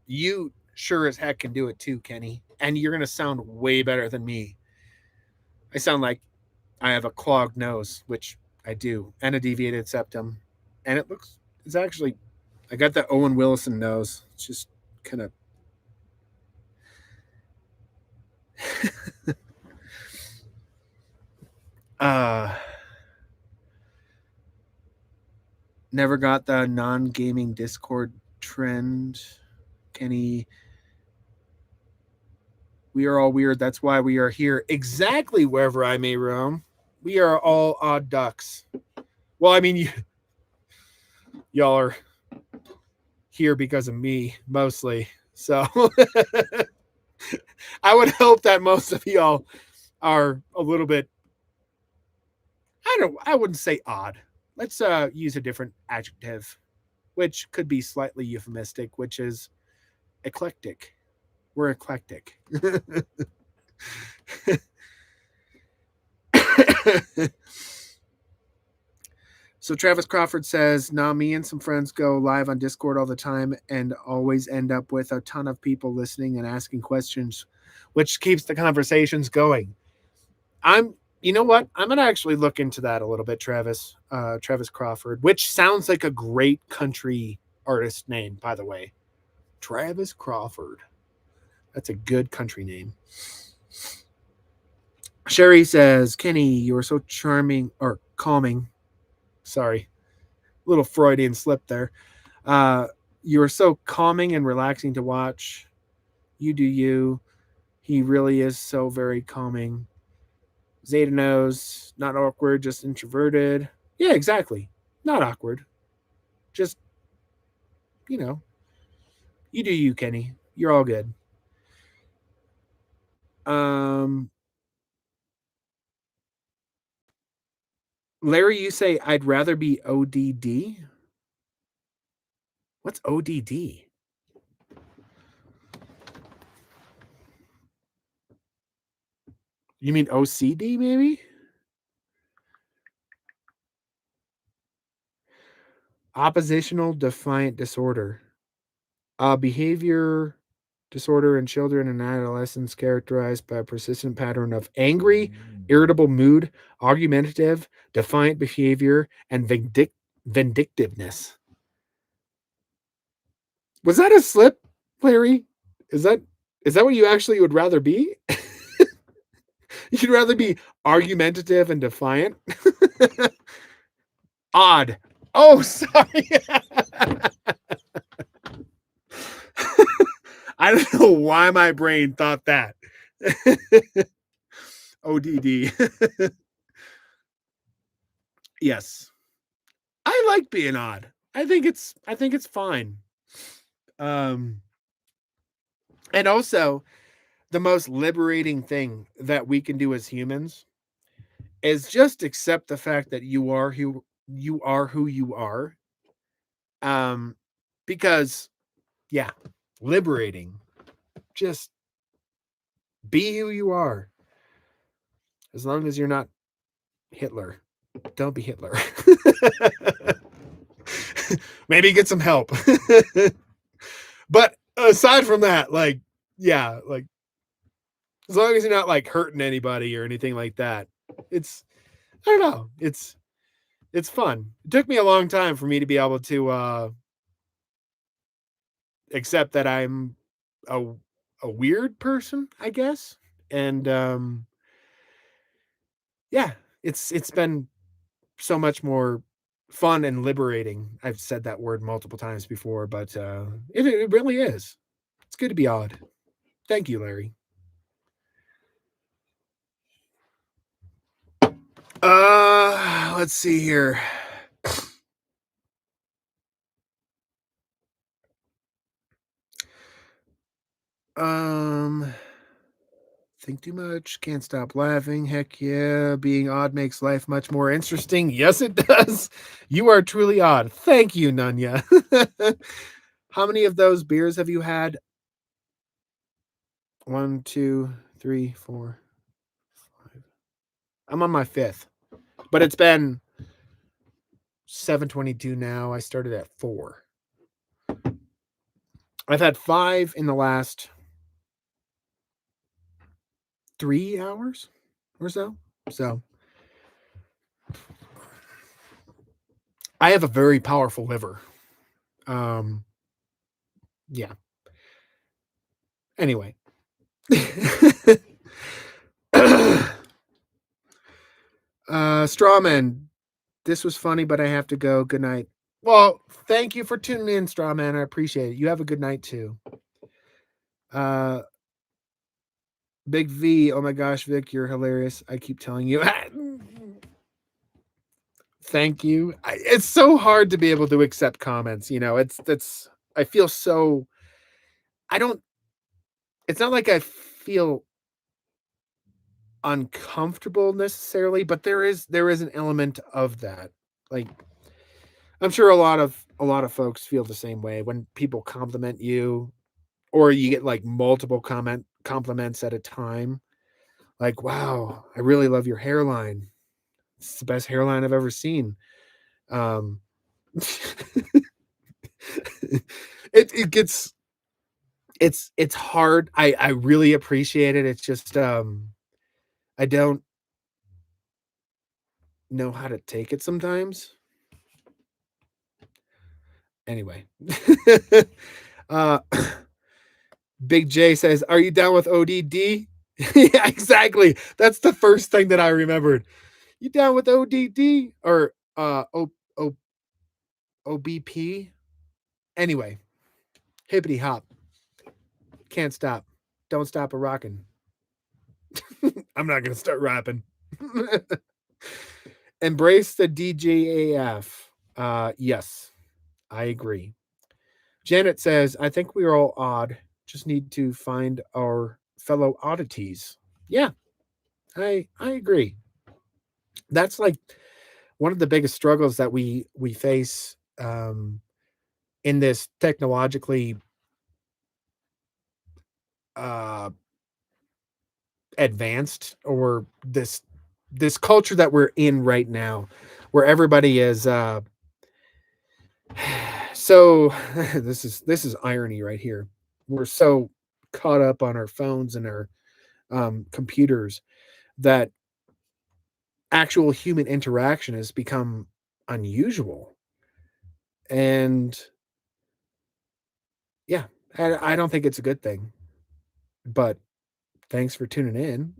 you sure as heck can do it too, Kenny. And you're gonna sound way better than me. I sound like I have a clogged nose, which I do, and a deviated septum. And it's actually, I got the Owen Wilson nose. It's just kind of. uh, Never got the non gaming Discord trend. Kenny, we are all weird. That's why we are here. Exactly, wherever I may roam. We are all odd ducks. Well, I mean, y'all are here because of me, mostly. So I would hope that most of y'all are a little bit, I wouldn't say odd. Let's use a different adjective, which could be slightly euphemistic, which is eclectic. We're eclectic. So Travis Crawford says, nah, me and some friends go live on Discord all the time and always end up with a ton of people listening and asking questions, which keeps the conversations going. You know what? I'm going to actually look into that a little bit, Travis Crawford, which sounds like a great country artist name, by the way. Travis Crawford. That's a good country name. Sherry says, Kenny, you are so charming or calming. Sorry, little Freudian slip there. You are so calming and relaxing to watch. You do you. He really is so very calming. Zeta knows, not awkward, just introverted. Yeah, exactly. Not awkward. Just, you know, you do you, Kenny. You're all good. Larry, you say I'd rather be ODD? What's ODD? You mean OCD, maybe? Oppositional defiant disorder. Behavior disorder in children and adolescents characterized by a persistent pattern of angry, irritable mood, argumentative, defiant behavior, and vindictiveness. Was that a slip, Larry? Is that what you actually would rather be? You'd rather be argumentative and defiant? Odd. Oh, sorry. I don't know why my brain thought that. ODD. Yes. I like being odd. I think it's fine. Um and also the most liberating thing that we can do as humans is just accept the fact that you are who you are. Um because yeah, liberating. Just be who you are. As long as you're not Hitler. Don't be Hitler. Maybe get some help. But aside from that, like, yeah, like as long as you're not like hurting anybody or anything like that, it's I don't know. It's fun. It took me a long time for me to be able to accept that I'm a a weird person, I guess. And yeah, it's been so much more fun and liberating. I've said that word multiple times before, but it really is. It's good to be odd. Thank you, Larry. Let's see here. Um, think too much, can't stop laughing. Heck yeah, being odd makes life much more interesting. Yes, it does. You are truly odd. Thank you, Nunya. How many of those beers have you had? One, two, three, four, five. I'm on my fifth, but it's been 7:22 now. I started at 4. I've had 5 in the last 3 hours or so. So, I have a very powerful liver. Um, yeah. Anyway. Strawman, this was funny, but I have to go. Good night. Well, thank you for tuning in, Strawman. I appreciate it. You have a good night too. Uh, Big V, oh my gosh, Vic, you're hilarious. I keep telling you. Thank you. It's so hard to be able to accept comments. It's I feel so. I don't. It's not like I feel uncomfortable necessarily, but there is an element of that. Like I'm sure a lot of folks feel the same way when people compliment you, or you get like multiple compliments at a time. Like, wow, I really love your hairline. It's the best hairline I've ever seen. Um, it gets it's hard. I really appreciate it. It's just I don't know how to take it sometimes. Anyway. uh Big J says, "Are you down with ODD?" Yeah, exactly. That's the first thing that I remembered. You down with ODD or O OBP? Anyway, hippity hop. Can't stop. Don't stop a rockin'. I'm not gonna start rapping. Embrace the DJAF. Yes, I agree. Janet says, I think we are all odd. Just need to find our fellow oddities. Yeah, I agree. That's like one of the biggest struggles that we face in this technologically uh, advanced, or this culture that we're in right now, where everybody is so this is irony right here. We're so caught up on our phones and our computers that actual human interaction has become unusual. And yeah, I don't think it's a good thing, but thanks for tuning in.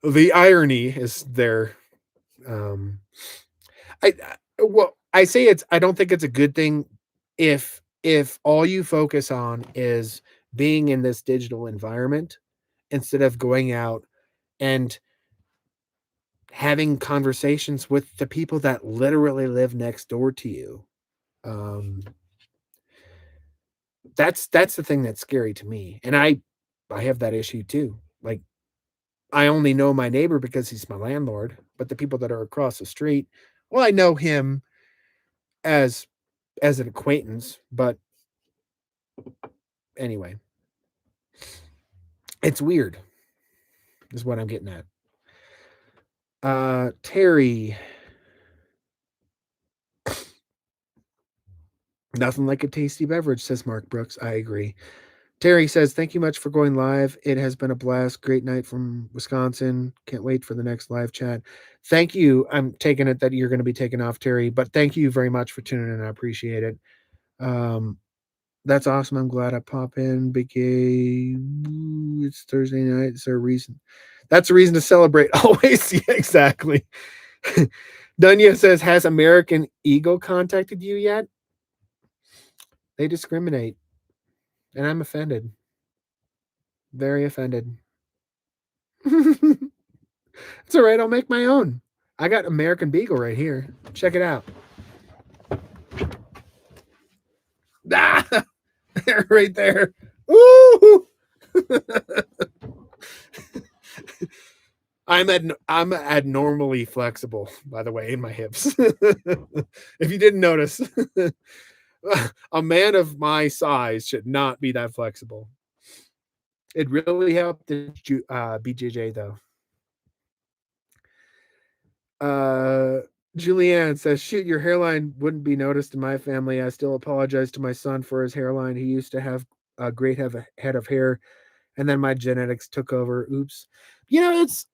The irony is there. Um, I say it's. I don't think it's a good thing if all you focus on is being in this digital environment instead of going out and having conversations with the people that literally live next door to you. Um, that's the thing that's scary to me, and I have that issue too. Like I only know my neighbor because he's my landlord, but the people that are across the street, well, I know him as an acquaintance, but anyway, it's weird, is what I'm getting at. Terry, nothing like a tasty beverage, says Mark Brooks. I agree. Terry says, thank you much for going live. It has been a blast. Great night from Wisconsin. Can't wait for the next live chat. Thank you. I'm taking it that you're going to be taking off, Terry, but thank you very much for tuning in. I appreciate it. Um, that's awesome. I'm glad I pop in. Big A. It's Thursday night. Is there a reason? That's a reason to celebrate always. Yeah, exactly. Dunya says, has American Eagle contacted you yet? They discriminate, and I'm offended. Very offended. It's all right. I'll make my own. I got American Beagle right here. Check it out. Ah, right there. Woo! I'm abnormally flexible, by the way, in my hips. If you didn't notice, a man of my size should not be that flexible. It really helped the BJJ though. Uh, Julianne says, "Shoot, your hairline wouldn't be noticed in my family. I still apologize to my son for his hairline. He used to have a great head of hair, and then my genetics took over. Oops. You know, it's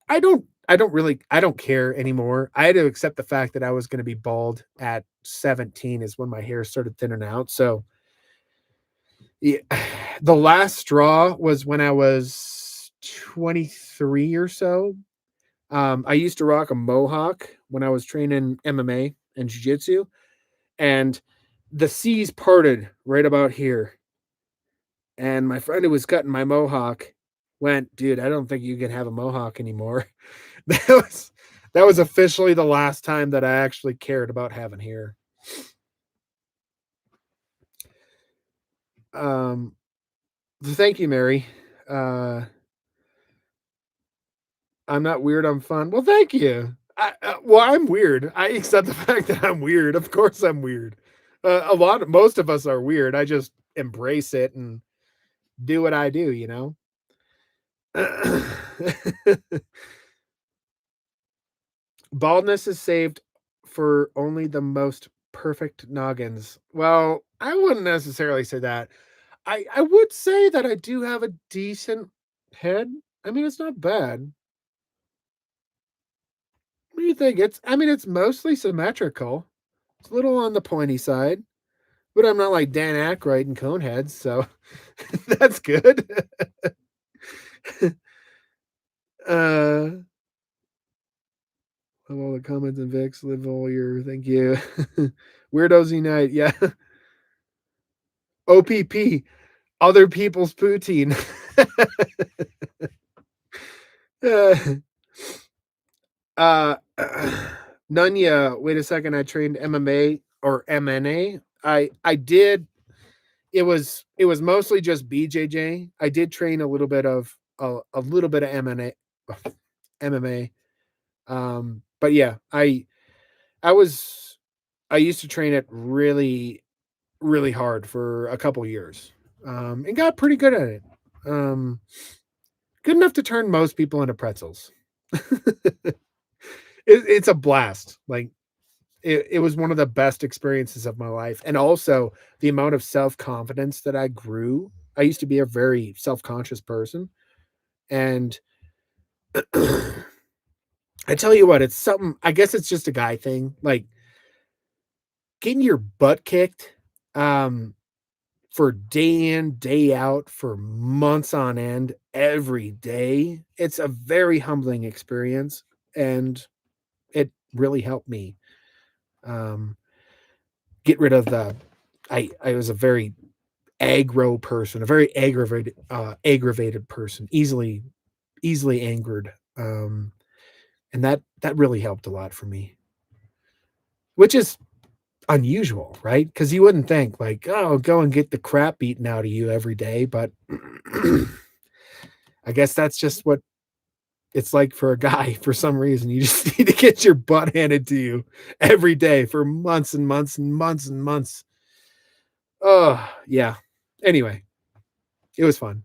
I don't care anymore. I had to accept the fact that I was going to be bald at 17 is when my hair started thinning out. So yeah, the last straw was when I was 23 or so. I used to rock a mohawk when I was training MMA and jiu-jitsu, and the seas parted right about here. And my friend who was cutting my mohawk went, dude, I don't think you can have a mohawk anymore. that was that was officially the last time that I actually cared about having hair. Um, thank you, Mary. Uh, I'm not weird. I'm fun. Well, thank you. Well, I'm weird. I accept the fact that I'm weird. Of course, I'm weird. Most of us are weird. I just embrace it and do what I do. You know. Baldness is saved for only the most perfect noggins. Well, I wouldn't necessarily say that. I would say that I do have a decent head. I mean, it's not bad. What do you think? It's mostly symmetrical. It's a little on the pointy side, but I'm not like Dan Aykroyd and Coneheads, so that's good. uh, of all the comments and Vix, live all year. Thank you. Weirdos unite. Yeah. OPP, other people's poutine. uh, uh, Nunya, wait a second. I trained MMA or MNA. I did. It was mostly just BJJ. I did train a little bit of MMA. MMA. But yeah, I was I used to train it really really hard for a couple years, and got pretty good at it. Um, Good enough to turn most people into pretzels. It's a blast. Like it was one of the best experiences of my life, and also the amount of self confidence that I grew. I used to be a very self conscious person, and I tell you what, it's something. I guess it's just a guy thing. Like getting your butt kicked. Um, for day in, day out, for months on end, every day. It's a very humbling experience, and it really helped me um, get rid of the. I was a very aggro person, a very aggravated person, easily angered, and that really helped a lot for me, which is unusual, right? Because you wouldn't think like, oh, go and get the crap beaten out of you every day, but I guess that's just what it's like for a guy. For some reason, you just need to get your butt handed to you every day for months and months and months and months. Oh yeah. Anyway, it was fun.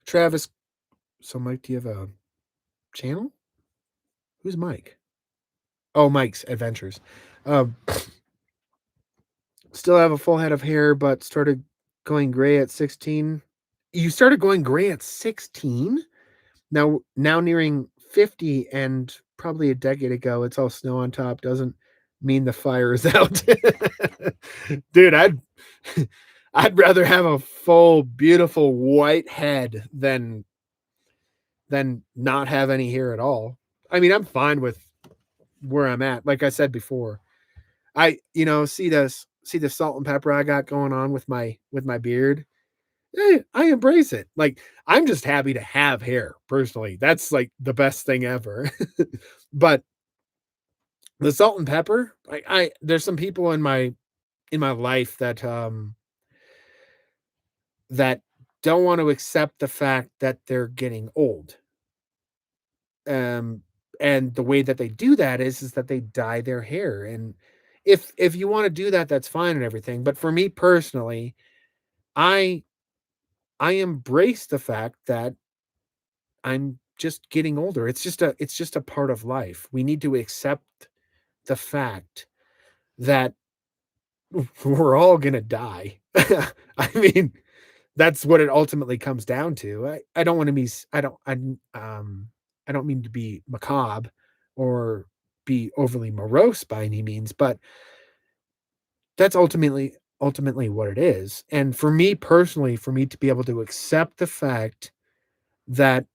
Travis, so Mike, do you have a channel? Who's Mike? Oh, Mike's Adventures. Um, Still have a full head of hair, but started going gray at 16. You started going gray at 16? Now nearing 50 and probably a decade ago, it's all snow on top doesn't mean the fire is out. Dude, I'd rather have a full beautiful white head than not have any hair at all. I mean, I'm fine with where I'm at. Like I said before, see the salt and pepper I got going on with my beard. I embrace it. Like I'm just happy to have hair personally. That's like the best thing ever. But the salt and pepper, I there's some people in my life that don't want to accept the fact that they're getting old. Um and the way that they do that is that they dye their hair. And if you want to do that, that's fine and everything. But for me personally, I I embrace the fact that I'm just getting older. It's just a part of life. We need to accept the fact that we're all going to die. I mean, that's what it ultimately comes down to. I don't want to be I don't mean to be macabre or be overly morose by any means, but that's ultimately what it is. And for me personally, for me to be able to accept the fact that,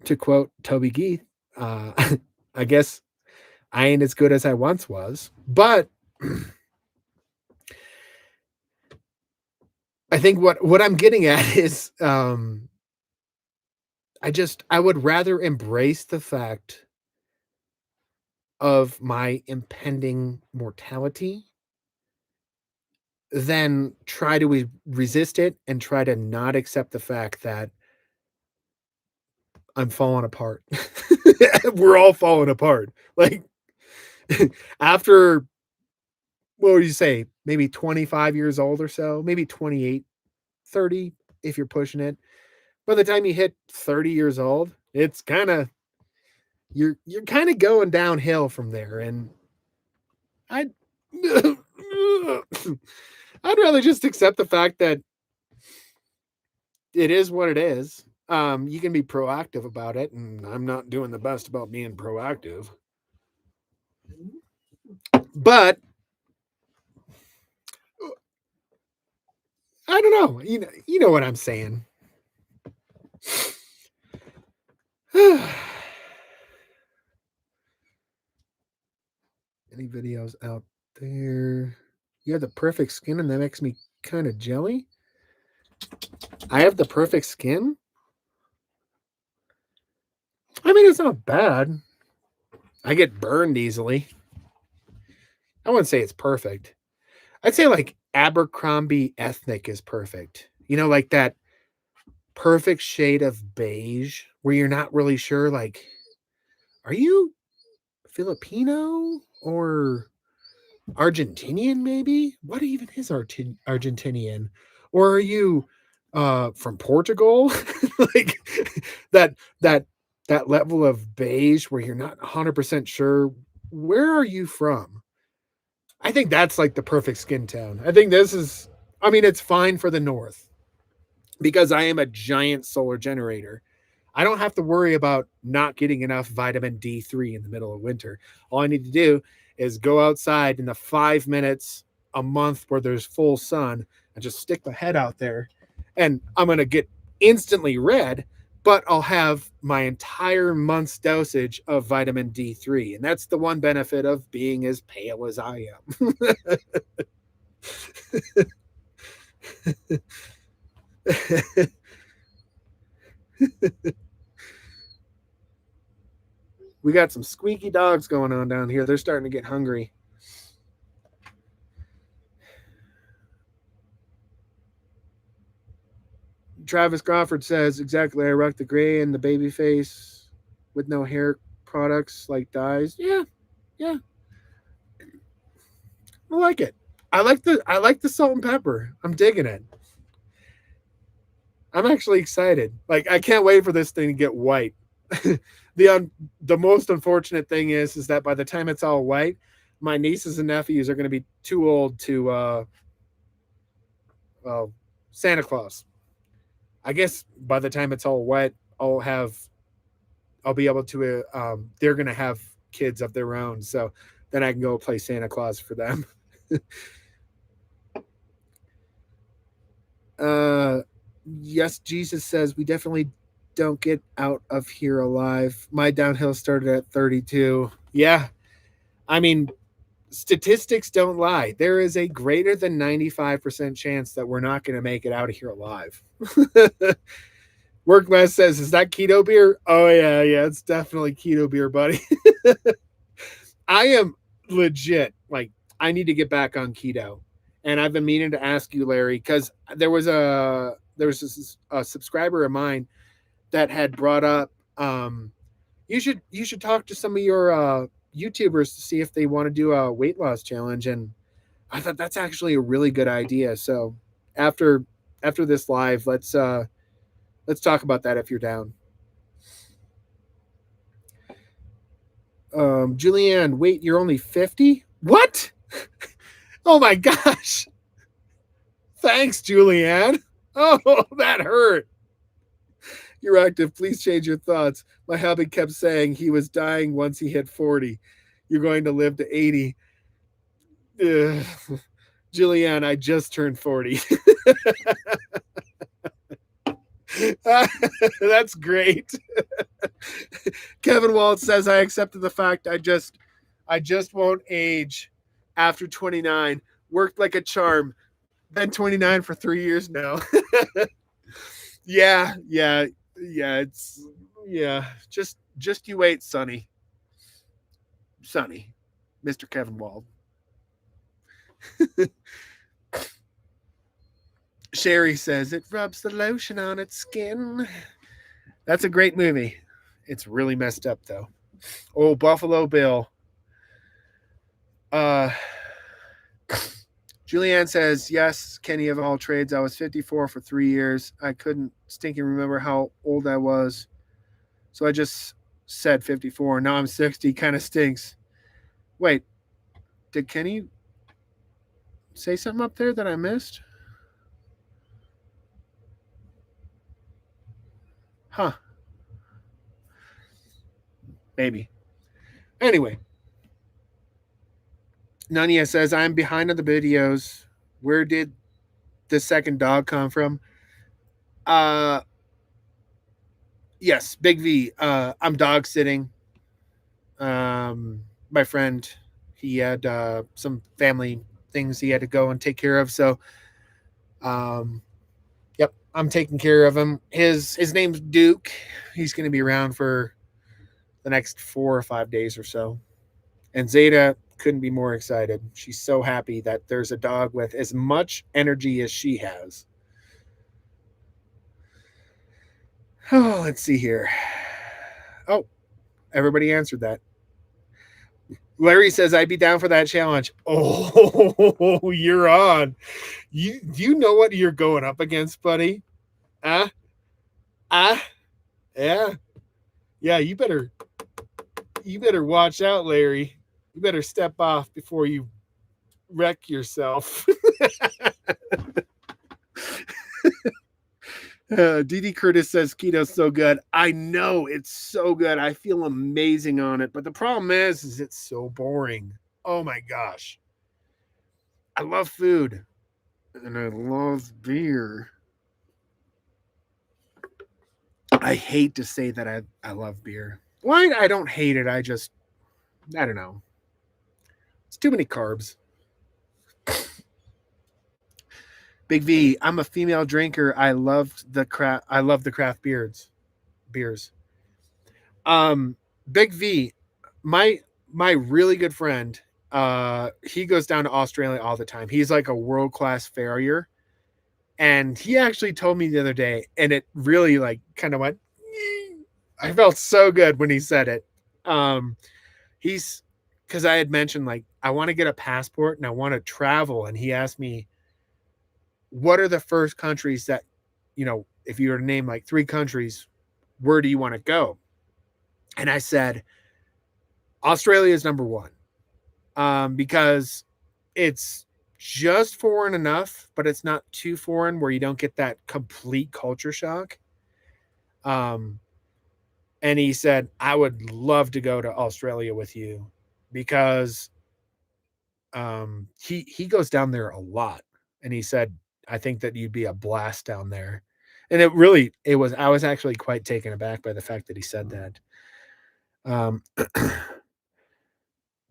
to quote Toby Keith, uh, I guess I ain't as good as I once was. But I think what I'm getting at is I would rather embrace the fact of my impending mortality than try to resist it and try to not accept the fact that I'm falling apart. We're all falling apart. Like after what would you say, maybe 25 years old or so, maybe 28, 30 if you're pushing it. By the time you hit 30 years old, it's kind of you're kind of going downhill from there. And I I'd rather just accept the fact that it is what it is. You can be proactive about it, and I'm not doing the best about being proactive. But I don't know. You know what I'm saying. Any videos out there? You have the perfect skin, and that makes me kind of jelly. I have the perfect skin. I mean, it's not bad. I get burned easily. I wouldn't say it's perfect. I'd say like Abercrombie ethnic is perfect. You know, like that perfect shade of beige where you're not really sure, like, are you Filipino or Argentinian? Maybe what even is Argentinian, or are you from Portugal? Like that that that level of beige where you're not 100% sure where are you from. I think that's like the perfect skin tone. I think this is, I mean, it's fine for the north because I am a giant solar generator. I don't have to worry about not getting enough vitamin D3 in the middle of winter. All I need to do is go outside in the 5 minutes a month where there's full sun and just stick my head out there. And I'm going to get instantly red, but I'll have my entire month's dosage of vitamin D3. And that's the one benefit of being as pale as I am. We got some squeaky dogs going on down here. They're starting to get hungry. Travis Crawford says, exactly, I rock the gray and the baby face with no hair products like dyes. Yeah, yeah. I like it. I like the salt and pepper. I'm digging it. I'm actually excited. Like I can't wait for this thing to get white. The most unfortunate thing is that by the time it's all white, my nieces and nephews are going to be too old to well, Santa Claus. I guess by the time it's all white, I'll be able to. They're going to have kids of their own, so then I can go play Santa Claus for them. uh, yes, Jesus says we definitely don't get out of here alive. My downhill started at 32. Yeah, I mean, statistics don't lie. There is a greater than 95% chance that we're not going to make it out of here alive. Workmess says, is that keto beer? Oh, yeah, yeah, it's definitely keto beer, buddy. I am legit, like, I need to get back on keto. And I've been meaning to ask you, Larry, because there was a subscriber of mine that had brought up you should talk to some of your YouTubers to see if they want to do a weight loss challenge, and I thought that's actually a really good idea. So after after this live, let's talk about that if you're down. Julianne, wait, you're only 50? What? Oh my gosh! Thanks, Julianne. Oh, that hurt. You're active. Please change your thoughts. My hubby kept saying he was dying once he hit 40. You're going to live to 80. Ugh. Julianne, I just turned 40. That's great. Kevin Waltz says I accepted the fact I just won't age after 29. Worked like a charm. Been 29 for 3 years now. Yeah, yeah, yeah. It's yeah. Just you wait, Sonny. Sonny, Mr. Kevin Wald. Sherry says it rubs the lotion on its skin. That's a great movie. It's really messed up though. Oh, Buffalo Bill. Uh Julianne says, yes, Kenny of all trades. I was 54 for 3 years. I couldn't stinking remember how old I was. So I just said 54. Now I'm 60. Kind of stinks. Wait, did Kenny say something up there that I missed? Huh. Maybe. Anyway, Nania says, I'm behind on the videos. Where did the second dog come from? Uh, yes, Big V. I'm dog sitting. My friend, he had some family things he had to go and take care of. So, um, yep, I'm taking care of him. His name's Duke. He's going to be around for the next 4 or 5 days or so. And Zeta couldn't be more excited. She's so happy that there's a dog with as much energy as she has. Oh, let's see here. Oh, everybody answered that. Larry says I'd be down for that challenge. Oh, you're on. You know what you're going up against, buddy? Ah, ah, yeah, yeah. You better watch out, Larry. You better step off before you wreck yourself. DD Curtis says keto's so good. I know it's so good. I feel amazing on it, but the problem is it's so boring. Oh my gosh. I love food and I love beer. I hate to say that I love beer. Why I don't hate it. I don't know. It's too many carbs. Big V, I'm a female drinker. I love the craft beers. Um Big V, my my really good friend, he goes down to Australia all the time. He's like a world-class farrier. And he actually told me the other day, and it really like kind of went, I felt so good when he said it. Um, he's because I had mentioned like I want to get a passport and I want to travel, and he asked me what are the first countries that, if you were to name like three countries, where do you want to go? And I said Australia is number one, because it's just foreign enough, but it's not too foreign where you don't get that complete culture shock. Um, and he said, I would love to go to Australia with you because he goes down there a lot. And he said, I think that you'd be a blast down there. And it was, I was actually quite taken aback by the fact that he said that. Um,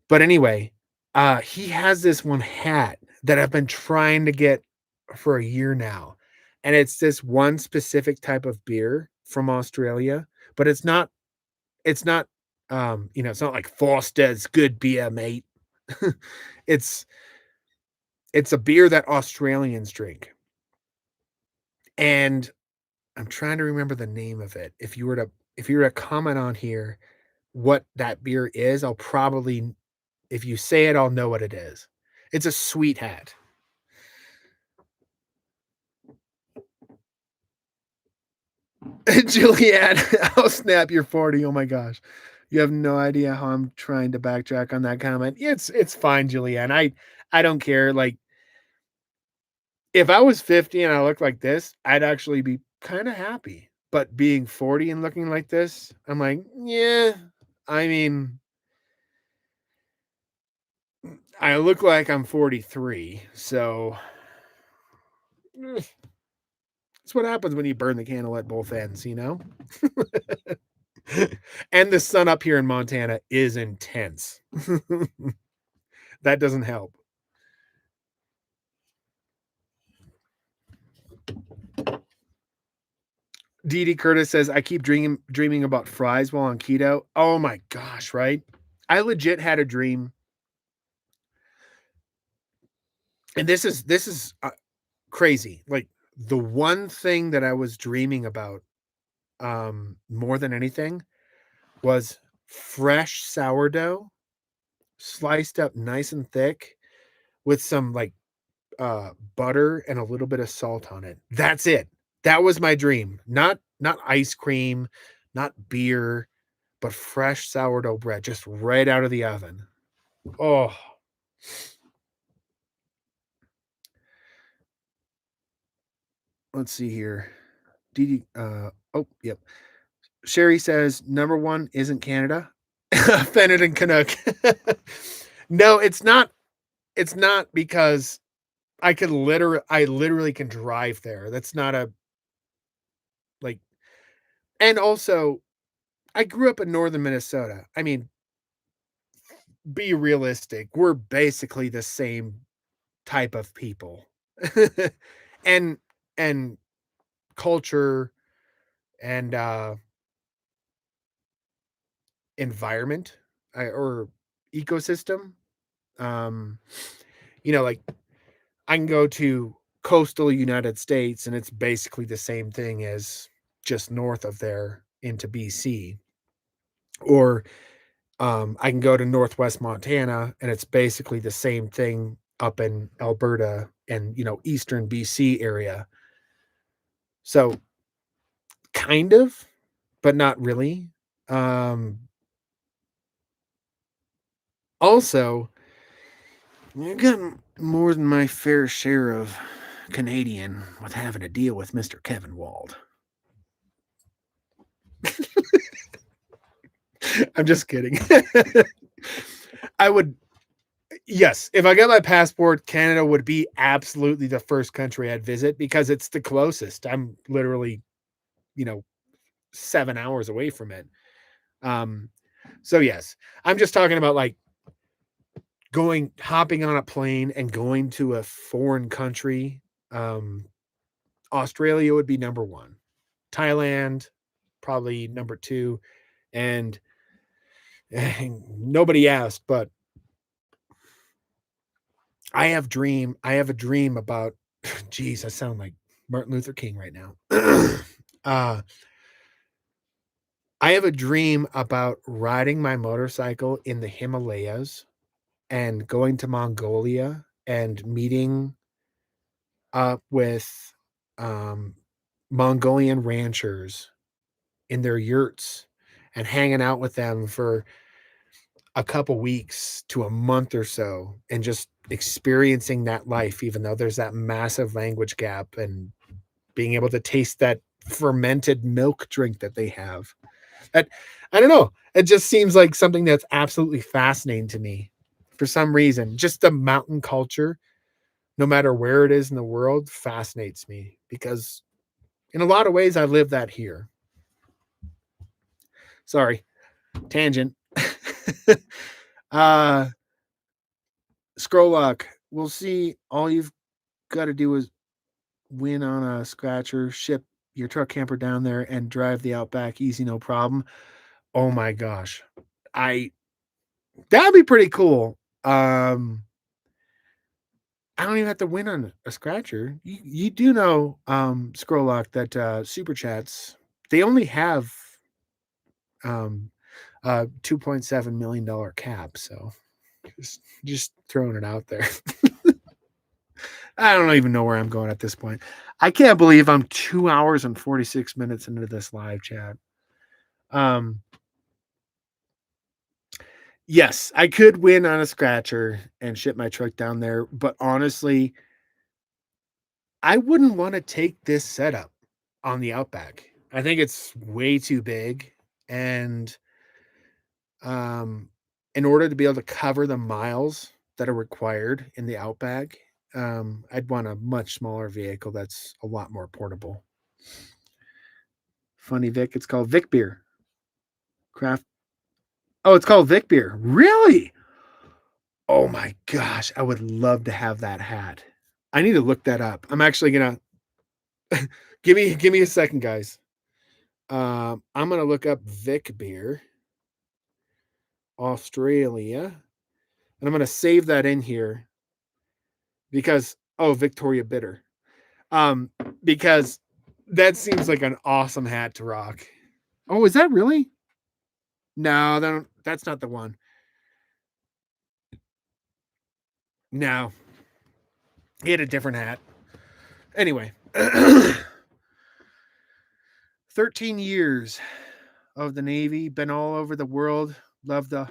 but anyway, he has this one hat that I've been trying to get for a year now. And it's this one specific type of beer from Australia, but it's not it's not like Foster's good beer, mate. it's it's a beer that Australians drink. And I'm trying to remember the name of it. If you were to comment on here what that beer is, I'll probably, if you say it, I'll know what it is. It's a sweet hat. Julianne, I'll snap, you're 40. Oh my gosh. You have no idea how I'm trying to backtrack on that comment. It's fine, Julianne. I don't care. Like if I was 50 and I looked like this, I'd actually be kind of happy. But being 40 and looking like this, I'm like, yeah. I mean, I look like I'm 43, so it's what happens when you burn the candle at both ends, you know? And the sun up here in Montana is intense. That doesn't help. Dee Curtis says, I keep dreaming about fries while on keto. Oh my gosh, right? I legit had a dream. And this is crazy. Like the one thing that I was dreaming about more than anything was fresh sourdough sliced up nice and thick with some like butter and a little bit of salt on it. That's it. That was my dream. Not ice cream, not beer, but fresh sourdough bread just right out of the oven. Oh, let's see here. Didi, oh, yep. Sherry says number one isn't Canada. Fennett and Canuck. No, it's not. It's not because I literally can drive there. That's not a like. And also, I grew up in northern Minnesota. I mean, be realistic. We're basically the same type of people, and and culture and environment or ecosystem. Um, like I can go to coastal United States and it's basically the same thing as just north of there into BC. Or I can go to Northwest Montana and it's basically the same thing up in Alberta and eastern BC area. So kind of, but not really. Um, Also, you got more than my fair share of Canadian with having to deal with Mr. Kevin Wald. I'm just kidding. I would, yes, if I got my passport, Canada would be absolutely the first country I'd visit because it's the closest. I'm literally, you know, 7 hours away from it. Um, so yes, I'm just talking about like hopping on a plane and going to a foreign country. Um, Australia would be number one. Thailand, probably number two. And, and nobody asked, but I have a dream about, geez, I sound like Martin Luther King right now. uh, I have a dream about riding my motorcycle in the Himalayas and going to Mongolia and meeting up with um, Mongolian ranchers in their yurts and hanging out with them for a couple weeks to a month or so and just experiencing that life, even though there's that massive language gap, and being able to taste that fermented milk drink that they have. That, I don't know. It just seems like something that's absolutely fascinating to me for some reason. Just the mountain culture, no matter where it is in the world, fascinates me because in a lot of ways I live that here. Sorry, tangent. uh Scroll lock. We'll see. All you've got to do is win on a scratcher, ship your truck camper down there and drive the Outback easy, no problem. Oh my gosh. I That'd be pretty cool. I don't even have to win on a scratcher. You do know, Scroll lock, that super chats, they only have um $2.7 million cap, so just throwing it out there. I don't even know where I'm going at this point. I can't believe I'm 2 hours and 46 minutes into this live chat. Um, yes, I could win on a scratcher and ship my truck down there, but honestly, I wouldn't want to take this setup on the Outback. I think it's way too big, and um, in order to be able to cover the miles that are required in the Outback, I'd want a much smaller vehicle that's a lot more portable. Funny Vic, it's called Vic beer. Craft. Oh, it's called Vic beer. Really? Oh my gosh, I would love to have that hat. I need to look that up. I'm actually gonna give me a second, guys. I'm gonna look up Vic beer, Australia, and I'm gonna save that in here because, oh, Victoria Bitter. Um, because that seems like an awesome hat to rock. Oh, is that really? No, that's not the one. No, he had a different hat. Anyway, 13 years of the Navy, been all over the world, loved the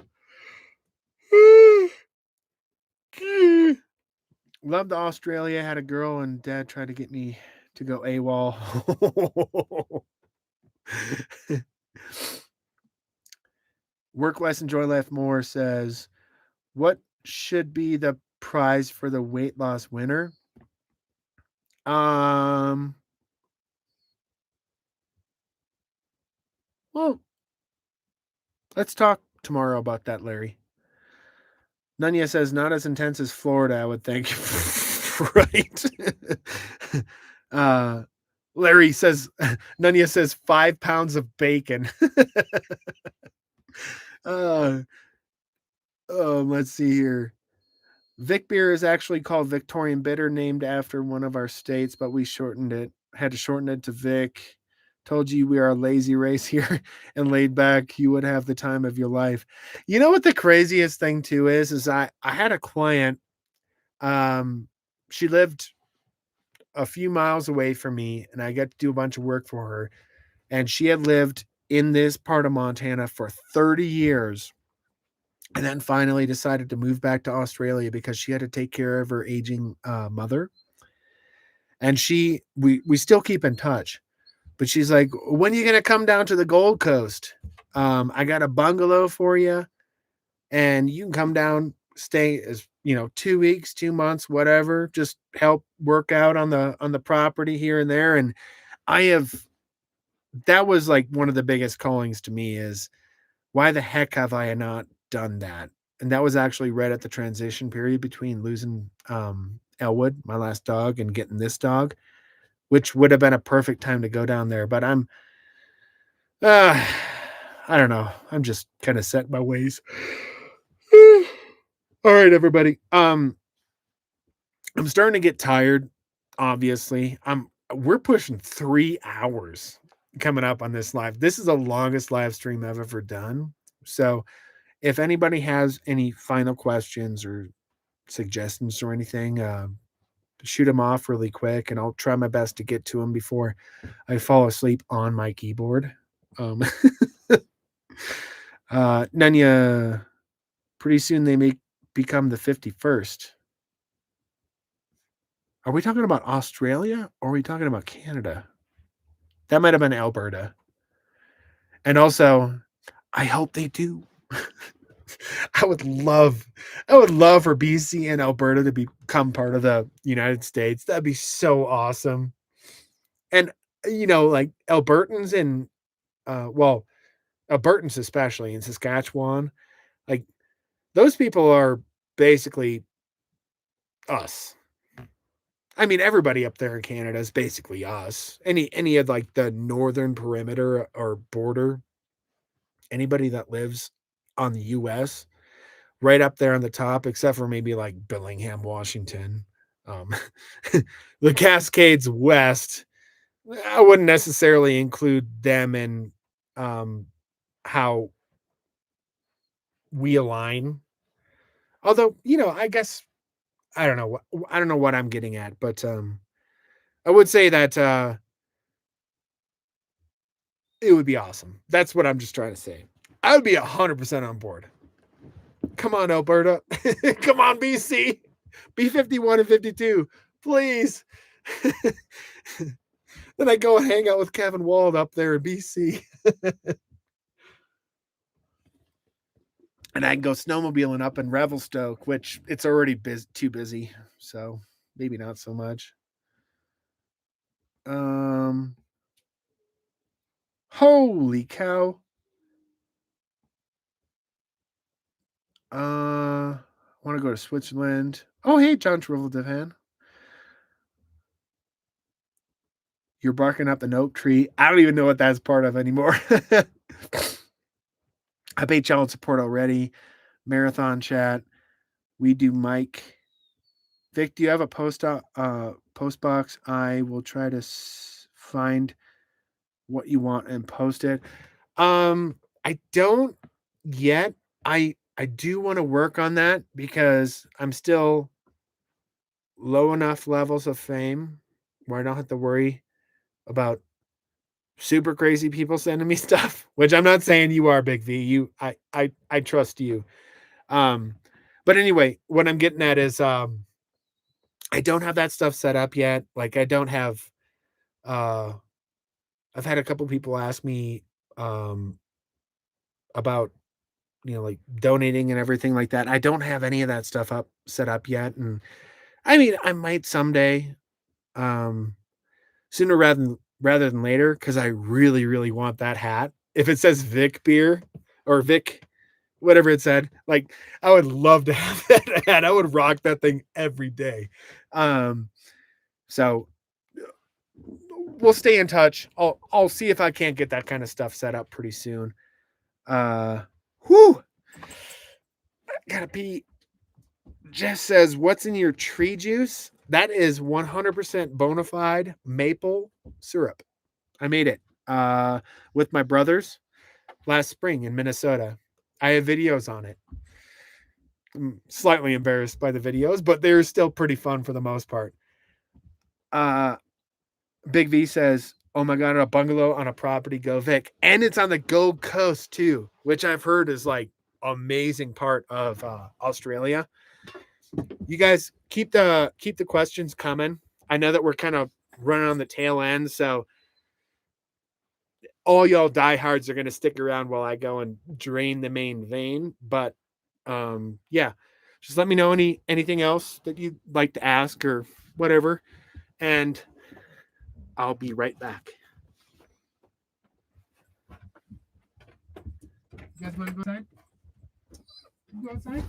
loved Australia, had a girl, and dad tried to get me to go AWOL. Work less, enjoy life more says, what should be the prize for the weight loss winner? Um, well, let's talk tomorrow about that, Larry. Nunya says, not as intense as Florida, I would think. Right. uh, Larry says, Nunya says 5 pounds of bacon. uh, let's see here. Vic beer is actually called Victorian Bitter, named after one of our states, but we had to shorten it to Vic. Told you we are a lazy race here and laid back. You would have the time of your life. You know what the craziest thing too is I had a client. Um, she lived a few miles away from me, and I got to do a bunch of work for her. And she had lived in this part of Montana for 30 years, and then finally decided to move back to Australia because she had to take care of her aging mother. And we still keep in touch, but she's like, when are you going to come down to the Gold Coast? I got a bungalow for you, and you can come down, stay as 2 weeks, 2 months, whatever. Just help work out on the property here and there. And I have that was like one of the biggest callings to me is why the heck have I not done that? And that was actually right at the transition period between losing Elwood, my last dog, and getting this dog, which would have been a perfect time to go down there. But uh, I don't know. I'm just kind of set in my ways. All right, everybody. I'm starting to get tired. Obviously, we're pushing 3 hours coming up on this live. This is the longest live stream I've ever done. So if anybody has any final questions or suggestions or anything, shoot them off really quick, and I'll try my best to get to them before I fall asleep on my keyboard. Um, Nanya, pretty soon they may become the 51st. Are we talking about Australia or are we talking about Canada? That might have been Alberta. And also, I hope they do. I would love for BC and Alberta to become part of the United States. That'd be so awesome. And like Albertans and well, Albertans especially in Saskatchewan, like those people are basically us. I mean, everybody up there in Canada is basically us. Any of like the northern perimeter or border, anybody that lives on the US, right up there on the top, except for maybe like Bellingham, Washington. Um, the Cascades West, I wouldn't necessarily include them in how we align. Although, I guess I don't know what I'm getting at, but I would say that it would be awesome. That's what I'm just trying to say. I would be 100% on board. Come on, Alberta. Come on, BC. B51 and 52. Please. Then I go and hang out with Kevin Wald up there in BC. And I can go snowmobiling up in Revelstoke, which it's already too busy. So maybe not so much. Holy cow. I want to go to Switzerland. Oh, hey, John Travolta. You're barking up an oak tree. I don't even know what that's part of anymore. I paid child support already. Marathon chat. We do Mike. Vic, do you have a post box? I will try to find what you want and post it. I don't yet. I do want to work on that because I'm still low enough levels of fame where I don't have to worry about super crazy people sending me stuff, which I'm not saying you are, Big V. I trust you. But anyway, what I'm getting at is I don't have that stuff set up yet. Like I don't have I've had a couple people ask me about like donating and everything like that. I don't have any of that stuff set up yet. And I mean I might someday, sooner rather than later, because I really, really want that hat. If it says Vic beer or Vic, whatever it said, like I would love to have that hat. I would rock that thing every day. So we'll stay in touch. I'll see if I can't get that kind of stuff set up pretty soon. Whew. Gotta pee. Jess says, what's in your tree juice? That is 100% bona fide maple syrup. I made it with my brothers last spring in Minnesota. I have videos on it. I'm slightly embarrassed by the videos, but they're still pretty fun for the most part. Big V says, oh my God, a bungalow on a property, go Vic. And it's on the Gold Coast too, which I've heard is like amazing part of Australia. You guys keep the questions coming. I know that we're kind of running on the tail end, so all y'all diehards are going to stick around while I go and drain the main vein. But yeah, just let me know anything else that you'd like to ask or whatever, and I'll be right back. You guys want to go outside? Go outside?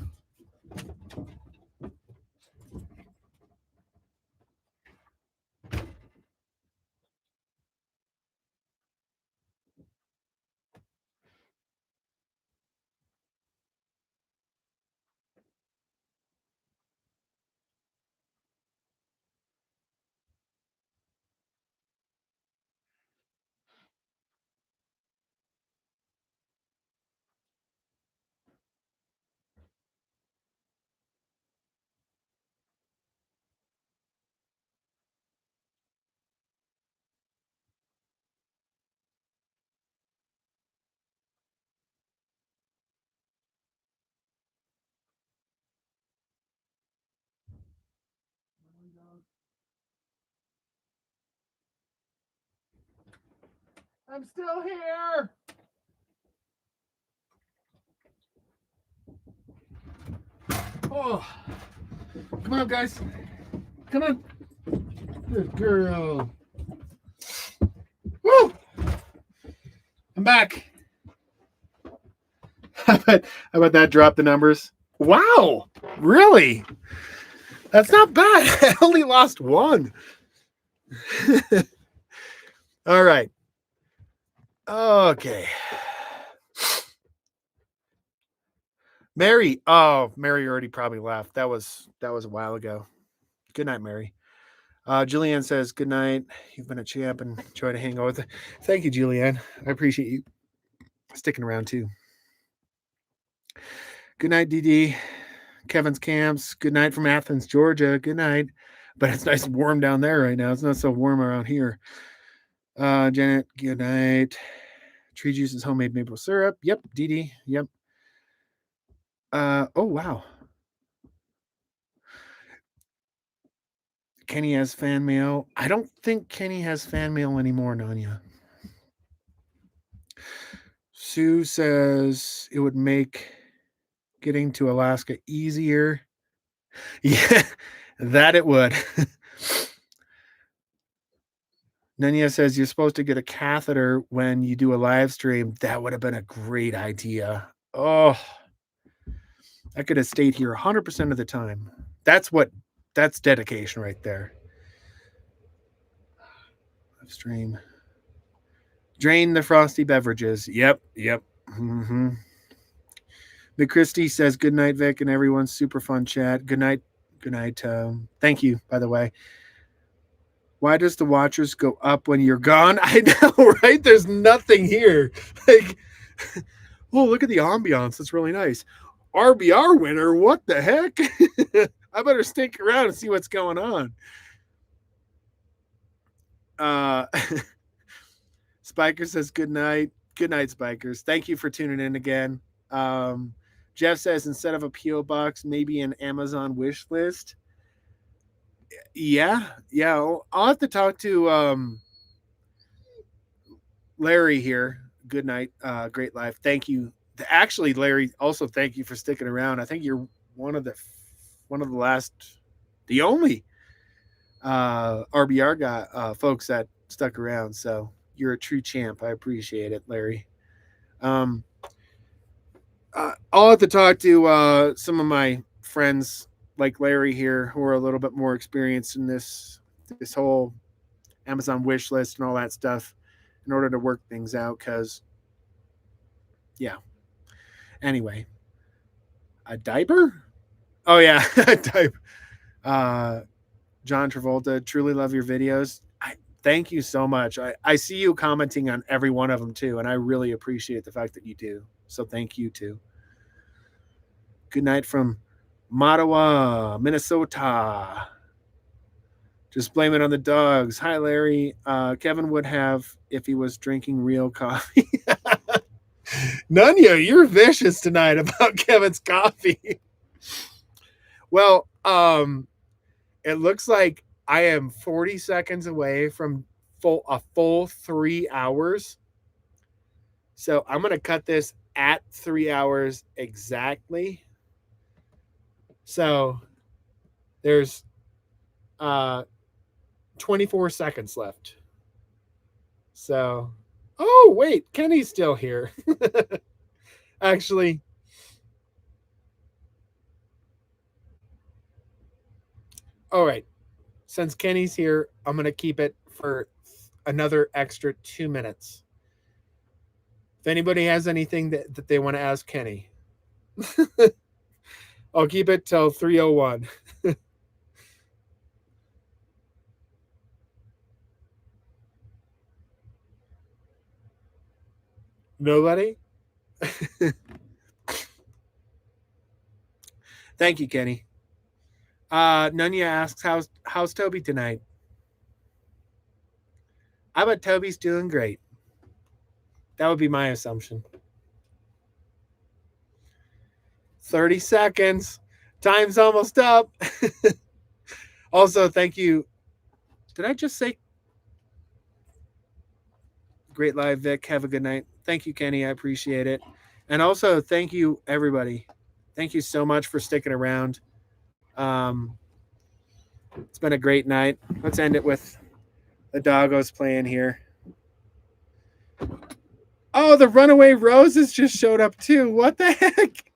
I'm still here. Oh, come on, guys. Come on. Good girl. Woo! I'm back. How about that? Drop the numbers. Wow. Really? That's not bad. I only lost one. All right. Okay. Mary. Oh, Mary already probably left. That was a while ago. Good night, Mary. Julianne says, good night. You've been a champ and enjoy to hang out with. Thank you, Julianne. I appreciate you sticking around too. Good night, DD. Kevin's Camps. Good night from Athens, Georgia. Good night. But it's nice and warm down there right now. It's not so warm around here. Janet, good night. Tree juice is homemade maple syrup. Yep, DD. Yep. Oh, wow. Kenny has fan mail. I don't think Kenny has fan mail anymore, Nanya. Sue says it would make getting to Alaska easier. Yeah, that it would. Nanya says you're supposed to get a catheter when you do a live stream. That would have been a great idea. Oh, I could have stayed here 100% of the time. That's dedication right there. Live stream. Drain the frosty beverages. Yep. Mm-hmm. McChristy says good night, Vic, and everyone. Super fun chat. Good night. Good night. Thank you, by the way. Why does the watchers go up when you're gone? I know, right? There's nothing here. Like, oh, look at the ambiance. That's really nice. RBR winner. What the heck? I better stick around and see what's going on. Spiker says good night. Good night, Spikers. Thank you for tuning in again. Jeff says instead of a P.O. box, maybe an Amazon wish list. Yeah. I'll have to talk to Larry here. Good night. Great life. Thank you. Actually, Larry, also thank you for sticking around. I think you're one of the last, the only RBR guy folks that stuck around. So you're a true champ. I appreciate it, Larry. I'll have to talk to some of my friends like Larry here who are a little bit more experienced in this whole Amazon wish list and all that stuff in order to work things out. Because, yeah. Anyway, a diaper? Oh yeah, a diaper. John Travolta, truly love your videos. Thank you so much. I see you commenting on every one of them too, and I really appreciate the fact that you do. So thank you too. Good night from Mattawa, Minnesota. Just blame it on the dogs. Hi, Larry. Kevin would have if he was drinking real coffee. Nunya, you're vicious tonight about Kevin's coffee. Well, it looks like I am 40 seconds away from a full 3 hours So I'm going to cut this at 3 hours exactly. So there's 24 seconds left. So, oh, wait, Kenny's still here. Actually, all right. Since Kenny's here, I'm going to keep it for another extra 2 minutes. If anybody has anything that they want to ask Kenny, I'll keep it till 3:01. Nobody? Thank you, Kenny. Nunya asks, how's Toby tonight? I bet Toby's doing great. That would be my assumption. 30 seconds. Time's almost up. Also, thank you. Did I just say great live, Vic? Have a good night. Thank you, Kenny. I appreciate it. And also, thank you, everybody. Thank you so much for sticking around. It's been a great night. Let's end it with the doggos playing here. Oh, the Runaway Roses just showed up too. What the heck?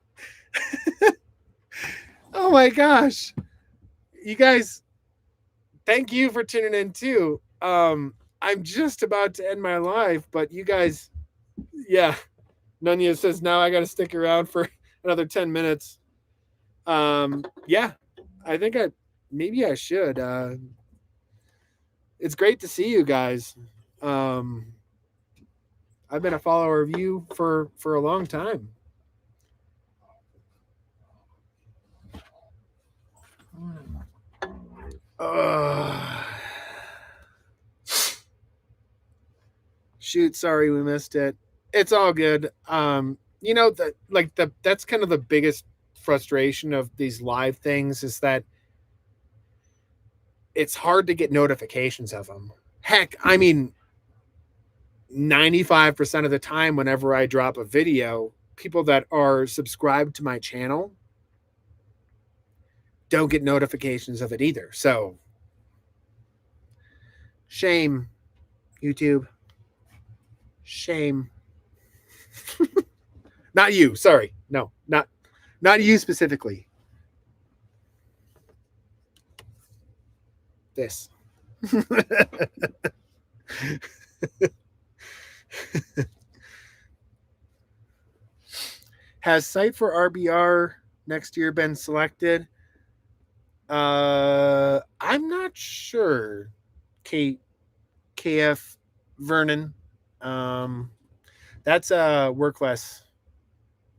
Oh my gosh. You guys, thank you for tuning in too. I'm just about to end my life, but you guys, yeah. Nunya says now I got to stick around for another 10 minutes. Yeah, I think maybe I should. It's great to see you guys. I've been a follower of you for a long time. Shoot, sorry we missed it. It's all good. That's kind of the biggest frustration of these live things is that it's hard to get notifications of them. Heck, I mean 95% of the time whenever I drop a video, people that are subscribed to my channel don't get notifications of it either. So shame, YouTube. Shame. Not you, sorry. No, not you specifically. This. Has site for RBR next year been selected? I'm not sure. KF Vernon. That's a work less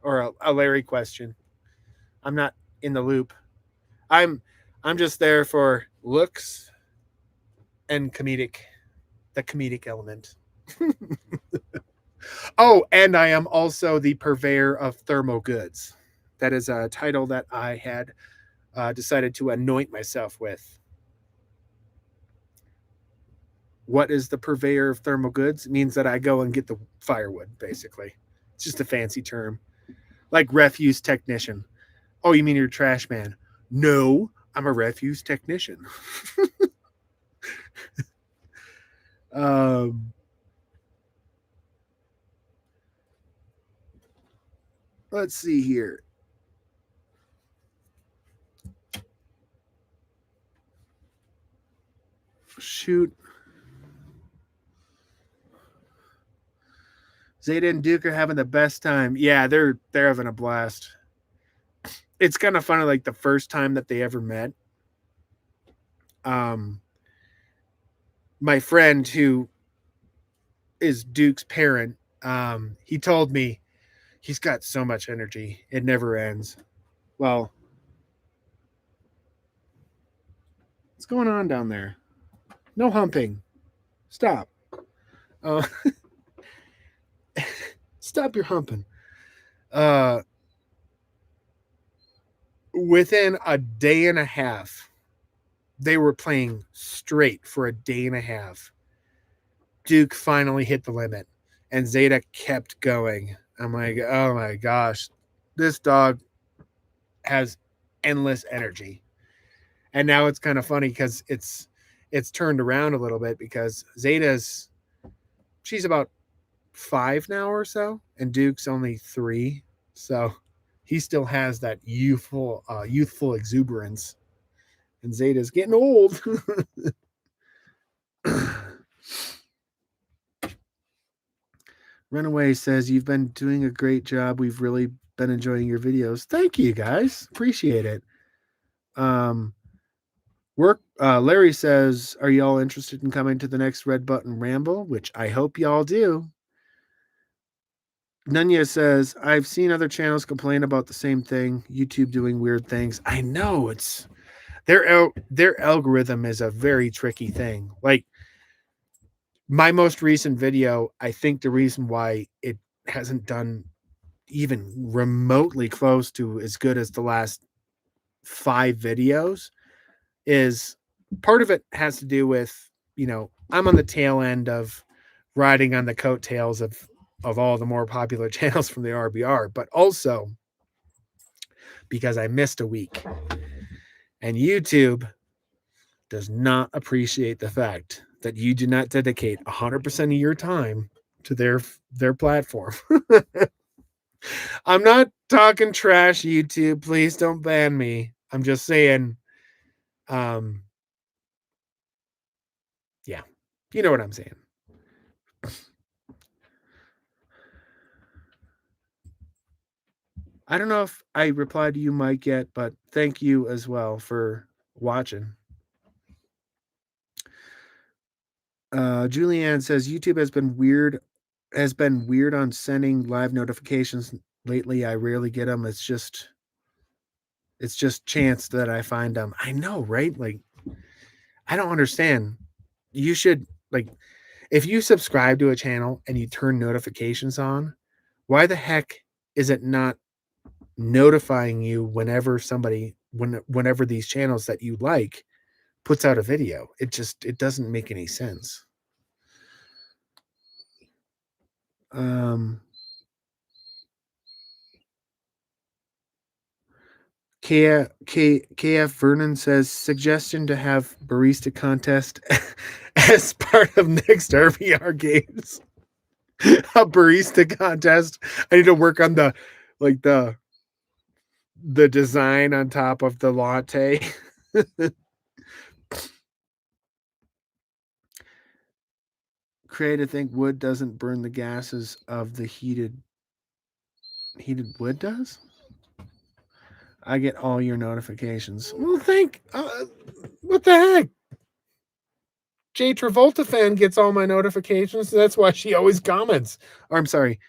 or a Larry question. I'm not in the loop. I'm just there for looks and the comedic element. Oh, and I am also the purveyor of thermal goods. That is a title that I had decided to anoint myself with. What is the purveyor of thermal goods? It means that I go and get the firewood, basically. It's just a fancy term. Like refuse technician. Oh, you mean you're a trash man? No, I'm a refuse technician. Let's see here. Shoot. Zeta and Duke are having the best time. Yeah, they're having a blast. It's kind of funny, like the first time that they ever met. My friend who is Duke's parent, he told me he's got so much energy. It never ends. Well, what's going on down there? No humping. Stop. Stop your humping. Within a day and a half, they were playing straight for a day and a half. Duke finally hit the limit. and Zeta kept going. I'm like, oh my gosh, this dog has endless energy. And now it's kind of funny because it's turned around a little bit because Zeta's she's about 5 now or so, and Duke's only 3. So he still has that youthful exuberance, and Zeta's getting old. Runaway says you've been doing a great job. We've really been enjoying your videos. Thank you guys, appreciate it. Um, Larry says, are y'all interested in coming to the next Red Button Ramble? Which I hope y'all do. Nunya says, I've seen other channels complain about the same thing. YouTube doing weird things. I know it's their algorithm is a very tricky thing. Like my most recent video, I think the reason why it hasn't done even remotely close to as good as the last 5 videos is part of it has to do with, I'm on the tail end of riding on the coattails of all the more popular channels from the RBR, but also because I missed a week. And YouTube does not appreciate the fact that you do not dedicate 100% of your time to their platform. I'm not talking trash, YouTube. Please don't ban me. I'm just saying, yeah, you know what I'm saying. I don't know if I replied to you, Mike, yet, but thank you as well for watching. Julianne says YouTube has been weird on sending live notifications lately. I rarely get them. It's just chance that I find them. I know, right? Like, I don't understand. You should, like, if you subscribe to a channel and you turn notifications on, why the heck is it not notifying you whenever these channels that you like puts out a video? It doesn't make any sense. KF Vernon says suggestion to have barista contest as part of next RVR games. A barista contest. I need to work on the design on top of the latte. Creative think wood doesn't burn the gases of the heated wood does. I get all your notifications. Well, what the heck? Jay Travolta fan gets all my notifications. So that's why she always comments. Or I'm sorry.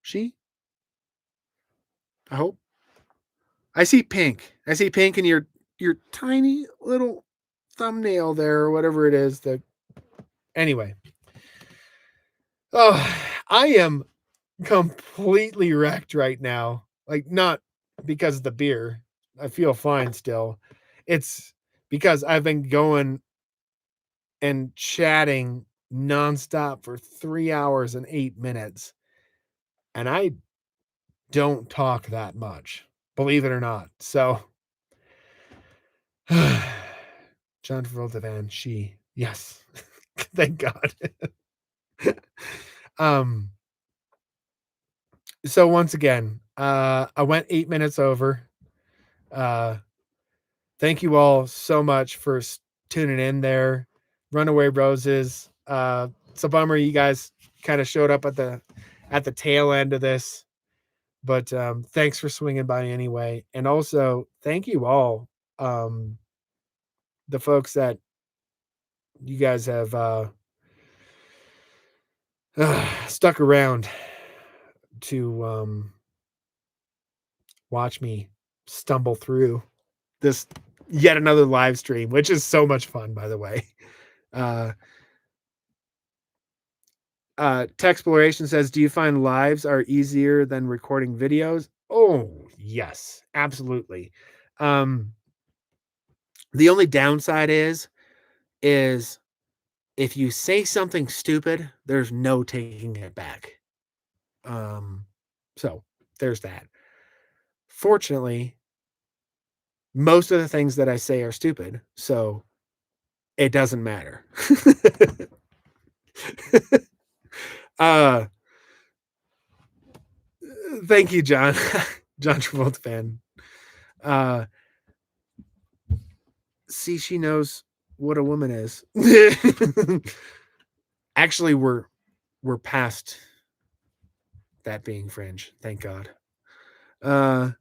She? I hope. I see pink. I see pink in your tiny little thumbnail there or whatever it is that anyway. Oh, I am completely wrecked right now. Like, not because of the beer. I feel fine still. It's because I've been going and chatting nonstop for 3 hours and 8 minutes. And I don't talk that much, believe it or not. So, John Travolta van, she, yes, thank God. So once again, I went 8 minutes over. Thank you all so much for tuning in there. Runaway Roses. It's a bummer you guys kind of showed up at the tail end of this, but thanks for swinging by anyway. And also thank you all, the folks that you guys have stuck around to watch me stumble through this yet another live stream, which is so much fun, by the way. Texploration says, do you find lives are easier than recording videos? Oh, yes, absolutely. The only downside is if you say something stupid, there's no taking it back. So there's that. Fortunately, most of the things that I say are stupid, so it doesn't matter. uh Thank you, John. John Travolta fan. Uh See, she knows what a woman is. Actually, we're past that being fringe. Thank God. Uh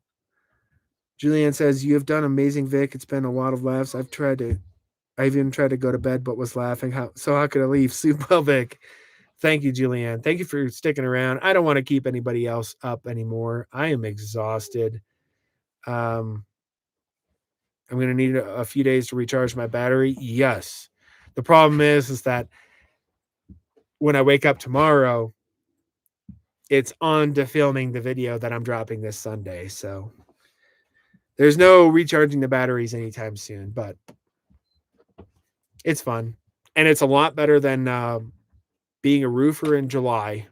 Julianne says, "You have done amazing, Vic. It's been a lot of laughs. I even tried to go to bed, but was laughing. How could I leave? Super Vic." Thank you, Julianne. Thank you for sticking around. I don't want to keep anybody else up anymore. I am exhausted. Um, I'm going to need a few days to recharge my battery. Yes. The problem is that when I wake up tomorrow, it's on to filming the video that I'm dropping this Sunday. So there's no recharging the batteries anytime soon, but it's fun. And it's a lot better than being a roofer in July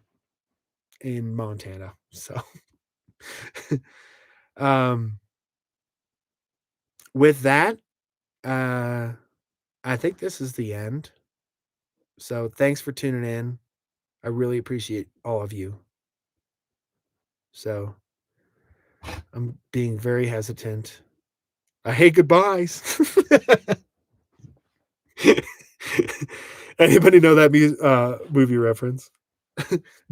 in Montana. So, um, with that, uh, I think this is the end. So, thanks for tuning in. I really appreciate all of you. So, I'm being very hesitant. I hate goodbyes. Anybody know that movie reference?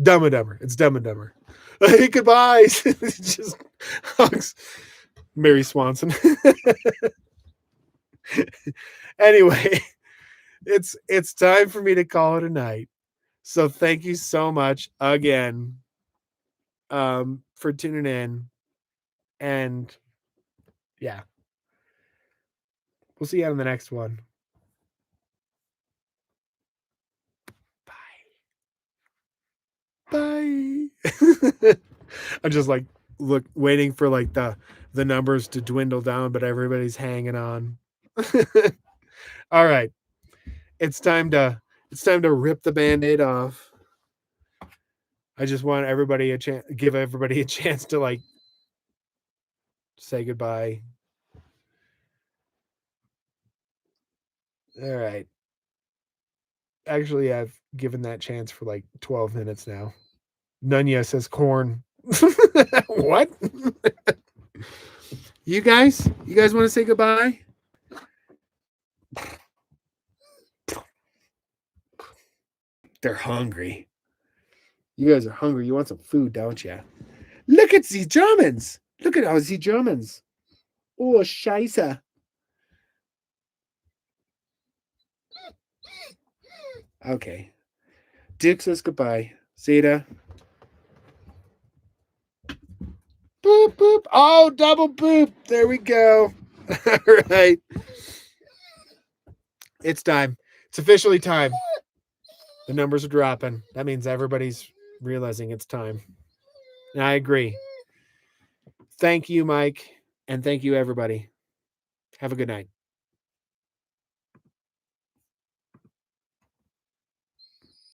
Dumb and Dumber. It's Dumb and Dumber. I hate goodbyes. It's just hugs Mary Swanson. Anyway, it's time for me to call it a night. So thank you so much again for tuning in. And yeah, we'll see you on the next one. Bye. I'm just like waiting for like the numbers to dwindle down, but everybody's hanging on. All right. It's time to rip the band-aid off. I just want everybody give everybody a chance to like say goodbye. All right. Actually, I've given that chance for like 12 minutes now. Nunya says corn. What? You guys want to say goodbye? They're hungry. You guys are hungry. You want some food, don't you? Look at these Germans. Look at all these Germans. Oh, Scheiße. Okay. Duke says goodbye. Zeta. Boop, boop. Oh, double boop. There we go. All right. It's time. It's officially time. The numbers are dropping. That means everybody's realizing it's time. And I agree. Thank you, Mike. And thank you, everybody. Have a good night.